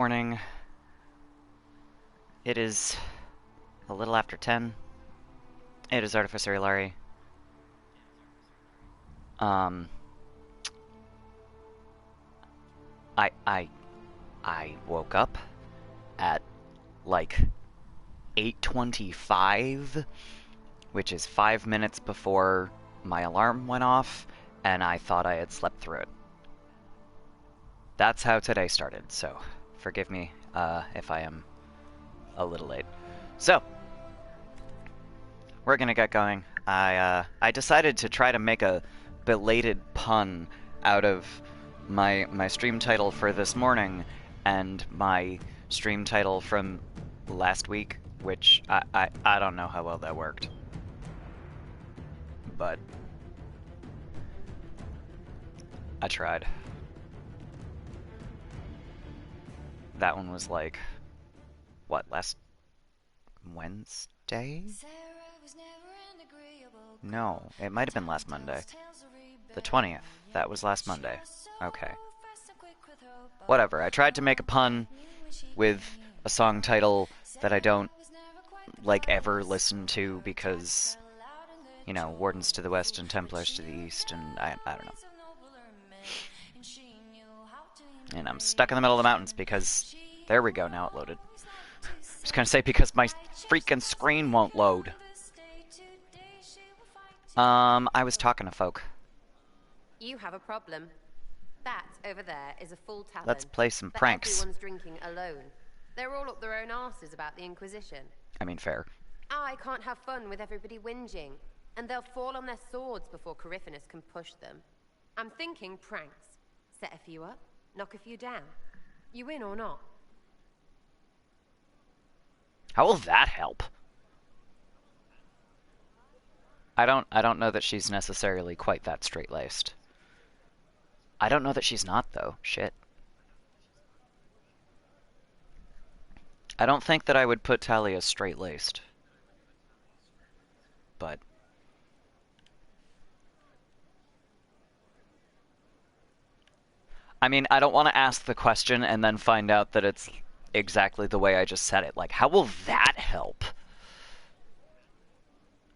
Morning. It is a little after 10. It is Artificer Larry. Um, I woke up at like 8:25, which is 5 minutes before my alarm went off, and I thought I had slept through it. That's how today started, so forgive me if I am a little late. So, we're gonna get going. I decided to try to make a belated pun out of my stream title for this morning and my stream title from last week, which I don't know how well that worked. But I tried. That one was like, what, last Wednesday? No, it might have been last Monday. The 20th. That was last Monday. Okay. Whatever. I tried to make a pun with a song title that I don't, like, ever listen to because, you know, Wardens to the west and Templars to the east, and I don't know. And I'm stuck in the middle of the mountains because... There we go, now it loaded. I was gonna say because my freaking screen won't load. I was talking to folk. You have a problem. That over there is a full tavern. Let's play some pranks. Everyone's drinking alone. They're all up their own arses about the Inquisition. I mean, fair. I can't have fun with everybody whinging, and they'll fall on their swords before Coryphanus can push them. I'm thinking pranks. Set a few up, knock a few down. You in or not? How will that help? I don't know that she's necessarily quite that straight-laced. I don't know that she's not, though. Shit. I don't think that I would put Talia straight-laced. But... I mean, I don't want to ask the question and then find out that it's exactly the way I just said it. Like, how will that help?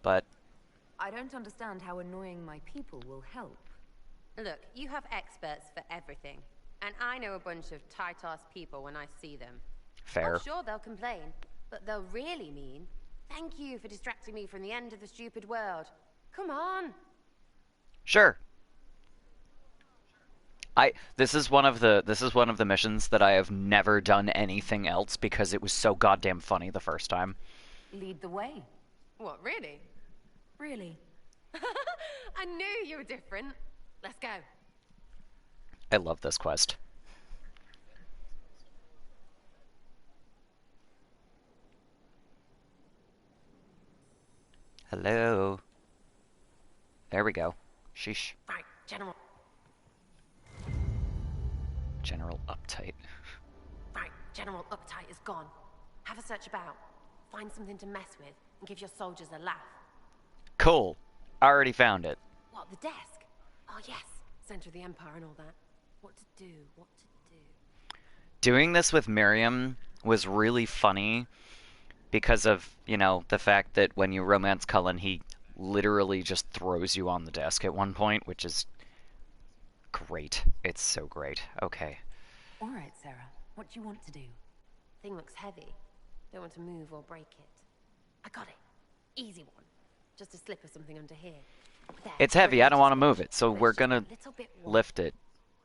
But... I don't understand how annoying my people will help. Look, you have experts for everything. And I know a bunch of tight-ass people when I see them. Fair. I'm sure they'll complain, but they'll really mean, thank you for distracting me from the end of the stupid world. Come on. Sure. This is one of the missions that I have never done anything else because it was so goddamn funny the first time. Lead the way. What, really? Really? I knew you were different. Let's go. I love this quest. Hello. There we go. Sheesh. Right, General. General Uptight. Right, General Uptight is gone. Have a search about. Find something to mess with and give your soldiers a laugh. Cool. Already found it. What, the desk? Oh, yes. Center of the Empire and all that. What to do, what to do. Doing this with Miriam was really funny because of, you know, the fact that when you romance Cullen, he literally just throws you on the desk at one point, which is great. It's so great. Okay. All right, Sarah. What do you want to do? Thing looks heavy. Don't want to move or break it. I got it. Easy one. Just a slip or something under here. There, it's heavy. I don't want to move it, so we're gonna lift it.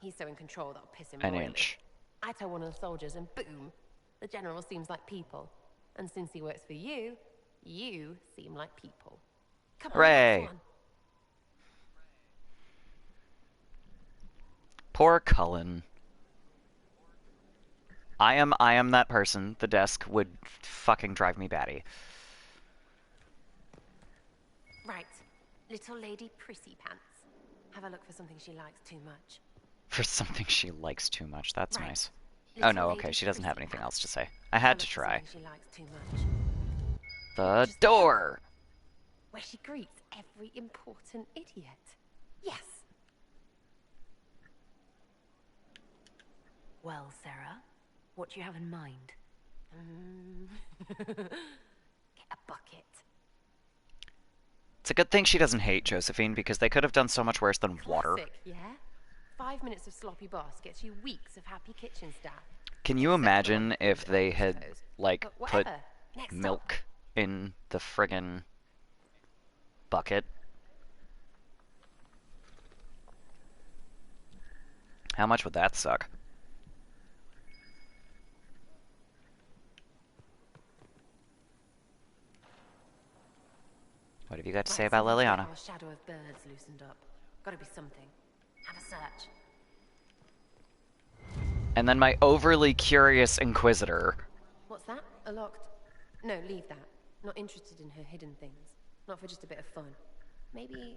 He's so in control that'll piss him an royally. Inch. I tell one of the soldiers, and boom, the general seems like people. And since he works for you, you seem like people. Come on, hooray! next one. Poor Cullen. I am that person. The desk would fucking drive me batty. Right. Little lady prissy pants. Have a look for something she likes too much. For something she likes too much. That's Right. nice. Little Oh no, lady okay, she doesn't have prissy anything pants. else to say. I had Have a to look for try. something she likes too much. The Just door! Where she greets every important idiot. Yes. Well, Sarah, What do you have in mind? Get a bucket. It's a good thing she doesn't hate Josephine, because they could have done so much worse than water. Classic, yeah? 5 minutes of sloppy boss gets you weeks of happy kitchen staff. Can you imagine if they had, like, But put whatever. Next milk in the friggin' bucket? How much would that suck? What have you got to say about Liliana? Our shadow of birds loosened up. Gotta be something. Have a search. And then my overly curious Inquisitor. What's that? A locked... No, leave that. Not interested in her hidden things. Not for just a bit of fun. Maybe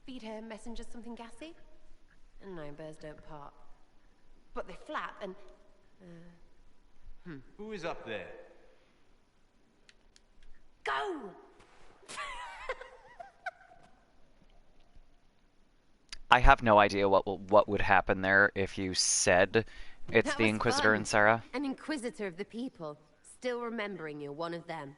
feed her messengers something gassy? No, birds don't part. But they flap and... Who is up there? Go! I have no idea what would happen there if you said it's That the was Inquisitor fun. and Sarah. An Inquisitor of the people, still remembering you're one of them.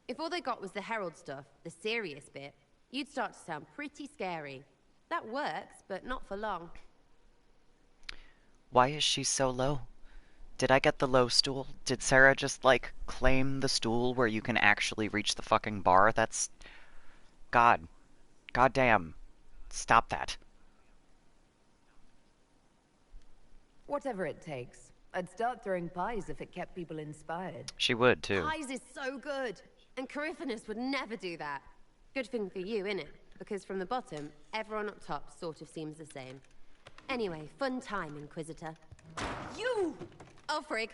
If all they got was the Herald stuff, the serious bit, you'd start to sound pretty scary. That works, but not for long. Why is she so low? Did I get the low stool? Did Sarah just, like, claim the stool where you can actually reach the fucking bar? That's... God. Goddamn. Stop that. Whatever it takes. I'd start throwing pies if it kept people inspired. She would, too. Pies is so good, and Coryphanus would never do that. Good thing for you, innit? Because from the bottom, everyone up top sort of seems the same. Anyway, fun time, Inquisitor. You! Oh, frig.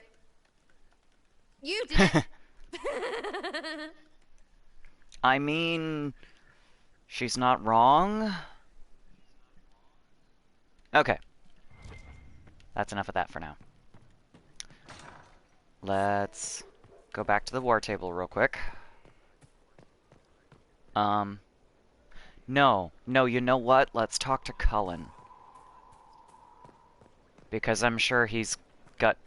You did it! I mean... she's not wrong? Okay. That's enough of that for now. Let's go back to the war table real quick. No, you know what? Let's talk to Cullen. Because I'm sure he's got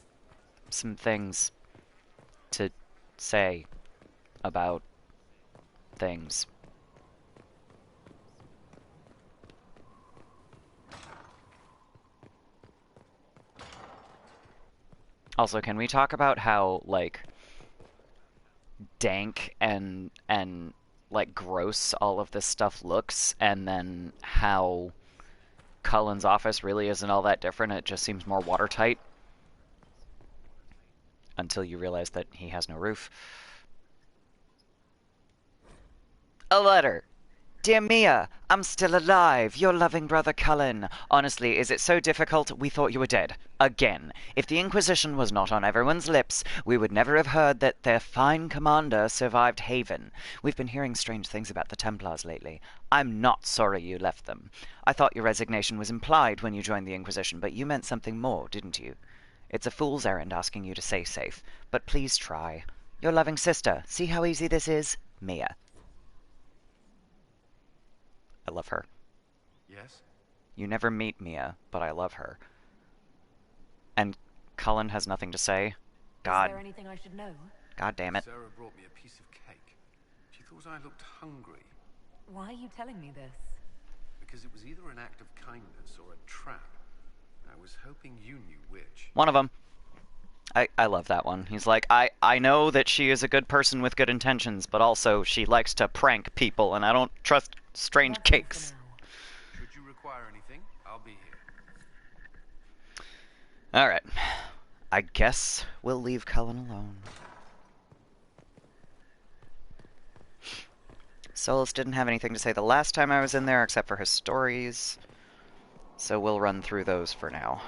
some things to say about things. Also, can we talk about how, like, dank and like, gross all of this stuff looks, and then how Cullen's office really isn't all that different, it just seems more watertight? Until you realize that he has no roof. A letter. Dear Mia, I'm still alive. Your loving brother Cullen. Honestly, is it so difficult? We thought you were dead. Again. If the Inquisition was not on everyone's lips, we would never have heard that their fine commander survived Haven. We've been hearing strange things about the Templars lately. I'm not sorry you left them. I thought your resignation was implied when you joined the Inquisition, but you meant something more, didn't you? It's a fool's errand asking you to stay safe, but please try. Your loving sister. See how easy this is? Mia. I love her. Yes? You never meet Mia, but I love her. And Cullen has nothing to say. God. Is there anything I should know? God damn it. Sarah brought me a piece of cake. She thought I looked hungry. Why are you telling me this? Because it was either an act of kindness or a trap. I was hoping you knew which. One of them. I love that one. He's like, I know that she is a good person with good intentions, but also she likes to prank people, and I don't trust strange That's all for cakes. now. Should you require anything, I'll be here. Alright. I guess we'll leave Cullen alone. Solus didn't have anything to say the last time I was in there, except for his stories. So we'll run through those for now.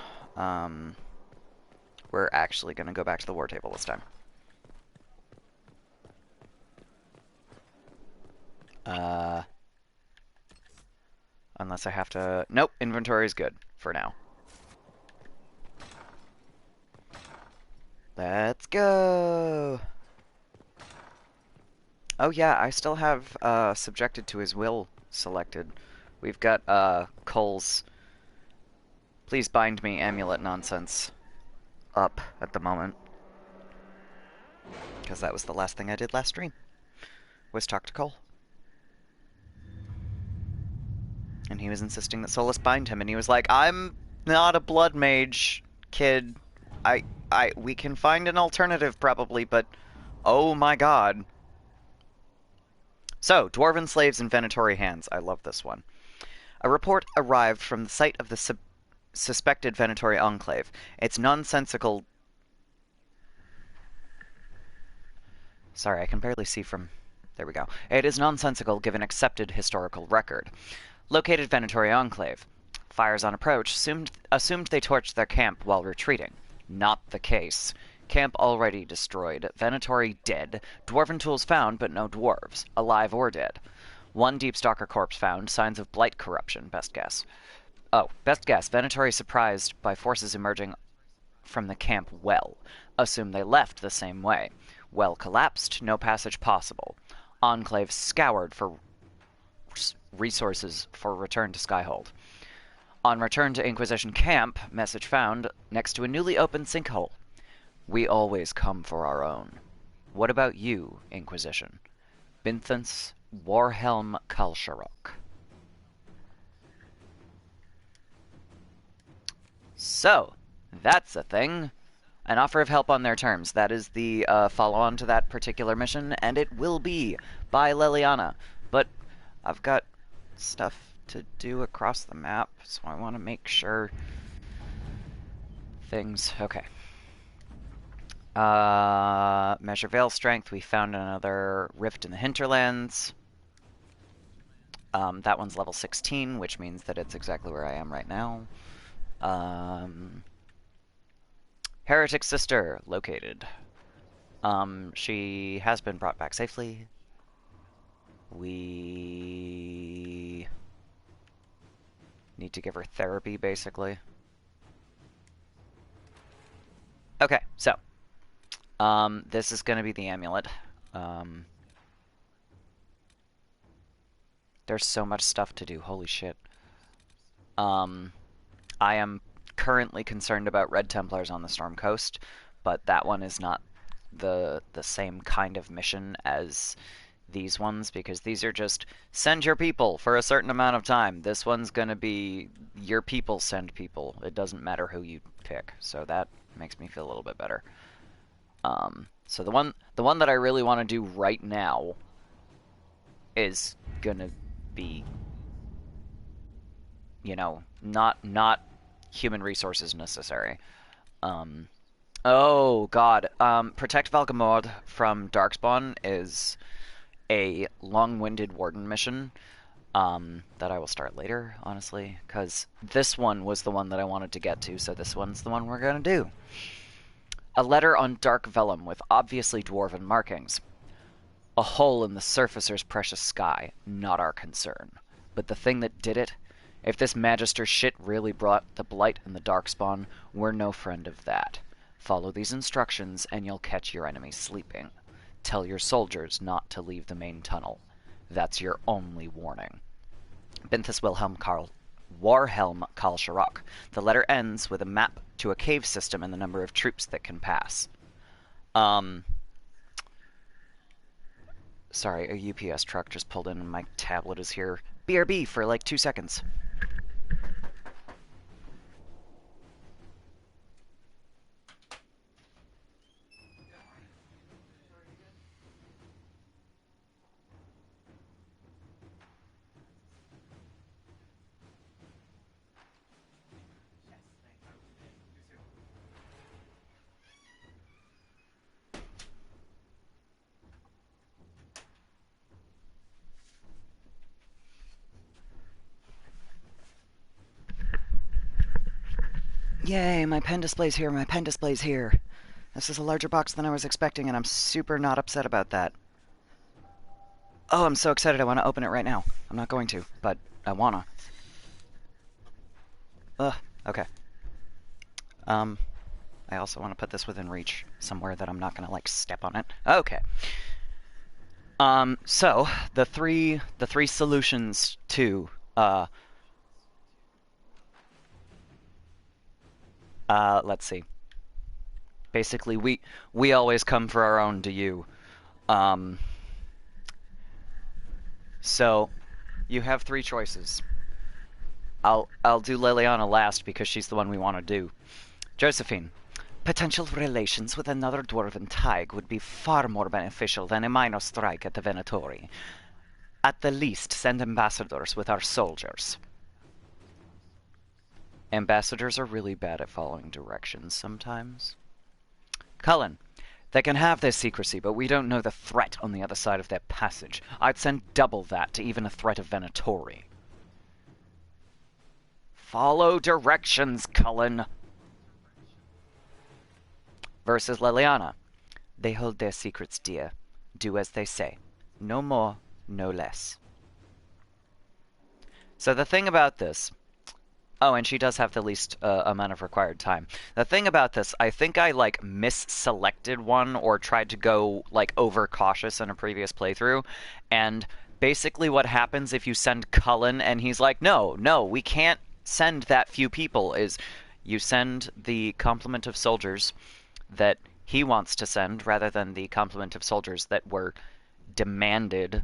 We're actually going to go back to the war table this time. Unless I have to... Nope, inventory is good for now. Let's go! Oh yeah, I still have subjected to his will selected. We've got Cole's Please Bind Me amulet nonsense up at the moment. because that was the last thing I did last stream, was talk to Cole. And he was insisting that Solus bind him, and he was like, I'm not a blood mage, kid. We can find an alternative probably, but oh my god. So, Dwarven slaves in Venatori hands. I love this one. A report arrived from the site of the suspected Venatori enclave. It's nonsensical. Sorry, I can barely see from... There we go. It is nonsensical given accepted historical record. Located Venatori enclave. Fires on approach assumed they torched their camp while retreating. Not the case. Camp already destroyed. Venatori dead. Dwarven tools found, but no dwarves. Alive or dead. One Deep Stalker corpse found. Signs of blight corruption. Best guess. Oh, best guess. Venatori surprised by forces emerging from the camp well. Assume they left the same way. Well collapsed. No passage possible. Enclave scoured for resources for return to Skyhold. On return to Inquisition camp, message found next to a newly opened sinkhole. We always come for our own. What about you, Inquisition? Binthans Warhelm Kalsharok. So, that's a thing. An offer of help on their terms. That is the follow-on to that particular mission, and it will be by Leliana. But I've got stuff to do across the map, so I want to make sure things... Okay. Measure Veil Strength. We found another rift in the hinterlands. That one's level 16, which means that it's exactly where I am right now. Heretic Sister, located. She has been brought back safely. We need to give her therapy, basically. Okay, so this is going to be the amulet. There's so much stuff to do. Holy shit. I am currently concerned about Red Templars on the Storm Coast, but that one is not the same kind of mission as these ones, because these are just send your people for a certain amount of time. This one's going to be your people send people. It doesn't matter who you pick, so that makes me feel a little bit better. So the one that I really want to do right now is gonna be, you know, not human resources necessary. Oh god, Protect Valgamord from Darkspawn is a long-winded warden mission that I will start later, honestly, because this one was the one that I wanted to get to, so this one's the one we're gonna do. A letter on dark vellum with obviously dwarven markings. A hole in the surfacer's precious sky, not our concern. But the thing that did it, if this Magister shit really brought the blight and the darkspawn, we're no friend of that. Follow these instructions and you'll catch your enemies sleeping. Tell your soldiers not to leave the main tunnel. That's your only warning. Binthus Warhelm Kalsharok. The letter ends with a map to a cave system and the number of troops that can pass. Sorry, a UPS truck just pulled in and my tablet is here. BRB for like 2 seconds. Yay, my pen display's here, my pen display's here. This is a larger box than I was expecting, and I'm super not upset about that. Oh, I'm so excited I want to open it right now. I'm not going to, but I wanna. Ugh, okay. I also want to put this within reach, somewhere that I'm not gonna, like, step on it. Okay. So, the three solutions to, let's see. Basically, we always come for our own, do you? Um, so you have three choices. I'll do Liliana last because she's the one we want to do. Josephine, potential relations with another dwarven Tig would be far more beneficial than a minor strike at the Venatori. At the least, send ambassadors with our soldiers. Ambassadors are really bad at following directions sometimes. Cullen, they can have their secrecy, but we don't know the threat on the other side of their passage. I'd send double that to even a threat of Venatori. Follow directions, Cullen. Versus Liliana. They hold their secrets dear. Do as they say. No more, no less. So the thing about this... Oh, and she does have the least amount of required time. The thing about this, I think I, like, misselected one or tried to go, like, overcautious in a previous playthrough. And basically what happens if you send Cullen and he's like, no, we can't send that few people, is you send the complement of soldiers that he wants to send rather than the complement of soldiers that were demanded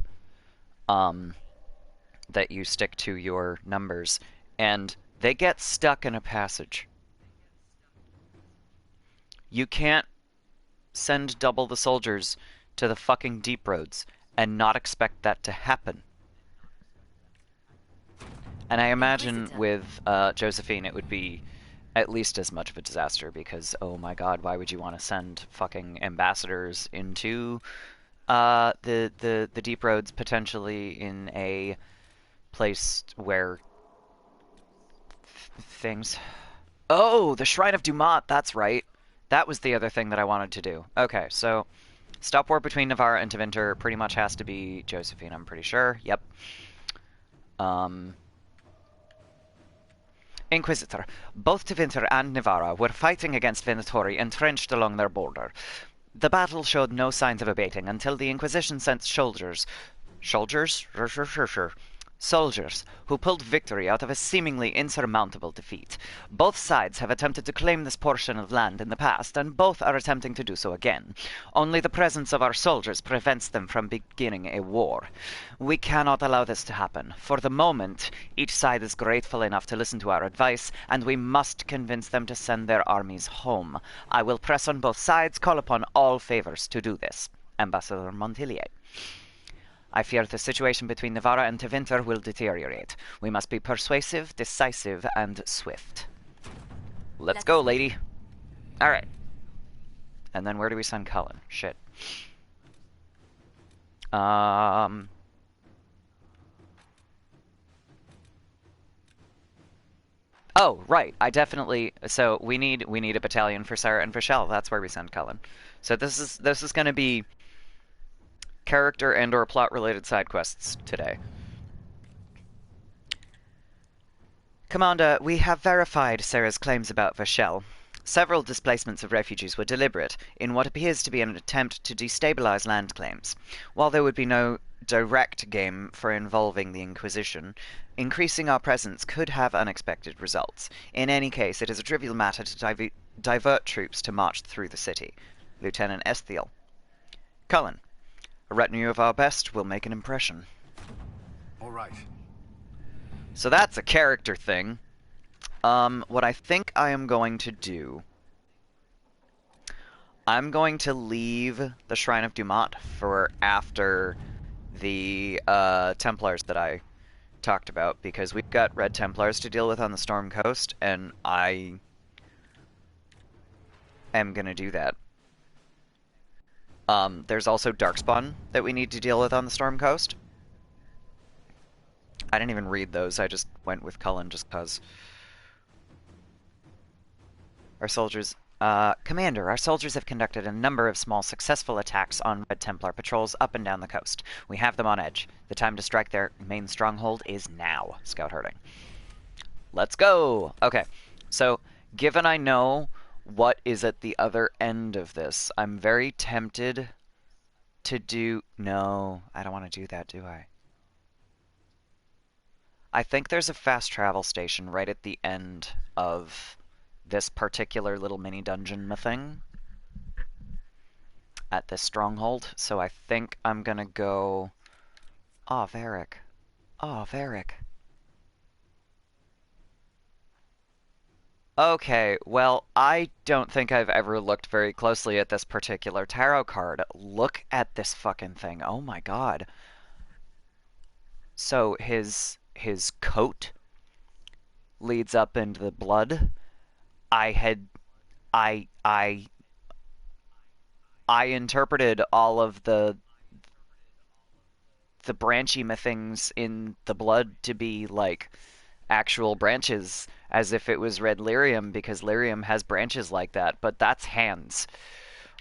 that you stick to your numbers. And they get stuck in a passage. You can't send double the soldiers to the fucking deep roads and not expect that to happen. And I imagine Inquisitor. with Josephine it would be at least as much of a disaster because, oh my god, why would you want to send fucking ambassadors into the deep roads, potentially in a place where things... Oh, the Shrine of Dumat, that's right. That was the other thing that I wanted to do. Okay, so stop war between Navarra and Tevinter pretty much has to be Josephine, I'm pretty sure. Yep. Inquisitor. Both Tevinter and Navarra were fighting against Venatori entrenched along their border. The battle showed no signs of abating until the Inquisition sent soldiers... Soldiers who pulled victory out of a seemingly insurmountable defeat. Both sides have attempted to claim this portion of land in the past, and both are attempting to do so again. Only the presence of our soldiers prevents them from beginning a war. We cannot allow this to happen. For the moment, each side is grateful enough to listen to our advice, and we must convince them to send their armies home. I will press on both sides, call upon all favors to do this. Ambassador Montillier. I fear the situation between Navarra and Tevinter will deteriorate. We must be persuasive, decisive, and swift. Let's go, lady. Alright. And then where do we send Cullen? Shit. Oh, right. I definitely... So, we need a battalion for Sarah and Vishal. That's where we send Cullen. So this is going to be character and or plot related side quests today. Commander, we have verified Sarah's claims about Vashel. Several displacements of refugees were deliberate in what appears to be an attempt to destabilize land claims. While there would be no direct game for involving the Inquisition, increasing our presence could have unexpected results. In any case, it is a trivial matter to divert troops to march through the city. Lieutenant Esthiel. Cullen. A retinue of our best will make an impression. All right. So that's a character thing. What I think I am going to do... I'm going to leave the Shrine of Dumat for after the Templars that I talked about, because we've got Red Templars to deal with on the Storm Coast, and I am going to do that. There's also Darkspawn that we need to deal with on the Storm Coast. I didn't even read those, I just went with Cullen just cause. Our soldiers... Commander, our soldiers have conducted a number of small successful attacks on Red Templar patrols up and down the coast. We have them on edge. The time to strike their main stronghold is now, Scout Herding. Let's go! Okay, so, given I know what is at the other end of this, I'm very tempted to do... No, I don't want to do that, do I? I think there's a fast travel station right at the end of this particular little mini dungeon thing. at this stronghold, so I think I'm gonna go... Oh, Varric. Oh, Varric. Okay, well, I don't think I've ever looked very closely at this particular tarot card. Look at this fucking thing. Oh my god. So his coat leads up into the blood. I interpreted all of the branchy things in the blood to be like actual branches, as if it was red lyrium, because lyrium has branches like that, but that's hands.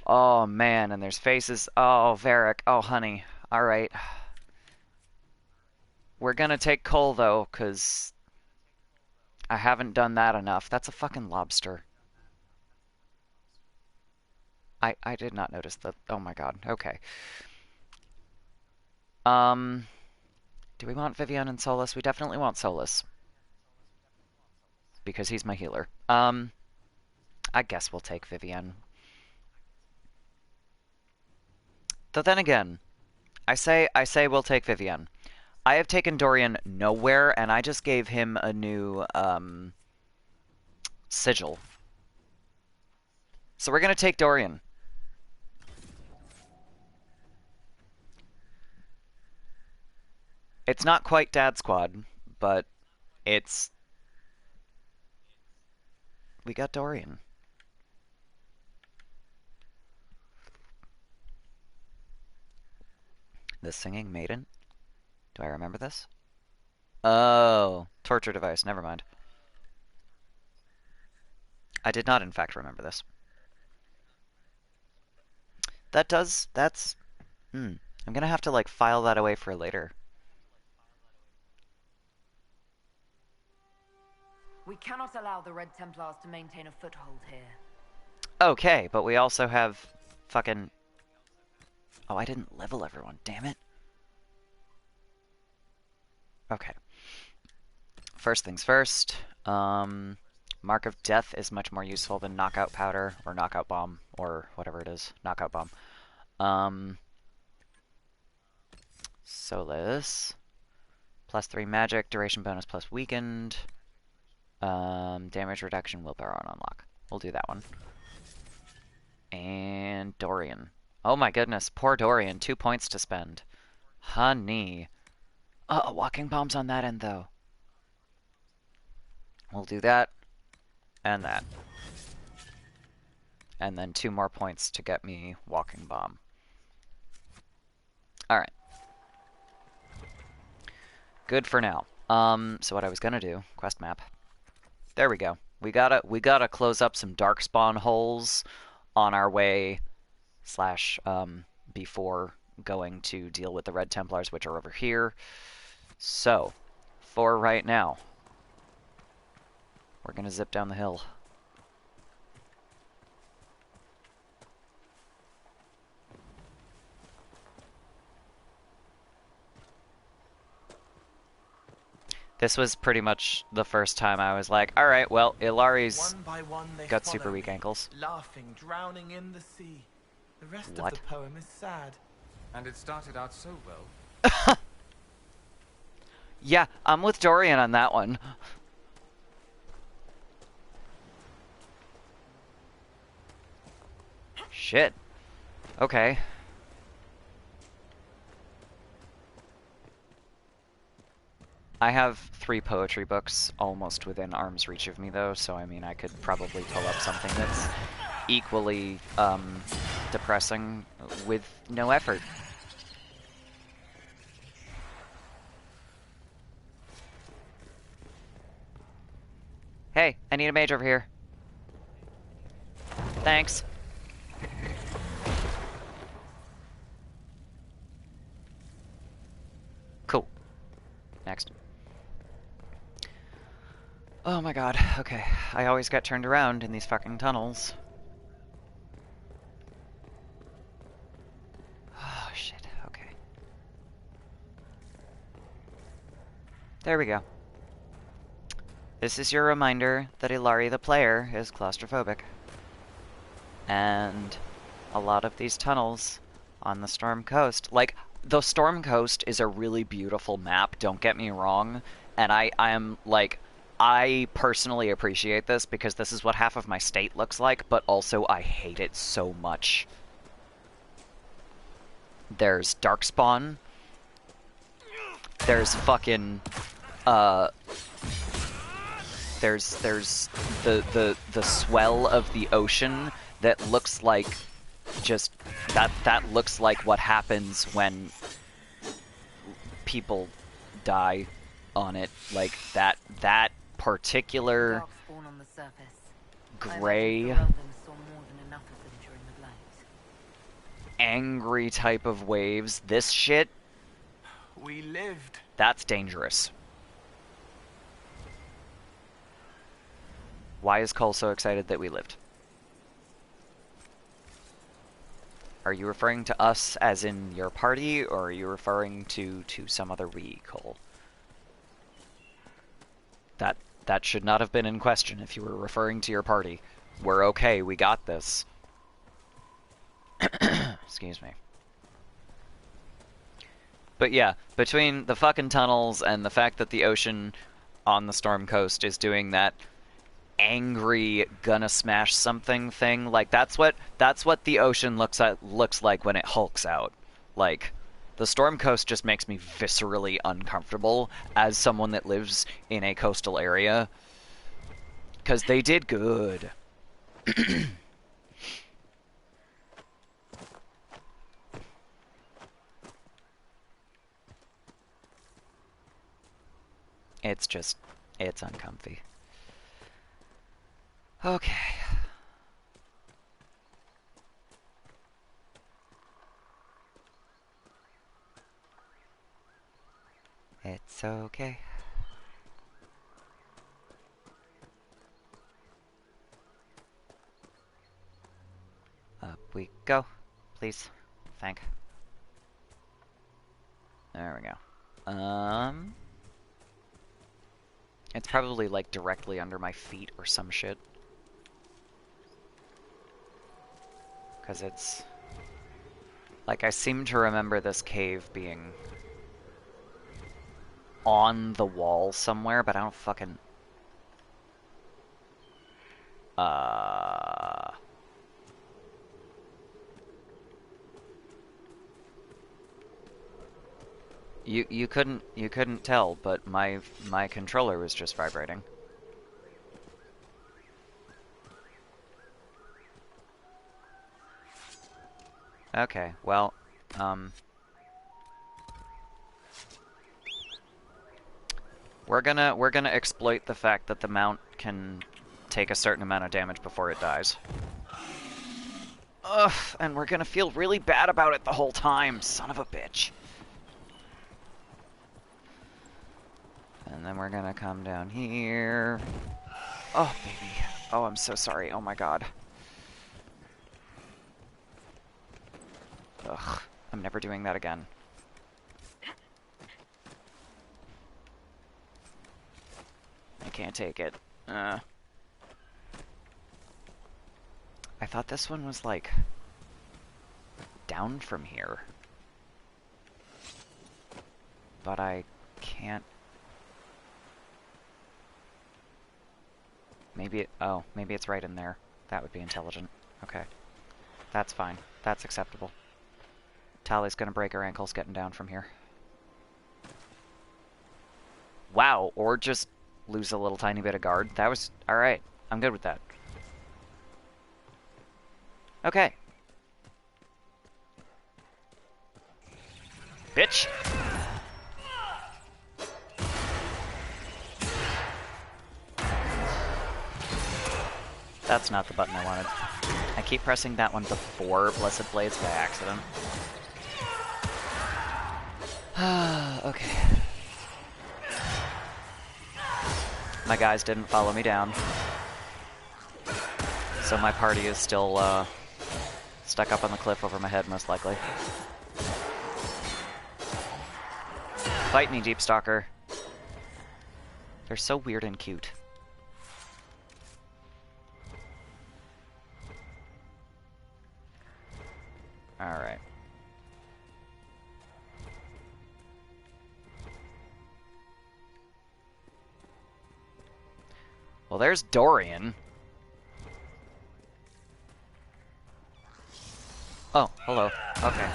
Oh man, and there's faces. Oh, Varric. Oh, honey. All right. We're gonna take Cole though, because I haven't done that enough. That's a fucking lobster. I did not notice that. Oh my god. Okay. Do we want Vivian and Solus? We definitely want Solus, because he's my healer. I guess we'll take Vivian. Though then again, I say we'll take Vivian. I have taken Dorian nowhere, and I just gave him a new sigil. So we're gonna take Dorian. It's not quite Dad Squad, but it's... We got Dorian. The Singing Maiden? Do I remember this? Oh, torture device. Never mind. I did not, in fact, remember this. That's... I'm gonna have to, like, file that away for later. We cannot allow the Red Templars to maintain a foothold here. Okay, but we also have fucking... Oh, I didn't level everyone, damn it. Okay. First things first, Mark of Death is much more useful than Knockout Powder, or Knockout Bomb, or whatever it is. Knockout Bomb. Solus. +3 magic, duration bonus plus weakened. Damage reduction, willpower on unlock. We'll do that one. And Dorian. Oh my goodness, poor Dorian. 2 points to spend. Honey. Walking bombs on that end, though. We'll do that. And that. And then 2 more points to get me walking bomb. Alright. Good for now. So what I was gonna do, quest map. There we go. We gotta close up some darkspawn holes on our way / before going to deal with the Red Templars, which are over here. So, for right now, we're gonna zip down the hill. This was pretty much the first time I was like, alright, well, Ilari's got super weak ankles. Laughing, drowning in the sea. The rest What? of the poem is sad. And it started out so well. Yeah, I'm with Dorian on that one. Shit. Okay. I have 3 poetry books almost within arm's reach of me, though, so I mean, I could probably pull up something that's equally depressing with no effort. Hey, I need a mage over here. Thanks. Cool. Next. Oh my god, okay. I always get turned around in these fucking tunnels. Oh shit, okay. There we go. This is your reminder that Ilari the player is claustrophobic. And a lot of these tunnels on the Storm Coast. Like, the Storm Coast is a really beautiful map, don't get me wrong, and I personally appreciate this because this is what half of my state looks like, but also I hate it so much. There's Darkspawn. There's fucking, there's the swell of the ocean that looks like just that looks like what happens when people die on it. Like that particular Darkspawn on the surface. gray, I imagine Ferelden saw more than enough of them during the Blight. angry type of waves. This shit, We lived. that's dangerous. Why is Cole so excited that we lived? Are you referring to us as in your party, or are you referring to some other we, Cole? That should not have been in question if you were referring to your party. We're okay, we got this. Excuse me. But yeah, between the fucking tunnels and the fact that the ocean on the Storm Coast is doing that angry gonna smash something thing, like that's what the ocean looks like when it hulks out. Like, the Storm Coast just makes me viscerally uncomfortable as someone that lives in a coastal area, because they did good. It's uncomfy. Okay. It's okay. Up we go, please. Thank. There we go. It's probably like directly under my feet or some shit. Because it's... like, I seem to remember this cave being on the wall somewhere, but I don't fucking... You couldn't tell, but my controller was just vibrating. Okay, well, we're gonna exploit the fact that the mount can take a certain amount of damage before it dies. Ugh, and we're gonna feel really bad about it the whole time, son of a bitch. And then we're gonna come down here. Oh, baby. Oh, I'm so sorry. Oh my god. Ugh, I'm never doing that again. I can't take it. I thought this one was, like, down from here. But I can't... maybe it's right in there. That would be intelligent. Okay. That's fine. That's acceptable. Tally's gonna break her ankles getting down from here. Wow, or just lose a little tiny bit of guard. That was... alright. I'm good with that. Okay. Bitch! That's not the button I wanted. I keep pressing that one before Blessed Blades by accident. Okay. My guys didn't follow me down. So my party is still, stuck up on the cliff over my head, most likely. Fight me, Deep Stalker. They're so weird and cute. Alright. Well, there's Dorian. Oh, hello. Okay.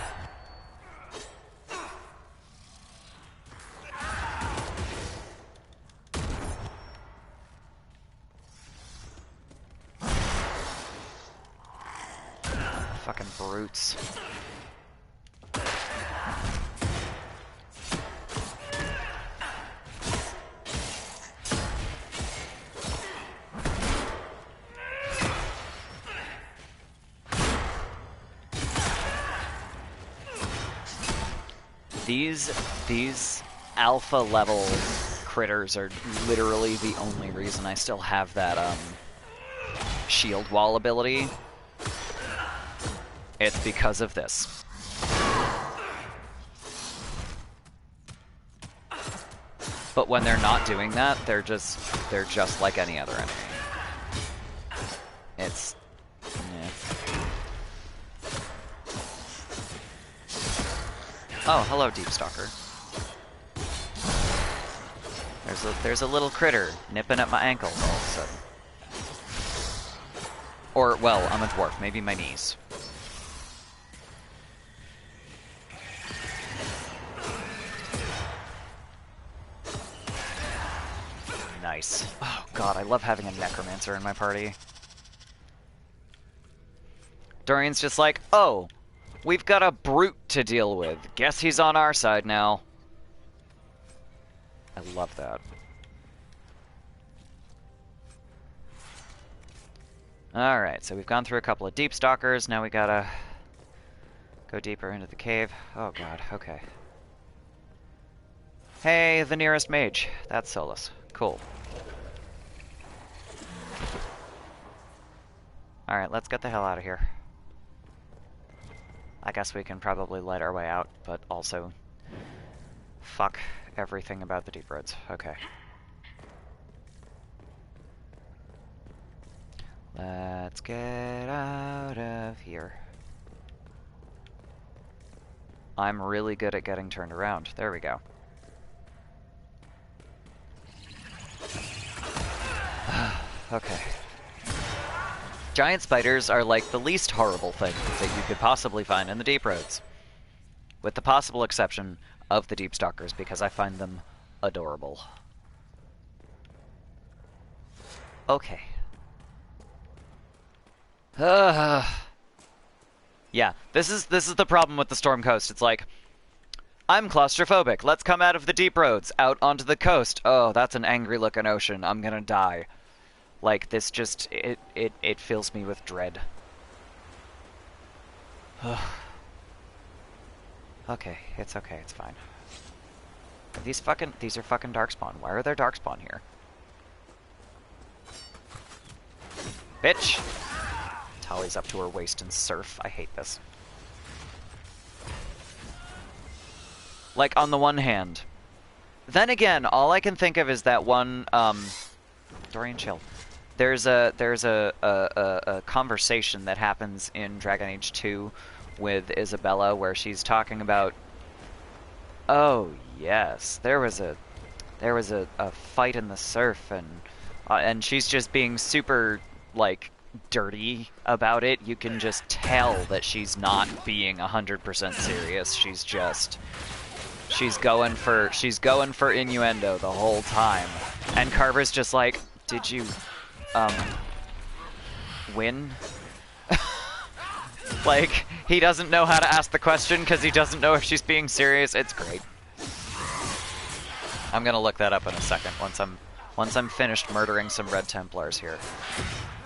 Fucking brutes. These alpha level critters are literally the only reason I still have that shield wall ability. It's because of this. But when they're not doing that, they're just like any other enemy. It's yeah. Oh, hello, Deep Stalker. There's a little critter nipping at my ankle all of a sudden. Or, well, I'm a dwarf. Maybe my knees. Nice. Oh god, I love having a necromancer in my party. Dorian's just like, oh, we've got a brute to deal with. Guess he's on our side now. I love that. Alright, so we've gone through a couple of deep stalkers. Now we gotta go deeper into the cave. Oh god, okay. Hey, the nearest mage. That's Solus. Cool. Alright, let's get the hell out of here. I guess we can probably light our way out, but also fuck everything about the deep roads. Okay. Let's get out of here. I'm really good at getting turned around. There we go. Okay. Giant spiders are like the least horrible thing that you could possibly find in the deep roads. With the possible exception of the deep stalkers, because I find them adorable. Okay. Yeah, this is the problem with the Storm Coast. It's like, I'm claustrophobic. Let's come out of the deep roads, out onto the coast. Oh, that's an angry-looking ocean. I'm gonna die. Like, this just, it fills me with dread. Okay, it's fine. These are fucking Darkspawn. Why are there Darkspawn here? Bitch! Tali's up to her waist in surf. I hate this. Like, on the one hand. Then again, all I can think of is that one, Dorian, chill. There's a conversation that happens in Dragon Age 2 with Isabella where she's talking about, oh yes, there was a fight in the surf, and she's just being super like dirty about it. You can just tell that she's not being 100% serious. She's going for innuendo the whole time. And Carver's just like, did you win? Like, he doesn't know how to ask the question because he doesn't know if she's being serious. It's great. I'm gonna look that up in a second. Once I'm finished murdering some Red Templars here,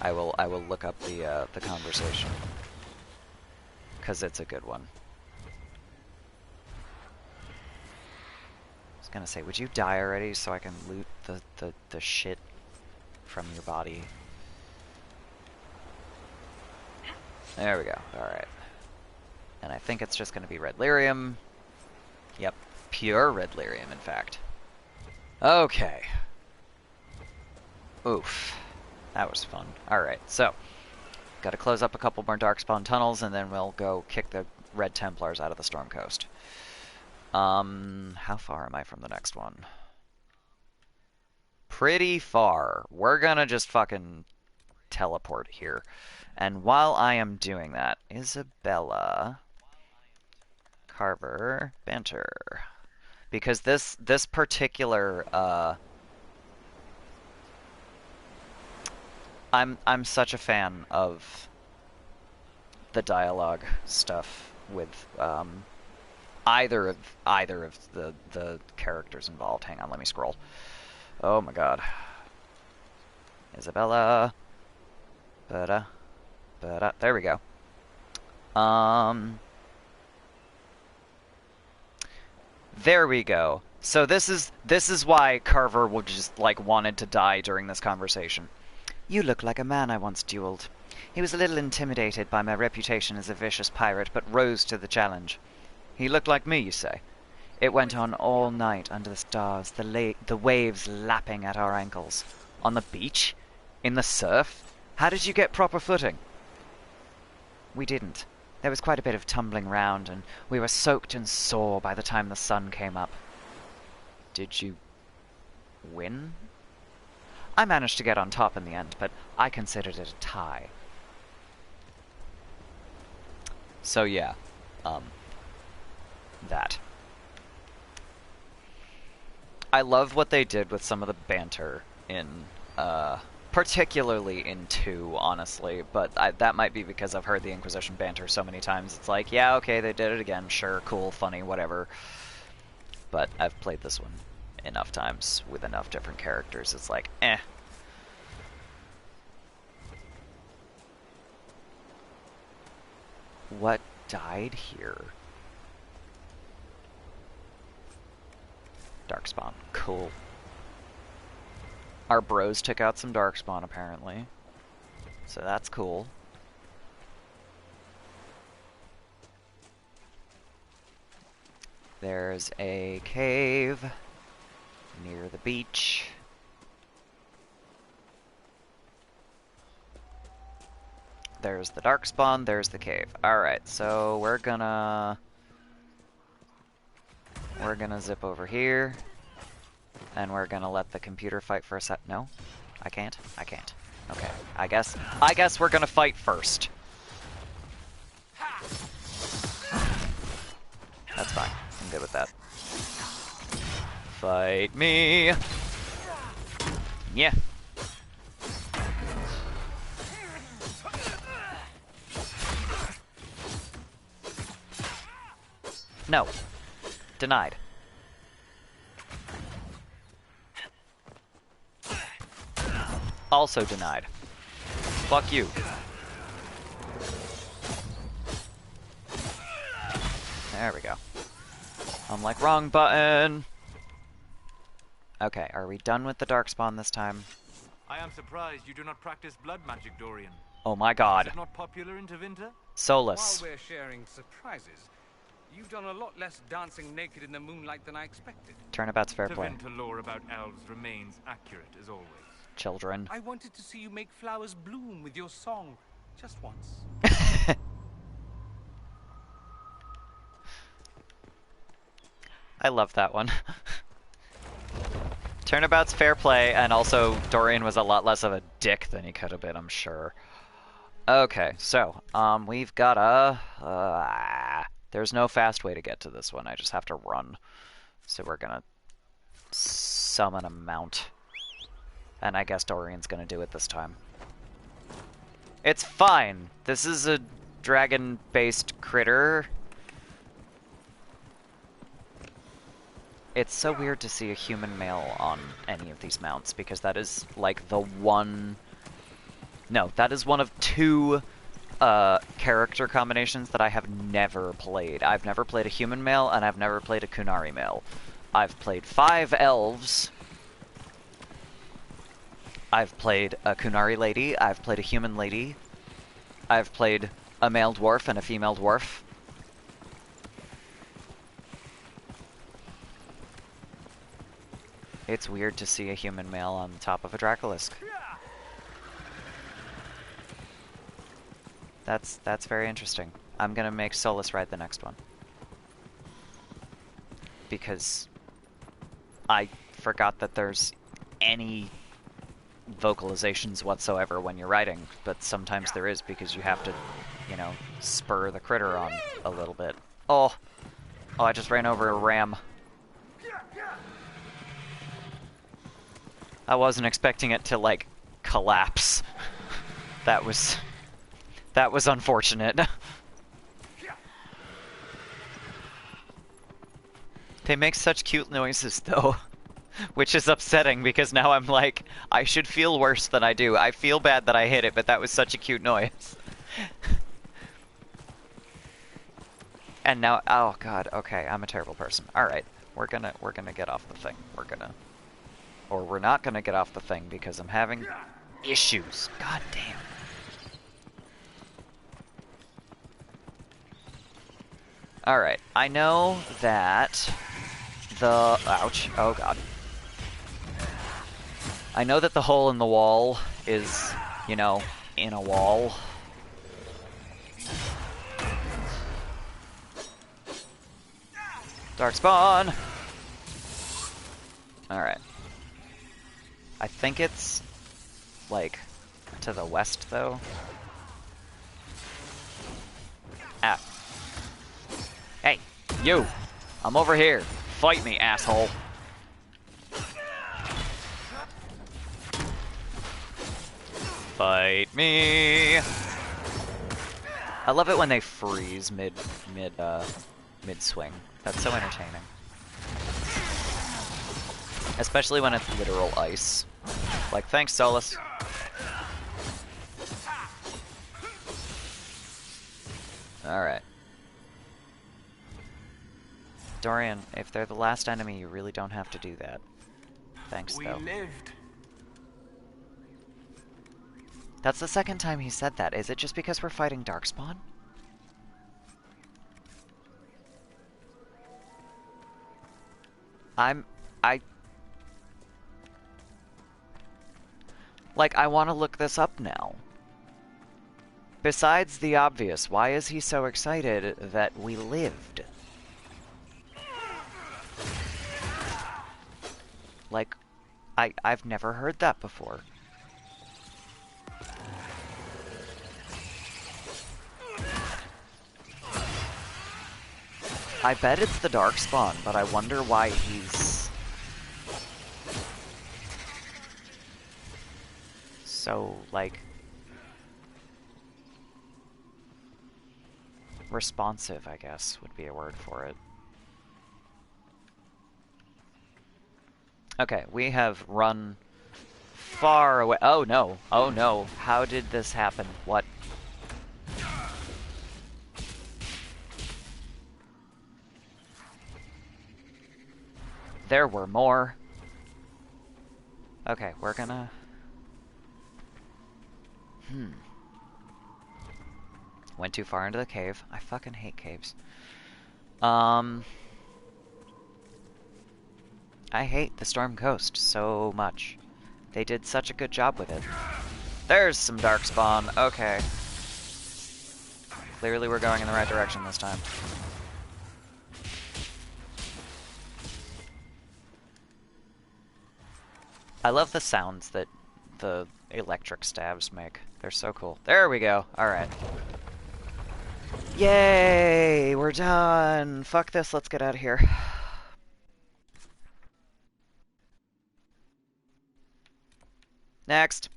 I will look up the conversation because it's a good one. I was gonna say, would you die already so I can loot the shit from your body? There we go. Alright. And I think it's just going to be red lyrium. Yep. Pure red lyrium, in fact. Okay. Oof. That was fun. Alright, so. Gotta close up a couple more Darkspawn tunnels, and then we'll go kick the Red Templars out of the Storm Coast. How far am I from the next one? Pretty far. We're gonna just fucking teleport here. And while I am doing that, Isabella, Carver, Banter. Because this particular I'm such a fan of the dialogue stuff with either of the characters involved. Hang on, let me scroll. Oh my god. Isabella. There we go. There we go. So this is why Carver would just like wanted to die during this conversation. You look like a man I once dueled. He was a little intimidated by my reputation as a vicious pirate, but rose to the challenge. He looked like me, you say? It went on all night under the stars, the waves lapping at our ankles. On the beach? In the surf? How did you get proper footing? We didn't. There was quite a bit of tumbling round, and we were soaked and sore by the time the sun came up. Did you win? I managed to get on top in the end, but I considered it a tie. So yeah, that. I love what they did with some of the banter in, particularly in 2, honestly, but that might be because I've heard the Inquisition banter so many times. It's like, yeah, okay, they did it again, sure, cool, funny, whatever. But I've played this one enough times with enough different characters, it's like, eh. What died here? Darkspawn. Cool. Our bros took out some Darkspawn, apparently. So that's cool. There's a cave near the beach. There's the Darkspawn, there's the cave. Alright, so we're gonna zip over here. And we're gonna let the computer fight for a sec. No? I can't? I can't. Okay. I guess we're gonna fight first. That's fine. I'm good with that. Fight me! Yeah. No. Denied. Also denied. Fuck you. There we go. I'm like, wrong button! Okay, are we done with the Darkspawn this time? I am surprised you do not practice blood magic, Dorian. Oh my god. Is it not popular in Tevinter? Solus. While we're sharing surprises, you've done a lot less dancing naked in the moonlight than I expected. Turnabout's fair play. Tevinter lore about elves remains accurate as always. Children. I wanted to see you make flowers bloom with your song, just once. I love that one. Turnabout's fair play, and also Dorian was a lot less of a dick than he could have been, I'm sure. Okay, so, we've got a... there's no fast way to get to this one, I just have to run. So we're gonna summon a mount. And I guess Dorian's gonna do it this time. It's fine! This is a dragon-based critter. It's so weird to see a human male on any of these mounts, because that is, like, the one... No, that is one of 2 character combinations that I have never played. I've never played a human male, and I've never played a Kunari male. I've played 5 elves. I've played a Kunari lady. I've played a human lady. I've played a male dwarf and a female dwarf. It's weird to see a human male on the top of a Dracolisk. That's very interesting. I'm gonna make Solus ride the next one. Because I forgot that there's any vocalizations whatsoever when you're riding, but sometimes there is because you have to, you know, spur the critter on a little bit. Oh! Oh, I just ran over a ram. I wasn't expecting it to, like, collapse. That was unfortunate. They make such cute noises, though. Which is upsetting, because now I'm like, I should feel worse than I do. I feel bad that I hit it, but that was such a cute noise. And now, oh god, okay, I'm a terrible person. Alright, we're gonna get off the thing. Or we're not gonna get off the thing, because I'm having issues. God damn. Alright, I know that the... Ouch. Oh god. I know that the hole in the wall is, you know, in a wall. Darkspawn! Alright. I think it's, like, to the west, though. Ah. Hey, you! I'm over here. Fight me, asshole. Fight me! I love it when they freeze mid-swing. That's so entertaining. Especially when it's literal ice. Like, thanks, Solus. Alright. Dorian, if they're the last enemy, you really don't have to do that. Thanks, though. We lived. That's the second time he said that. Is it just because we're fighting Darkspawn? Like, I want to look this up now. Besides the obvious, why is he so excited that we lived? Like, I've never heard that before. I bet it's the Darkspawn, but I wonder why he's so, like, responsive, I guess, would be a word for it. Okay, we have run far away. Oh no, oh no, how did this happen? What? There were more. Okay, we're gonna... Went too far into the cave. I fucking hate caves. I hate the Storm Coast so much. They did such a good job with it. There's some Darkspawn. Okay. Clearly we're going in the right direction this time. I love the sounds that the electric stabs make. They're so cool. There we go. Alright. Yay! We're done! Fuck this, let's get out of here. Next.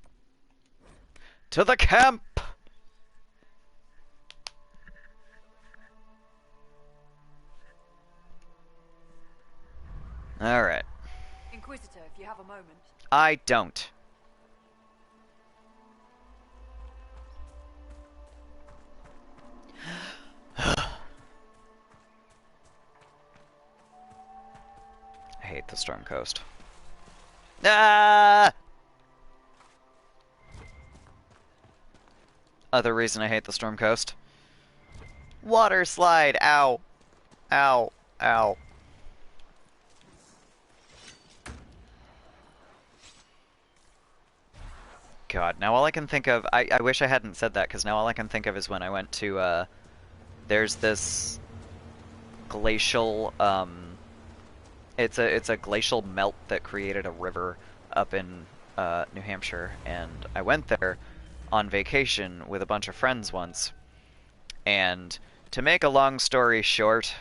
To the camp! Alright. Inquisitor, if you have a moment. I don't. I hate the Storm Coast. Ah! Other reason I hate the Storm Coast. Water slide! Ow! Ow! Ow! God, now all I can think of... I wish I hadn't said that, because now all I can think of is when I went to, there's this glacial, it's a glacial melt that created a river up in New Hampshire, and I went there on vacation with a bunch of friends once. And to make a long story short,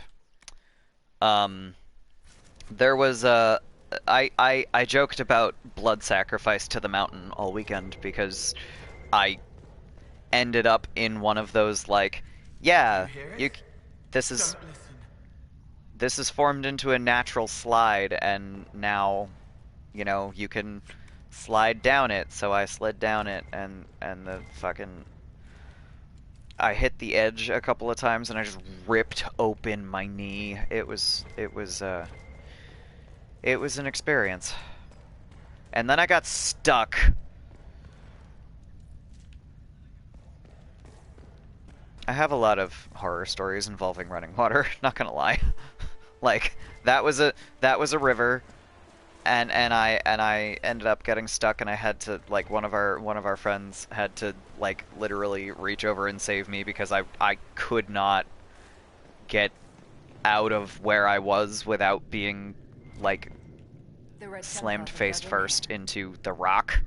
there was a I joked about blood sacrifice to the mountain all weekend because I ended up in one of those like, yeah, you this is this is formed into a natural slide, and now, you know, you can slide down it. So I slid down it, and the fucking I hit the edge a couple of times, and I just ripped open my knee. It was an experience. And then I got stuck. I have a lot of horror stories involving running water, not gonna lie. Like, that was a river, and I ended up getting stuck, and I had to, like, one of our friends had to, like, literally reach over and save me because I could not get out of where I was without being, like, slammed face first into the rock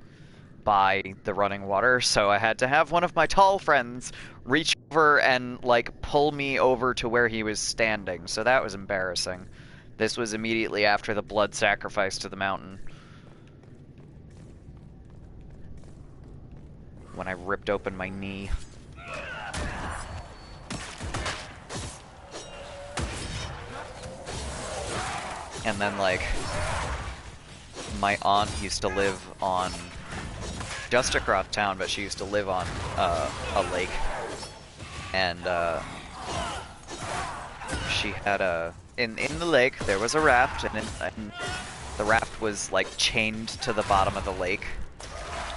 by the running water. So I had to have one of my tall friends reach over and, like, pull me over to where he was standing. So that was embarrassing. This was immediately after the blood sacrifice to the mountain, when I ripped open my knee. And then, like, my aunt used to live on just across town, but she used to live on a lake, and she had a in the lake there was a raft, and the raft was, like, chained to the bottom of the lake.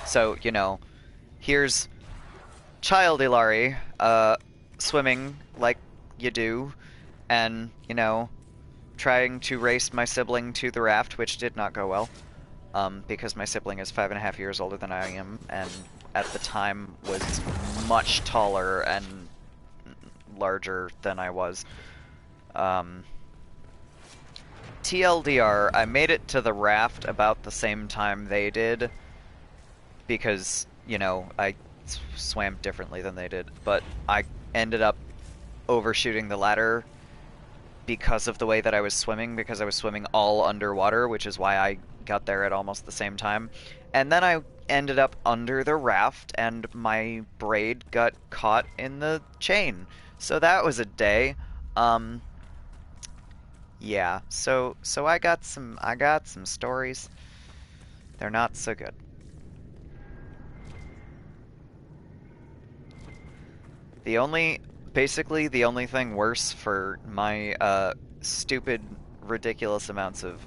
So, you know, here's child Ilari swimming like you do, and, you know, trying to race my sibling to the raft, which did not go well. Because my sibling is 5.5 years older than I am, and at the time was much taller and larger than I was. TLDR, I made it to the raft about the same time they did, because, you know, I swam differently than they did, but I ended up overshooting the ladder because of the way that I was swimming, because I was swimming all underwater, which is why I got there at almost the same time. And then I ended up under the raft, and my braid got caught in the chain. So that was a day. Yeah, so I got some stories. They're not so good. Basically the only thing worse for my stupid, ridiculous amounts of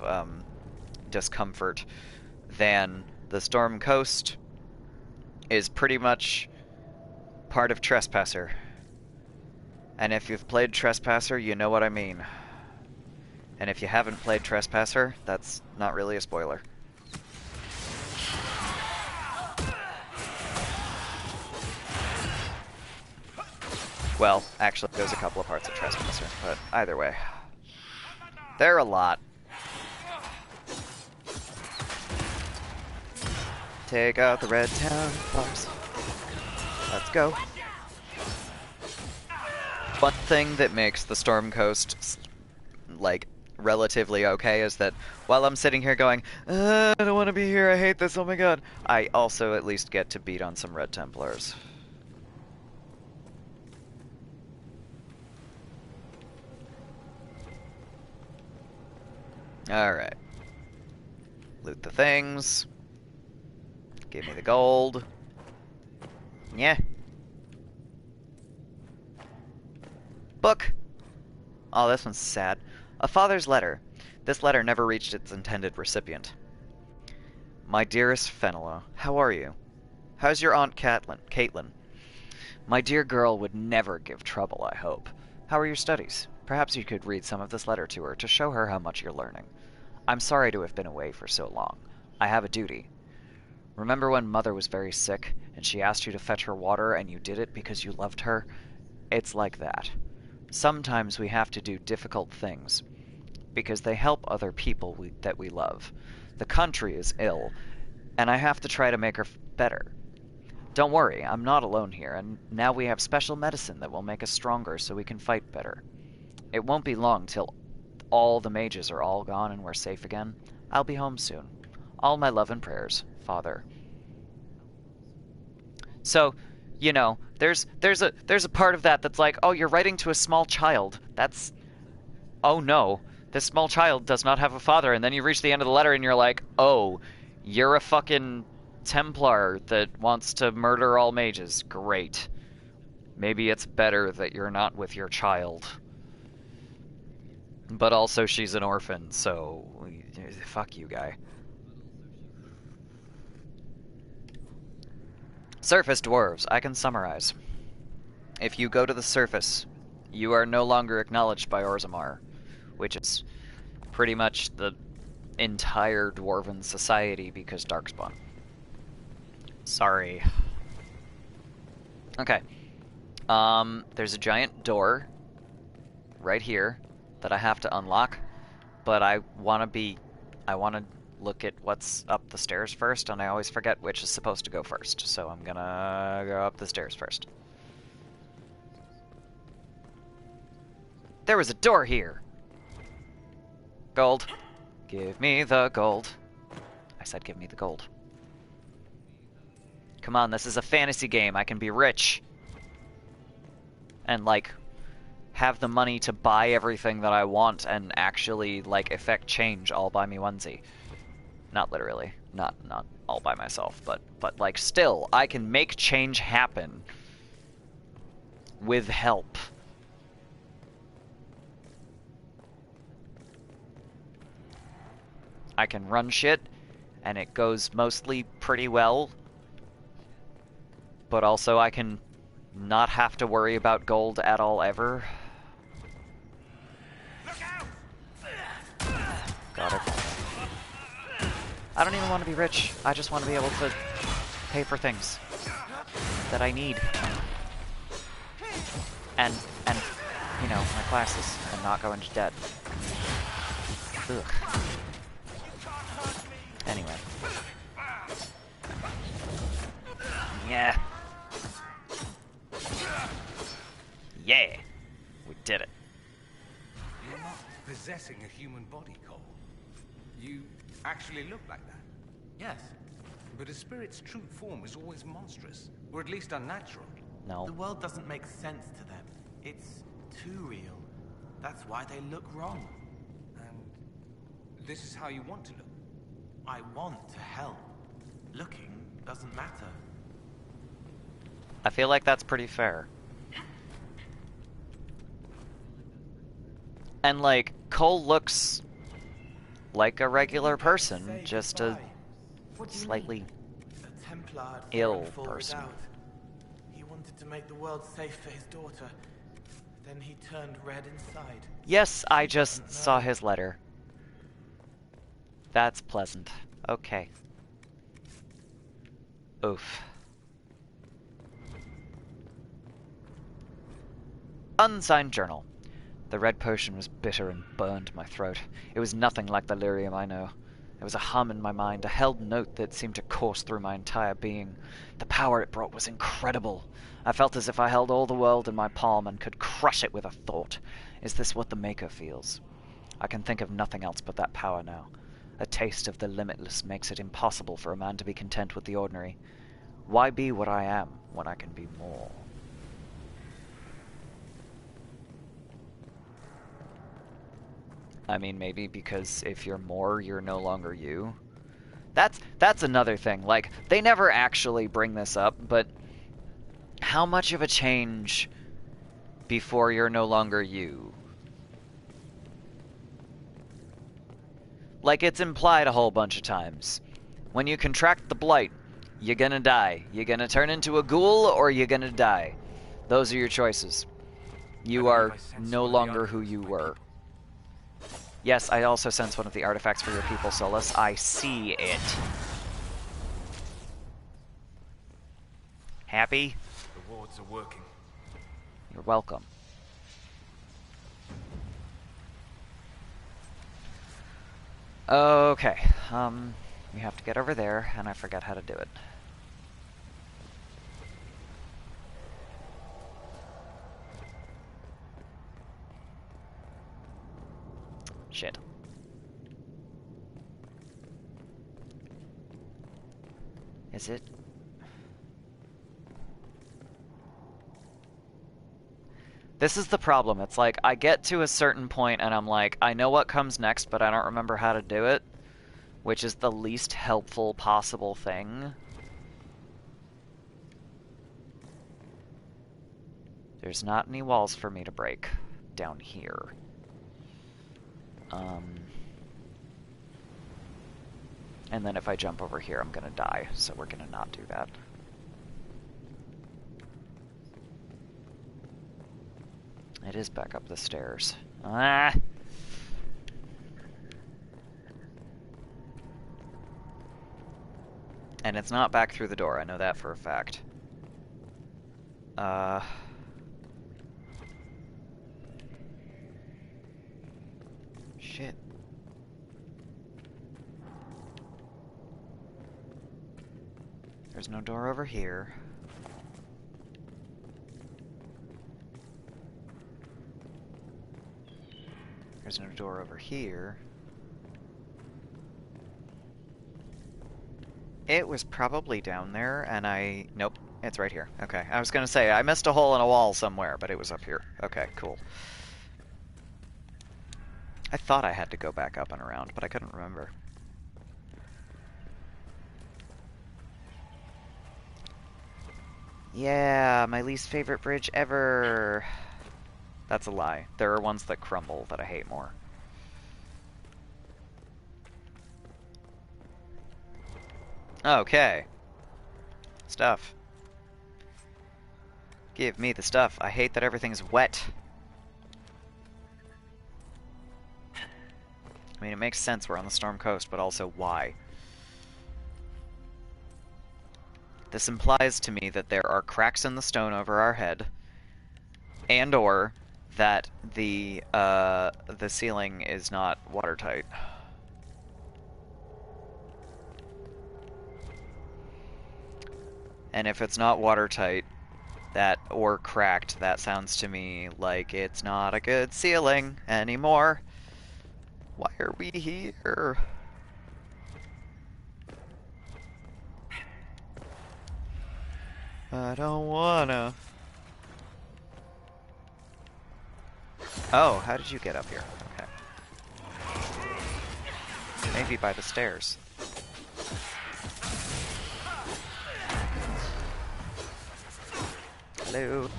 discomfort than the Storm Coast is pretty much part of Trespasser. And if you've played Trespasser, you know what I mean. And if you haven't played Trespasser, that's not really a spoiler. Well, actually, there's a couple of parts of Trespasser, but either way. There are a lot. Take out the Red Templars. Let's go. One thing that makes the Storm Coast, like, relatively okay is that while I'm sitting here going, I don't want to be here, I hate this, oh my god, I also at least get to beat on some Red Templars. Alright. Loot the things. Give me the gold. Yeah. Book! Oh, this one's sad. A father's letter. This letter never reached its intended recipient. My dearest Fenelon, how are you? How's your Aunt Caitlin? My dear girl would never give trouble, I hope. How are your studies? Perhaps you could read some of this letter to her to show her how much you're learning. I'm sorry to have been away for so long. I have a duty. Remember when Mother was very sick, and she asked you to fetch her water, and you did it because you loved her? It's like that. sometimes we have to do difficult things because they help other people that we love. The country is ill, and I have to try to make her better. Don't worry, I'm not alone here, and now we have special medicine that will make us stronger so we can fight better. It won't be long till all the mages are all gone and we're safe again. I'll be home soon. All my love and prayers, Father. So, you know, there's a part of that that's like, oh, you're writing to a small child. That's, oh no, this small child does not have a father. And then you reach the end of the letter and you're like, oh, you're a fucking Templar that wants to murder all mages. Great. Maybe it's better that you're not with your child. But also she's an orphan, so fuck you, guy. Surface dwarves, I can summarize. If you go to the surface, you are no longer acknowledged by Orzammar, which is pretty much the entire dwarven society because Darkspawn. Sorry. Okay. There's a giant door right here that I have to unlock, but I want to look at what's up the stairs first, and I always forget which is supposed to go first, so I'm gonna go up the stairs first. There was a door here! Gold. Give me the gold. I said give me the gold. Come on, this is a fantasy game. I can be rich. And, like, have the money to buy everything that I want and actually, like, effect change all by me onesie. Not literally. Not all by myself, but like, still, I can make change happen with help. I can run shit, and it goes mostly pretty well. But also I can not have to worry about gold at all ever. Got it. I don't even want to be rich. I just want to be able to pay for things that I need. And you know, my classes, and not go into debt. Ugh. Anyway. Yeah. Yeah. We did it. You're not possessing a human body, Cole. You actually look like that. Yes. But a spirit's true form is always monstrous, or at least unnatural. No. The world doesn't make sense to them. It's too real. That's why they look wrong. And this is how you want to look. I want to help. Looking doesn't matter. I feel like that's pretty fair. And, like, Cole looks like a regular person, just a slightly A Templar had ill fallen forward person. out. He wanted to make the world safe for his daughter. Then he turned red inside. Yes, I just saw his letter. That's pleasant. Okay. Oof. Unsigned journal. The red potion was bitter and burned my throat. It was nothing like the lyrium I know. There was a hum in my mind, a held note that seemed to course through my entire being. The power it brought was incredible. I felt as if I held all the world in my palm and could crush it with a thought. Is this what the Maker feels? I can think of nothing else but that power now. A taste of the limitless makes it impossible for a man to be content with the ordinary. Why be what I am when I can be more? I mean, maybe because if you're more, you're no longer you. That's another thing. Like, they never actually bring this up, but how much of a change before you're no longer you? Like, it's implied a whole bunch of times. When you contract the blight, you're gonna die. You're gonna turn into a ghoul, or you're gonna die. Those are your choices. You are no longer who you were. Yes, I also sense one of the artifacts for your people, Solus. I see it. Happy? The wards are working. You're welcome. Okay, we have to get over there, and I forgot how to do it. Shit. Is it? This is the problem. It's like, I get to a certain point and I'm like, I know what comes next, but I don't remember how to do it, which is the least helpful possible thing. There's not any walls for me to break down here. And then if I jump over here, I'm gonna die, so we're gonna not do that. It is back up the stairs. Ah! And it's not back through the door, I know that for a fact. Shit. There's no door over here. There's no door over here. It was probably down there, and I... Nope, it's right here. Okay, I was gonna say, I missed a hole in a wall somewhere, but it was up here. Okay, cool. I thought I had to go back up and around, but I couldn't remember. Yeah, my least favorite bridge ever. That's a lie. There are ones that crumble that I hate more. Okay. Stuff. Give me the stuff. I hate that everything's wet. I mean, it makes sense we're on the Storm Coast, but also why? This implies to me that there are cracks in the stone over our head, and or that the ceiling is not watertight. And if it's not watertight, that or cracked, that sounds to me like it's not a good ceiling anymore. Why are we here? I don't wanna. Oh, how did you get up here? Okay. Maybe by the stairs. Hello.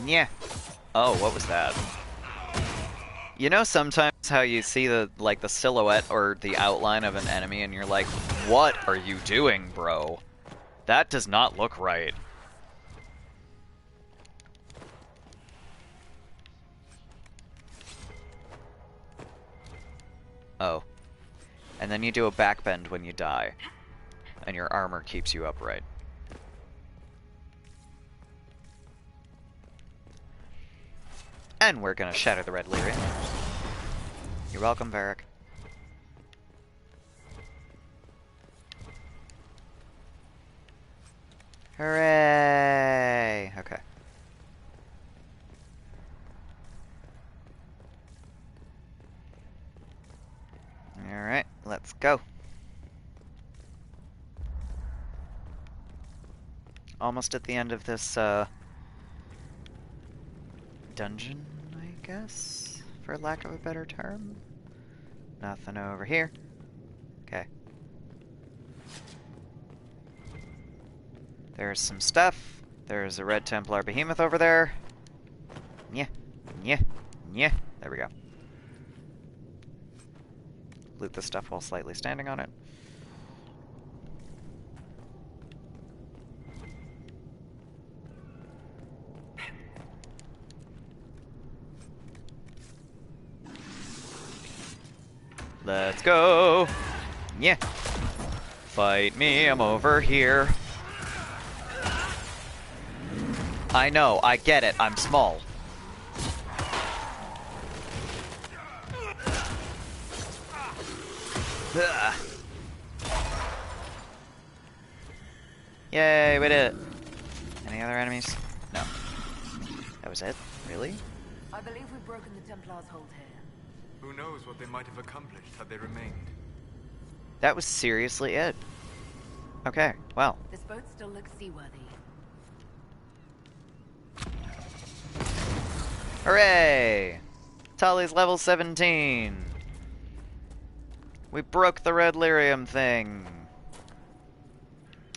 Yeah. Oh, what was that? You know sometimes how you see the silhouette or the outline of an enemy and you're like, what are you doing, bro? That does not look right. Oh. And then you do a backbend when you die, and your armor keeps you upright. And we're gonna shatter the red lyrium. You're welcome, Varric. Hooray! Okay. Alright, let's go. Almost at the end of this, dungeon, I guess, for lack of a better term. Nothing over here. Okay. There's some stuff. There's a red Templar behemoth over there. Yeah, yeah, yeah. There we go. Loot the stuff while slightly standing on it. Let's go! Yeah! Fight me, I'm over here. I know, I get it, I'm small. Ugh. Yay, we did it. Any other enemies? No. That was it? Really? I believe we've broken the Templars' hold here. Who knows what they might have accomplished had they remained. That was seriously it. Okay, well. This boat still looks seaworthy. Hooray! Tali's level 17. We broke the red lyrium thing.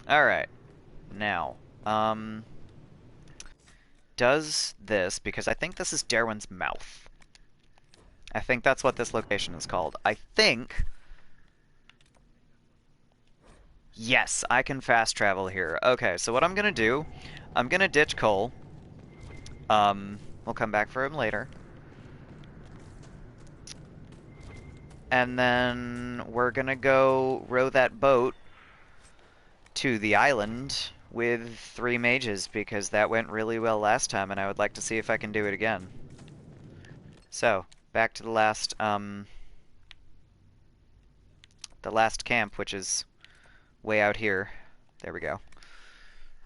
Alright. Now, does this, because I think this is Darwin's Mouth. I think that's what this location is called. I think... Yes, I can fast travel here. Okay, so what I'm gonna do, I'm gonna ditch Cole. We'll come back for him later. And then we're gonna go row that boat to the island with 3 mages, because that went really well last time, and I would like to see if I can do it again. So, back to the last camp, which is way out here. There we go.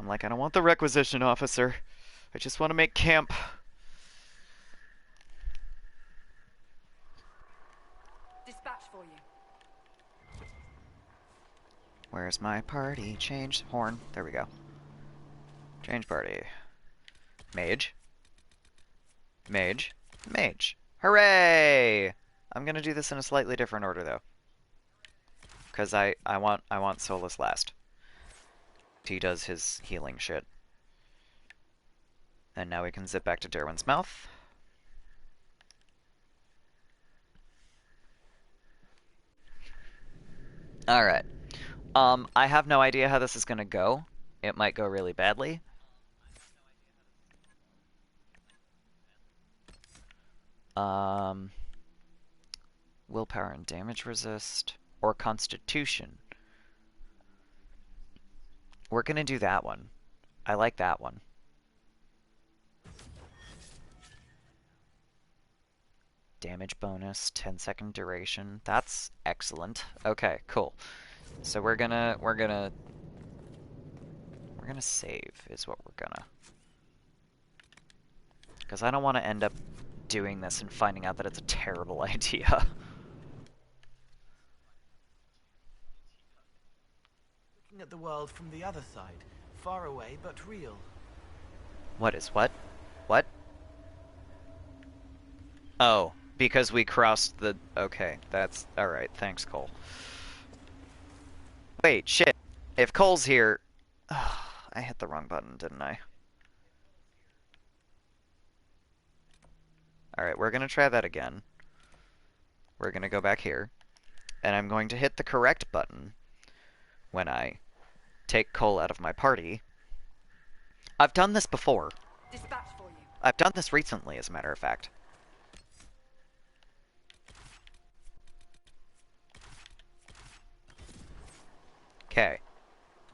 I'm like, I don't want the requisition officer. I just want to make camp. Dispatch for you. Where's my party? Change horn. There we go. Change party. Mage. Mage. Mage. Hooray! I'm gonna do this in a slightly different order though. Because I want Solus last. He does his healing shit. And now we can zip back to Darwin's Mouth. Alright. I have no idea how this is gonna go. It might go really badly. Willpower and damage resist. Or Constitution. We're gonna do that one. I like that one. Damage bonus, 10-second duration. That's excellent. Okay, cool. So we're gonna save is what we're gonna. Because I don't want to end up doing this and finding out that it's a terrible idea. Looking at the world from the other side, far away but real. What is what? What? Oh, because we crossed the... Okay, that's... Alright, thanks, Cole. Wait, shit. If Cole's here... Oh, I hit the wrong button, didn't I? Alright, we're gonna try that again. We're gonna go back here. And I'm going to hit the correct button when I take Cole out of my party. I've done this before. Dispatch for you. I've done this recently, as a matter of fact. Okay.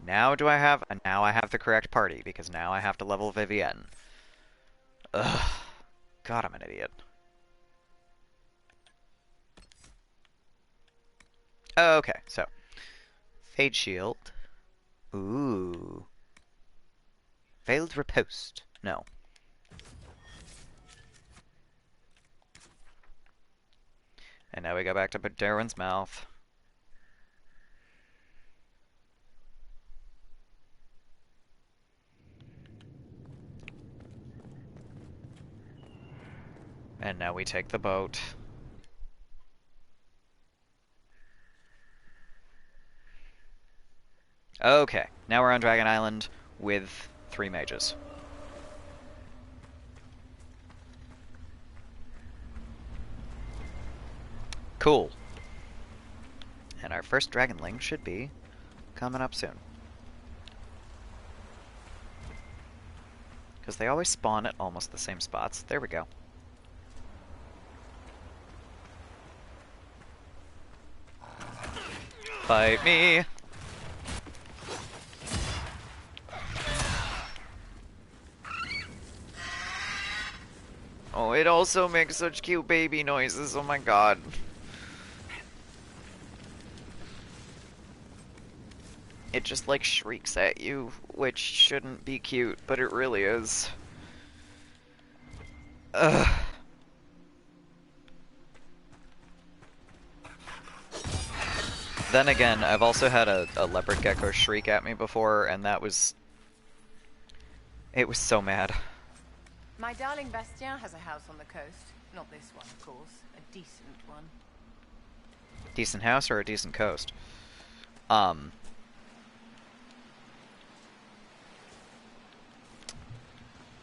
Now I have the correct party, because now I have to level Vivienne. Ugh. God, I'm an idiot. Okay, so. Fade Shield. Ooh. Veiled Riposte. No. And now we go back to Darwin's Mouth. And now we take the boat. Okay, now we're on Dragon Island with 3 mages. Cool. And our first dragonling should be coming up soon. Because they always spawn at almost the same spots. There we go. Fight me! Oh, it also makes such cute baby noises. Oh my god. It just like shrieks at you, which shouldn't be cute, but it really is. Ugh. Then again, I've also had a leopard gecko shriek at me before, and that was... It was so mad. My darling Bastien has a house on the coast. Not this one, of course. A decent one. Decent house or a decent coast?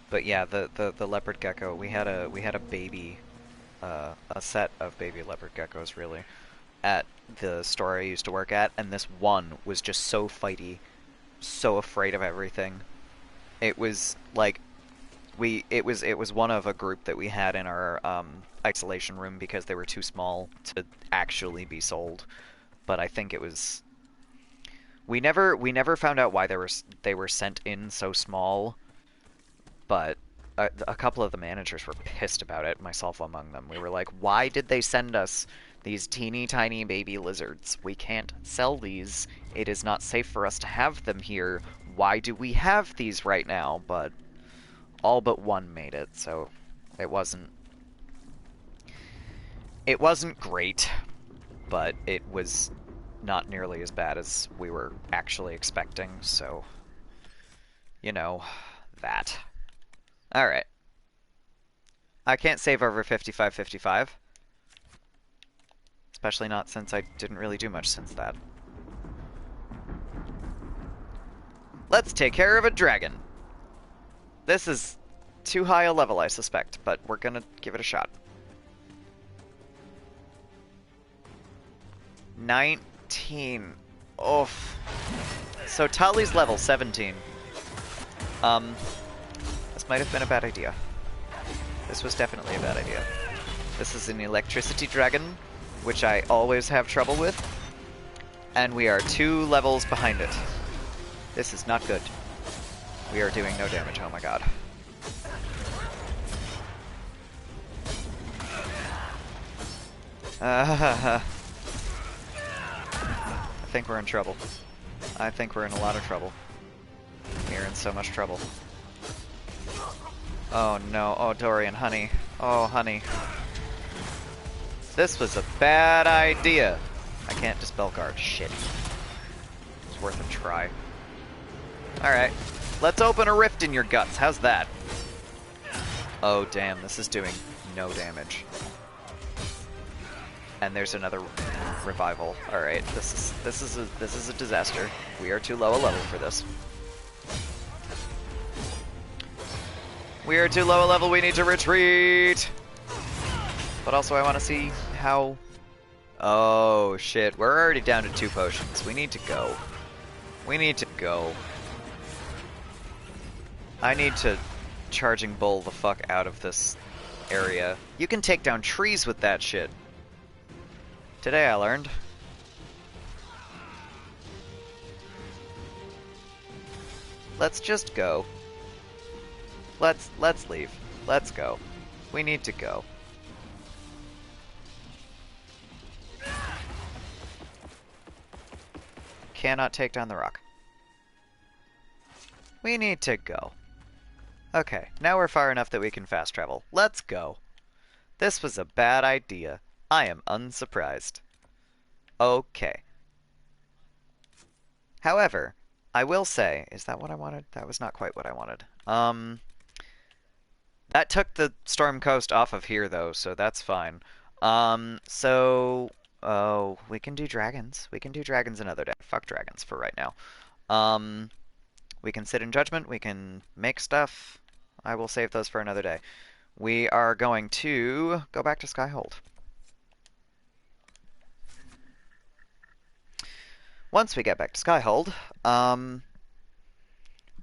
But yeah, the leopard gecko, we had a baby, a set of baby leopard geckos, really, at the store I used to work at, and this one was just so fighty, so afraid of everything. It was like it was one of a group that we had in our isolation room because they were too small to actually be sold. But I think it was we never found out why they were sent in so small. But a couple of the managers were pissed about it, myself among them. We were like, why did they send us these teeny tiny baby lizards? We can't sell these. It is not safe for us to have them here. Why do we have these right now? But all but one made it, so it wasn't great, but it was not nearly as bad as we were actually expecting, so you know, that. Alright. I can't save over 55-55. Especially not since I didn't really do much since that. Let's take care of a dragon. This is too high a level, I suspect, but we're gonna give it a shot. 19. Oof. So Tali's level 17. This might have been a bad idea. This was definitely a bad idea. This is an electricity dragon, which I always have trouble with, and we are 2 levels behind it. This is not good. We are doing no damage, oh my god. I think we're in trouble. I think we're in a lot of trouble. We're in so much trouble. Oh no, oh Dorian, honey. Oh honey. This was a bad idea. I can't dispel guard, shit. It's worth a try. Alright, let's open a rift in your guts, how's that? Oh damn, this is doing no damage. And there's another revival. Alright, this is a disaster. We are too low a level for this. We are too low a level, we need to retreat! But also I want to see how... Oh shit, we're already down to 2 potions. We need to go. We need to go. I need to charging bull the fuck out of this area. You can take down trees with that shit. Today I learned. Let's just go. Let's leave. Let's go. We need to go. Cannot take down the rock. We need to go. Okay, now we're far enough that we can fast travel. Let's go. This was a bad idea. I am unsurprised. Okay. However, I will say, is that what I wanted? That was not quite what I wanted. That took the Storm Coast off of here, though, so that's fine. Oh, we can do dragons. We can do dragons another day. Fuck dragons for right now. We can sit in judgment. We can make stuff. I will save those for another day. We are going to go back to Skyhold. Once we get back to Skyhold,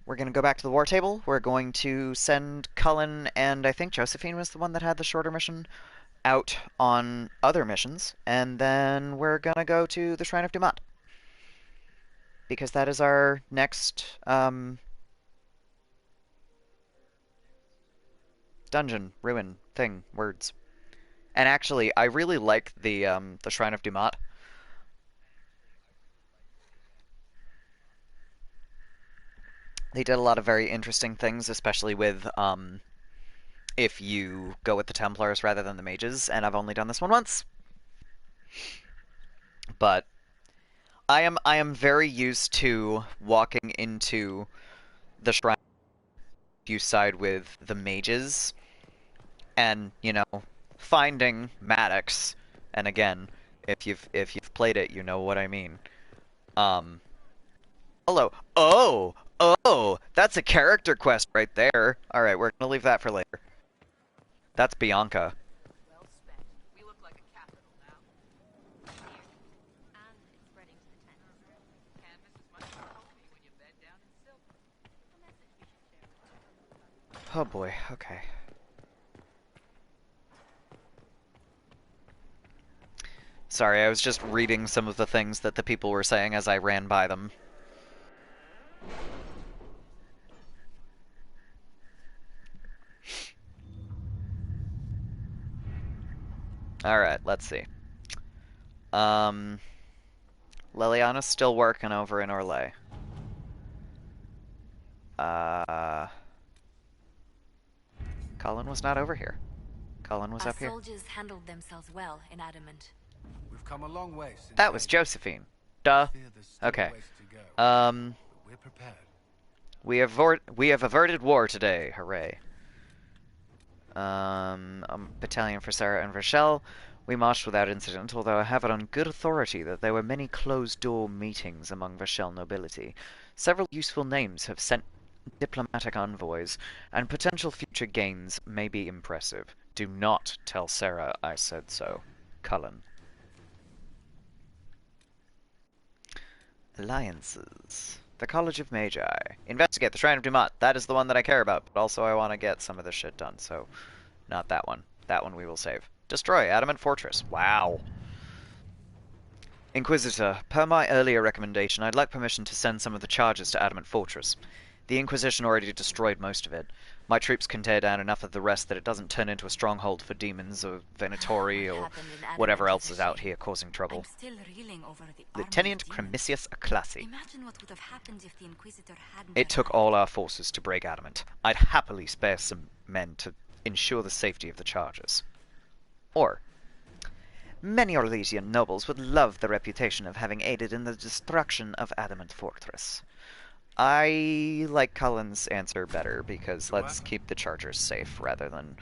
we're going to go back to the war table. We're going to send Cullen, and I think Josephine was the one that had the shorter mission, out on other missions, and then we're going to go to the Shrine of Dumat. Because that is our next dungeon, ruin, thing, words. And actually, I really like the Shrine of Dumat. They did a lot of very interesting things, especially with if you go with the Templars rather than the mages, and I've only done this one once. But I am very used to walking into the shrine if you side with the mages and, you know, finding Maddox. And again, if you've played it, you know what I mean. Um Hello. Oh, that's a character quest right there. All right, we're gonna leave that for later. That's Bianca. Well spent. We look like a capital now. And it's spreading to the tent. Canvas is much more homey when you bed down in silk. A message we should share with Oh boy. Okay. Sorry, I was just reading some of the things that the people were saying as I ran by them. Alright, let's see. Liliana's still working over in Orlais. Colin was not over here. Colin was Our up here. soldiers handled themselves well in Adamant. We've come a long way since That was then. Josephine. Duh. Fear there's still a Okay. ways to go, but we're prepared. We have averted war today. Hooray. A battalion for Sarah and Rochelle. We marched without incident, although I have it on good authority that there were many closed-door meetings among Rochelle nobility. Several useful names have sent diplomatic envoys, and potential future gains may be impressive. Do not tell Sarah I said so. Cullen. Alliances. The College of Magi. Investigate the Shrine of Dumat. That is the one that I care about, but also I want to get some of this shit done, so not that one. That one we will save. Destroy Adamant Fortress. Wow. Inquisitor, per my earlier recommendation, I'd like permission to send some of the charges to Adamant Fortress. The Inquisition already destroyed most of it. My troops can tear down enough of the rest that it doesn't turn into a stronghold for demons or Venatori or whatever else is out here causing trouble. I'm still reeling over the Lieutenant army of demons. Cremisius Aclassi. Imagine what would have happened if the Inquisitor hadn't It took arrived. all our forces to break Adamant. I'd happily spare some men to ensure the safety of the charges. Or, many Orlesian nobles would love the reputation of having aided in the destruction of Adamant Fortress. I like Cullen's answer better, because let's keep the chargers safe rather than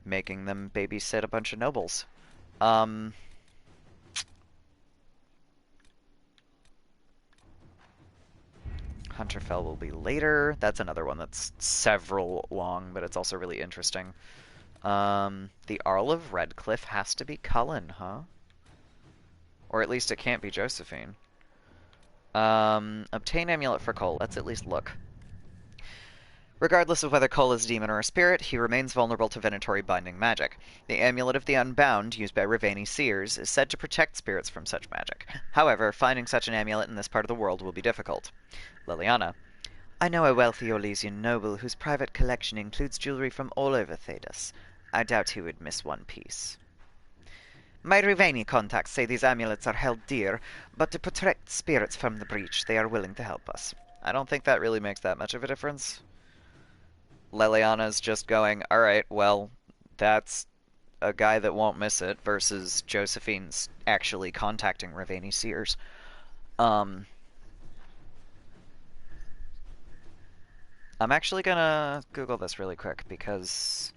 making them babysit a bunch of nobles. Hunterfell will be later. That's another one that's several long, but it's also really interesting. The Earl of Redcliffe has to be Cullen, huh? Or at least it can't be Josephine. Obtain amulet for Cole. Let's at least look. Regardless of whether Cole is a demon or a spirit, he remains vulnerable to Venatori binding magic. The Amulet of the Unbound, used by Ravani seers, is said to protect spirits from such magic. However, finding such an amulet in this part of the world will be difficult. Liliana. I know a wealthy Orlesian noble whose private collection includes jewelry from all over Thedas. I doubt he would miss one piece. My Ravani contacts say these amulets are held dear, but to protect spirits from the breach, they are willing to help us. I don't think that really makes that much of a difference. Liliana's just going, alright, well, that's a guy that won't miss it, versus Josephine's actually contacting Ravani seers. I'm actually gonna Google this really quick, because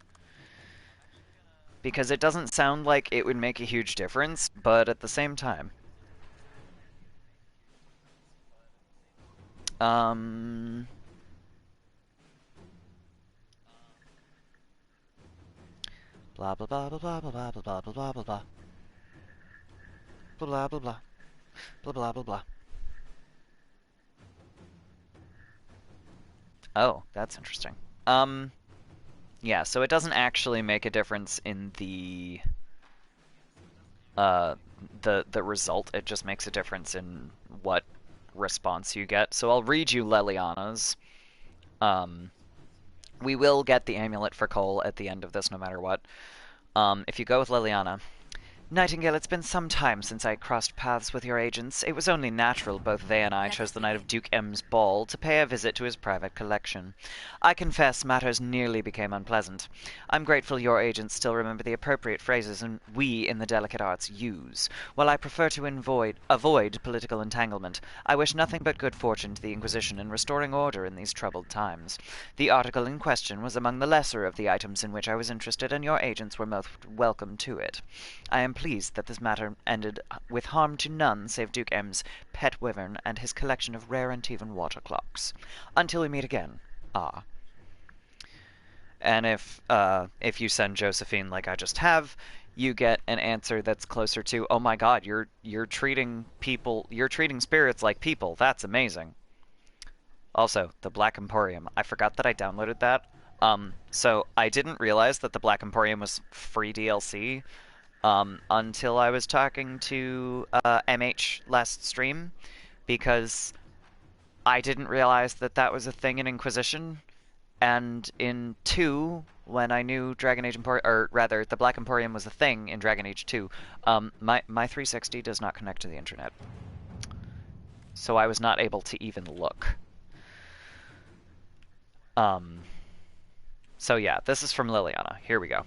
it doesn't sound like it would make a huge difference, but at the same time. Blah blah blah blah blah blah blah blah blah blah blah blah blah blah blah blah blah blah blah blah. Oh, that's interesting. Yeah, so it doesn't actually make a difference in the result. It just makes a difference in what response you get. So I'll read you Leliana's We will get the amulet for Cole at the end of this, no matter what. If you go with Liliana. Nightingale, it's been some time since I crossed paths with your agents. It was only natural both they and I chose the night of Duke M's ball to pay a visit to his private collection. I confess matters nearly became unpleasant. I'm grateful your agents still remember the appropriate phrases and we in the delicate arts use. While I prefer to avoid political entanglement, I wish nothing but good fortune to the Inquisition in restoring order in these troubled times. The article in question was among the lesser of the items in which I was interested, and your agents were most welcome to it. I am pleased that this matter ended with harm to none save Duke M's pet wyvern and his collection of rare Antivan water clocks. Until we meet again. Ah. And if you send Josephine like I just have, you get an answer that's closer to, oh my god, you're treating spirits like people. That's amazing. Also, the Black Emporium. I forgot that I downloaded that. So I didn't realize that the Black Emporium was free DLC. Until I was talking to MH last stream, because I didn't realize that that was a thing in Inquisition, and in 2, when I knew Dragon Age Emporium, or rather, the Black Emporium was a thing in Dragon Age 2, my 360 does not connect to the internet, so I was not able to even look. So yeah, this is from Liliana. Here we go.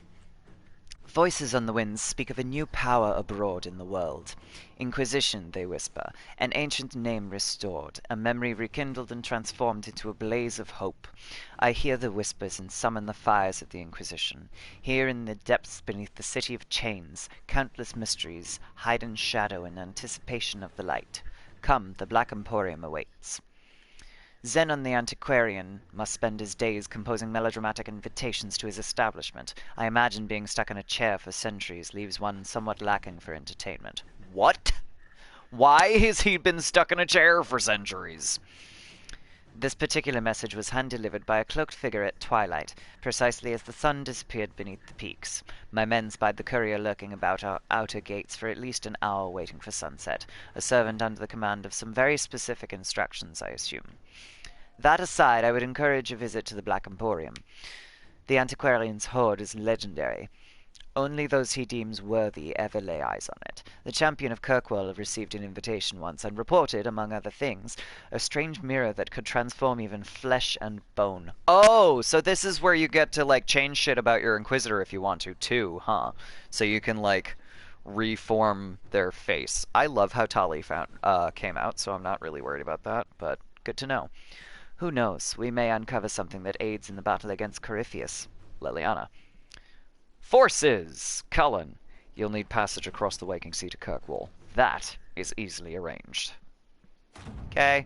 Voices on the winds speak of a new power abroad in the world. Inquisition, they whisper, an ancient name restored, a memory rekindled and transformed into a blaze of hope. I hear the whispers and summon the fires of the Inquisition. Here in the depths beneath the city of chains, countless mysteries hide in shadow in anticipation of the light. Come, the Black Emporium awaits. Zenon the Antiquarian must spend his days composing melodramatic invitations to his establishment. I imagine being stuck in a chair for centuries leaves one somewhat lacking for entertainment. What? Why has he been stuck in a chair for centuries? This particular message was hand-delivered by a cloaked figure at twilight, precisely as the sun disappeared beneath the peaks. My men spied the courier lurking about our outer gates for at least an hour waiting for sunset, a servant under the command of some very specific instructions, I assume. That aside, I would encourage a visit to the Black Emporium. The antiquarian's hoard is legendary. Only those he deems worthy ever lay eyes on it. The champion of Kirkwall received an invitation once and reported, among other things, a strange mirror that could transform even flesh and bone. Oh, so this is where you get to, like, change shit about your Inquisitor if you want to, too, huh? So you can, like, reform their face. I love how Tali came out, so I'm not really worried about that, but good to know. Who knows, we may uncover something that aids in the battle against Corypheus. Liliana. Forces! Cullen. You'll need passage across the Waking Sea to Kirkwall. That is easily arranged. Okay.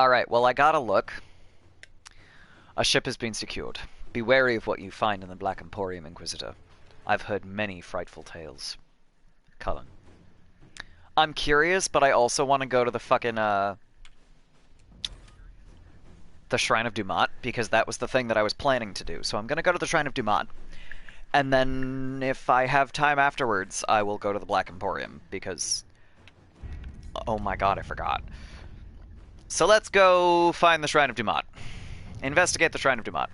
Alright, well I gotta look. A ship has been secured. Be wary of what you find in the Black Emporium, Inquisitor. I've heard many frightful tales. Cullen. I'm curious, but I also want to go to the fucking, the Shrine of Dumat, because that was the thing that I was planning to do. So I'm gonna go to the Shrine of Dumat, and then if I have time afterwards, I will go to the Black Emporium, because... oh my god, I forgot. So let's go find the Shrine of Dumat. Investigate the Shrine of Dumat.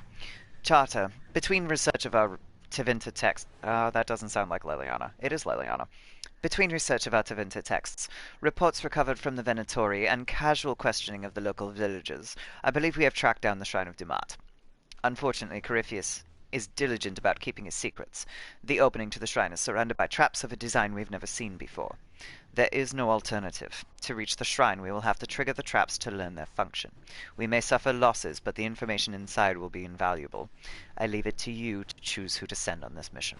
Charter. Between research of our Tevinter text... that doesn't sound like Liliana. It is Liliana. Between research of our Tevinter texts, reports recovered from the Venatori, and casual questioning of the local villagers, I believe we have tracked down the Shrine of Dumat. Unfortunately, Corypheus is diligent about keeping his secrets. The opening to the shrine is surrounded by traps of a design we've never seen before. There is no alternative. To reach the shrine, we will have to trigger the traps to learn their function. We may suffer losses, but the information inside will be invaluable. I leave it to you to choose who to send on this mission.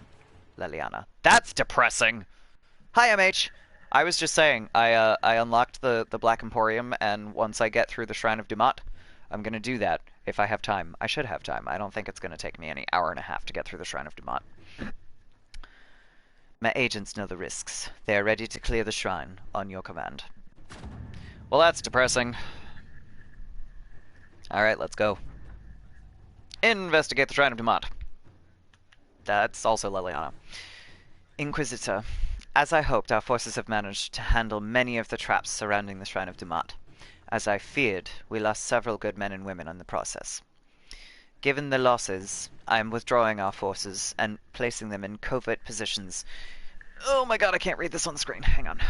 Liliana. That's depressing! Hi, MH! I was just saying, I unlocked the Black Emporium, and once I get through the Shrine of Dumat, I'm gonna do that, if I have time. I should have time. I don't think it's gonna take me any hour and a half to get through the Shrine of Dumat. My agents know the risks. They are ready to clear the shrine, on your command. Well, that's depressing. Alright, let's go. Investigate the Shrine of Dumat. That's also Liliana. Inquisitor. As I hoped, our forces have managed to handle many of the traps surrounding the Shrine of Dumat. As I feared, we lost several good men and women in the process. Given the losses, I am withdrawing our forces and placing them in covert positions. Oh my god, I can't read this on the screen. Hang on.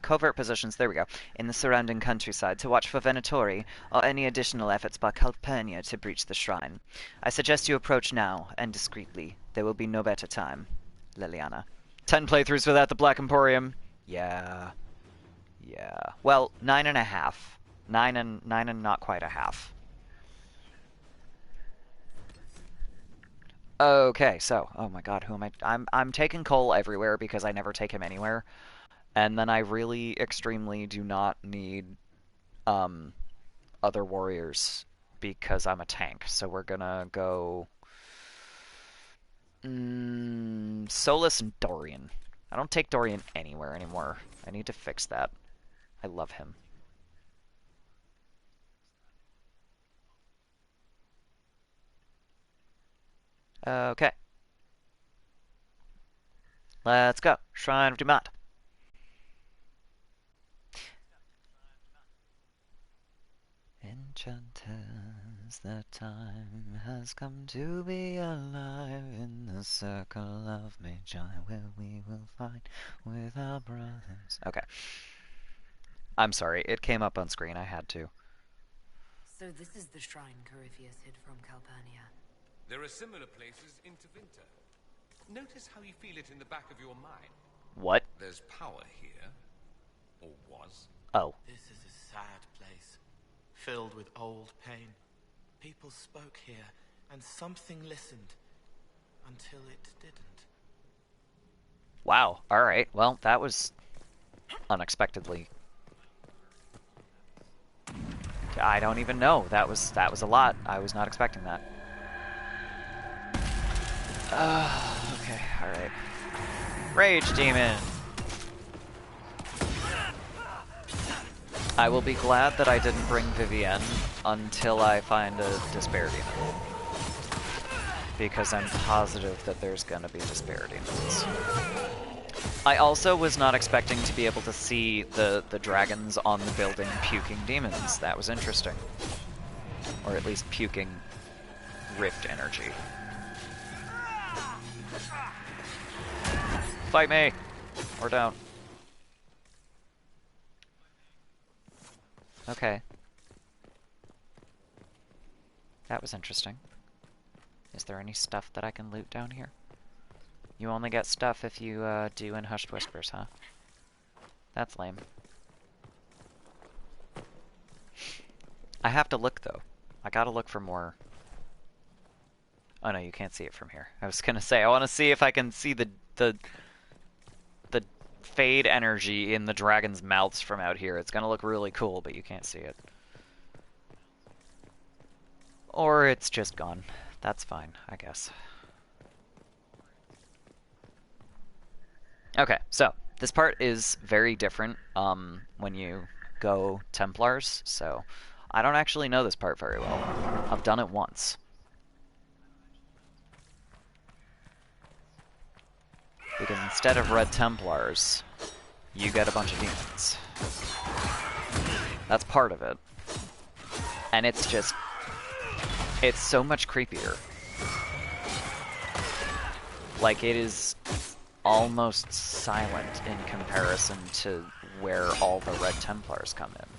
Covert positions, there we go, in the surrounding countryside to watch for Venatori or any additional efforts by Calpurnia to breach the shrine. I suggest you approach now, and discreetly. There will be no better time. Liliana. 10 playthroughs without the Black Emporium. Yeah. Yeah. Well, 9.5. 9 and not quite a half. Okay, so, oh my god, who am I? I'm taking Cole everywhere because I never take him anywhere. And then I really extremely do not need other warriors because I'm a tank. So we're gonna go Solus and Dorian. I don't take Dorian anywhere anymore. I need to fix that. I love him. Okay. Let's go. Shrine of Dumat. Enchanters, the time has come to be alive in the circle of Magi, where we will fight with our brothers. Okay. I'm sorry, it came up on screen, I had to. So this is the shrine Corypheus hid from Calpurnia. There are similar places in Tevinter. Notice how you feel it in the back of your mind. What? There's power here. Or was. Oh. This is a sad place. Filled with old pain. People spoke here, and something listened. Until it didn't. Wow. Alright, well, that was unexpectedly. I don't even know. That was a lot. I was not expecting that. Okay, alright. Rage Demon! I will be glad that I didn't bring Vivienne until I find a Despair Demon. Because I'm positive that there's gonna be Despair Demons. I also was not expecting to be able to see the dragons on the building puking demons. That was interesting. Or at least puking rift energy. Fight me! Or don't. Okay. That was interesting. Is there any stuff that I can loot down here? You only get stuff if you do in Hushed Whispers, huh? That's lame. I have to look, though. I gotta look for more. Oh no, you can't see it from here. I was gonna say, I wanna see if I can see the fade energy in the dragon's mouths from out here. It's gonna look really cool, but you can't see it. Or it's just gone. That's fine, I guess. Okay, so this part is very different when you go Templars, so I don't actually know this part very well. I've done it once. Because instead of red Templars, you get a bunch of demons. That's part of it. And it's just... it's so much creepier. Like, it is almost silent in comparison to where all the red Templars come in.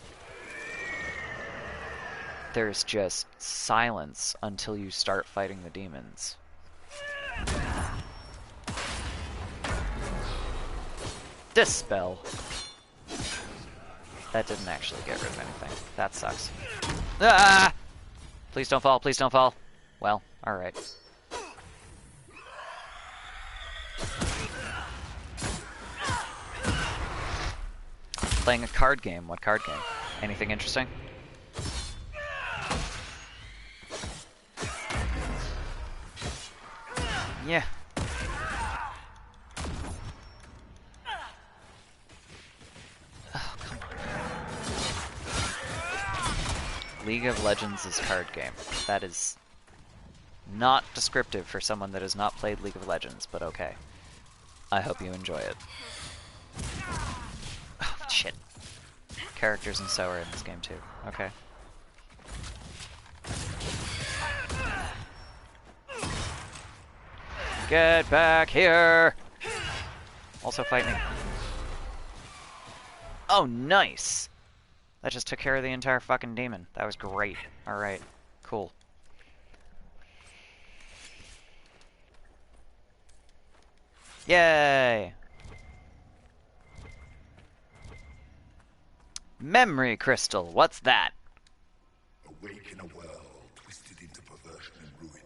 There's just silence until you start fighting the demons. Dispel! That didn't actually get rid of anything. That sucks. Ah! Please don't fall, please don't fall. Well, alright. Playing a card game. What card game? Anything interesting? Yeah. Oh, come on. League of Legends' card game. That is not descriptive for someone that has not played League of Legends, but okay. I hope you enjoy it. Oh, shit. Characters and so are in this game too. Okay. Get back here! Also fight me. Oh, nice! That just took care of the entire fucking demon. That was great. Alright, cool. Yay! Memory crystal, what's that? Awake in a world twisted into perversion and ruin.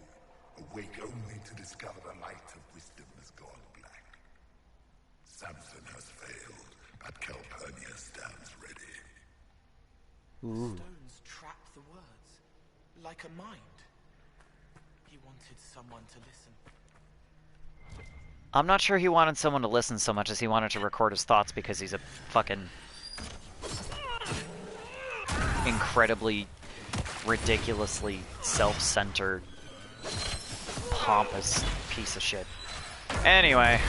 Awake only to discover the light of wisdom has gone black. Samson has failed, but Calpurnia stands ready. Ooh. Stones trap the words, like a mind. He wanted someone to listen. I'm not sure he wanted someone to listen so much as he wanted to record his thoughts because he's a fucking incredibly, ridiculously self-centered, pompous piece of shit. Anyway.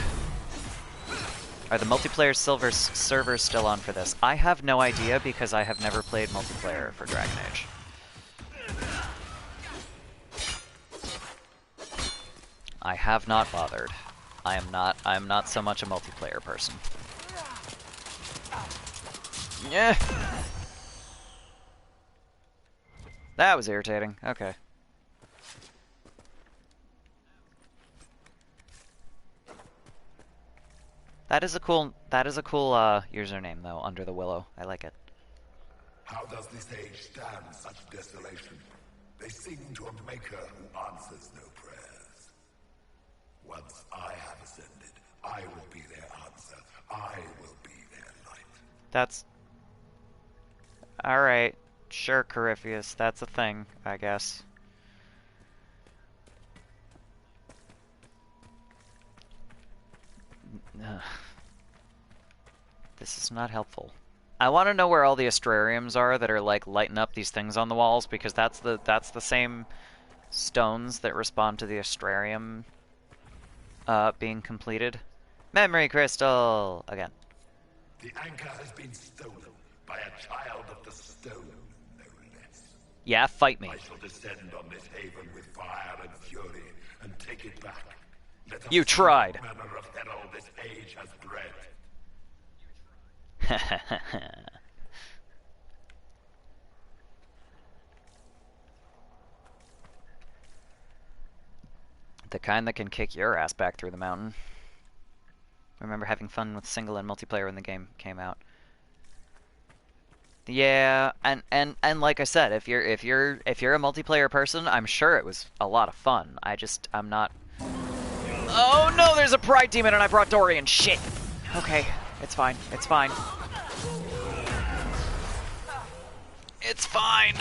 Are the multiplayer servers still on for this? I have no idea because I have never played multiplayer for Dragon Age. I have not bothered. I am not so much a multiplayer person. Yeah. That was irritating. Okay. That is a cool username though, Under the Willow. I like it. How does this age stand such desolation? They sing to a maker who answers no prayers. Once I have ascended, I will be their answer. I will be their light. That's... Alright. Sure, Corypheus. That's a thing, I guess. Ugh. This is not helpful. I want to know where all the astrariums are that are like lighting up these things on the walls, because that's the same stones that respond to the astrarium being completed. Memory crystal again. The anchor has been stolen by a child of the stone, no less. Yeah, fight me. I shall descend on this haven with fire and fury and take it back. Let us You tried. see what manner of herald this age has bred. The kind that can kick your ass back through the mountain. I remember having fun with single and multiplayer when the game came out. Yeah, and like I said, if you're a multiplayer person, I'm sure it was a lot of fun. I'm not. Oh no, there's a pride demon and I brought Dorian. Shit. Okay, it's fine. It's fine. It's fine.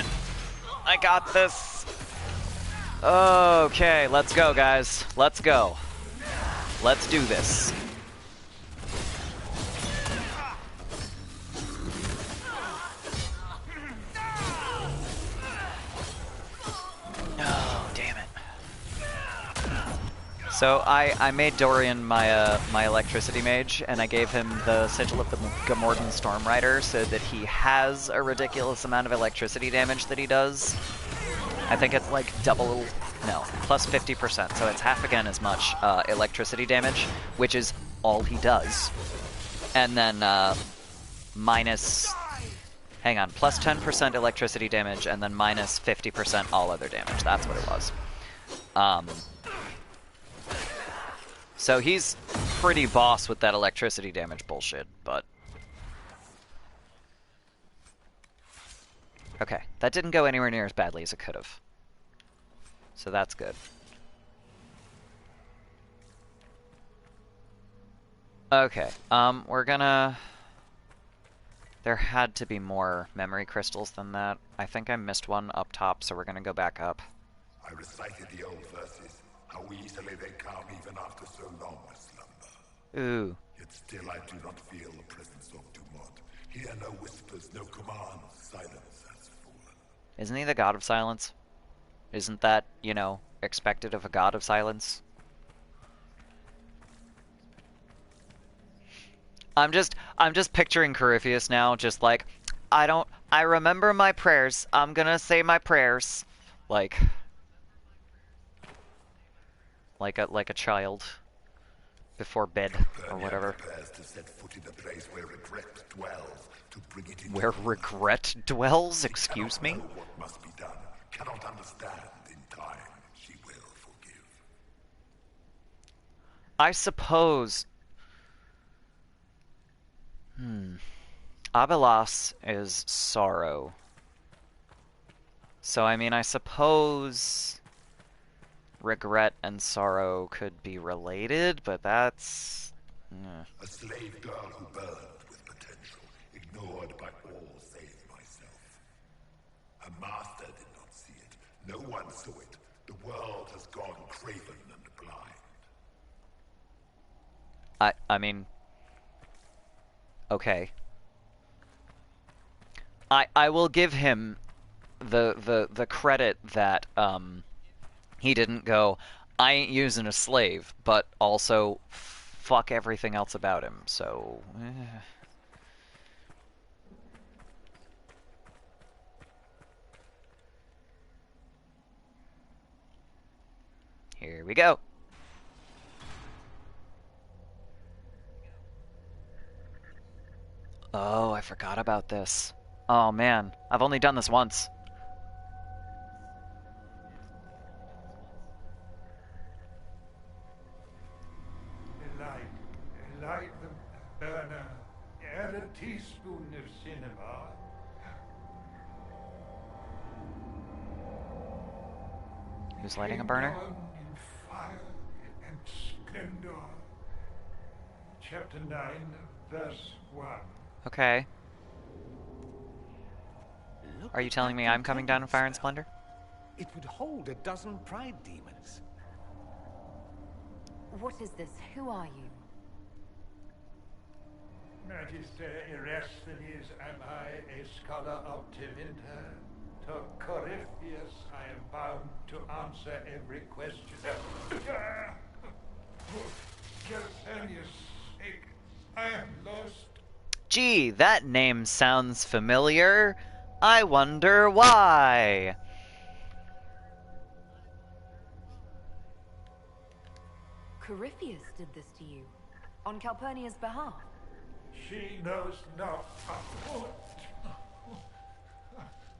I got this. Okay, let's go, guys. Let's go. Let's do this. Oh, damn it. So I made Dorian my my electricity mage, and I gave him the Sigil of the Gamordan Stormrider so that he has a ridiculous amount of electricity damage that he does. I think it's like plus 50%, so it's half again as much electricity damage, which is all he does. And then plus 10% electricity damage, and then minus 50% all other damage. That's what it was. So he's pretty boss with that electricity damage bullshit, but... Okay, that didn't go anywhere near as badly as it could have. So that's good. Okay, we're gonna... There had to be more memory crystals than that. I think I missed one up top, so we're gonna go back up. I recited the old verses, how easily they come even after so long a slumber. Ooh. Yet still I do not feel the presence of Dumont. Hear no whispers, no commands, silence has fallen. Isn't he the god of silence? Isn't that, you know, expected of a god of silence? I'm just picturing Corypheus now, just like, I remember my prayers. I'm gonna say my prayers. Like a child before bed or whatever. Prepares to set foot in the place where regret dwells, to bring it into Where regret dwells? Excuse me? know what must be done, cannot understand. In time, she will forgive. I suppose. Abelas is sorrow. So, I mean, I suppose regret and sorrow could be related, but that's... A slave girl who burned with potential, ignored by all save myself. A master did not see it. No one saw it. The world has gone craven and blind. I mean... Okay. I will give him the credit that, he didn't go, I ain't using a slave, but also fuck everything else about him, so... Here we go. Oh, I forgot about this. Oh man, I've only done this once. Light the burner. Add a teaspoon of cinema. Who's lighting a burner? In fire and splendor. Chapter 9, verse 1. Okay. Are you telling me I'm coming down in fire and splendor? It would hold a dozen pride demons. What is this? Who are you? Magister Erasthenes, am I a scholar of Tevinter? To Corypheus, I am bound to answer every question. For Gertanius' sake, I am lost. Gee, that name sounds familiar. I wonder why. Corypheus did this to you, on Calpurnia's behalf. She knows not of what.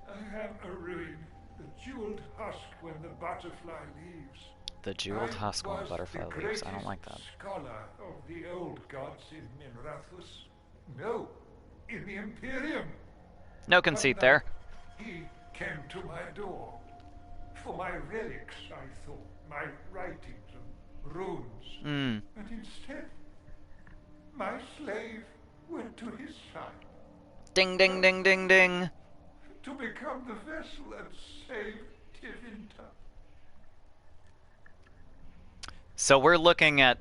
I am a ruin, the jeweled husk when the butterfly leaves. The jeweled husk when the butterfly leaves. I don't like that. Scholar of the old gods in Minrathus. No, in the Imperium. No conceit there. He came to my door. For my relics, I thought. My writings and runes. But instead, my slave went to his side. Ding, ding, ding, ding, ding. To become the vessel and save Tevinter. So we're looking at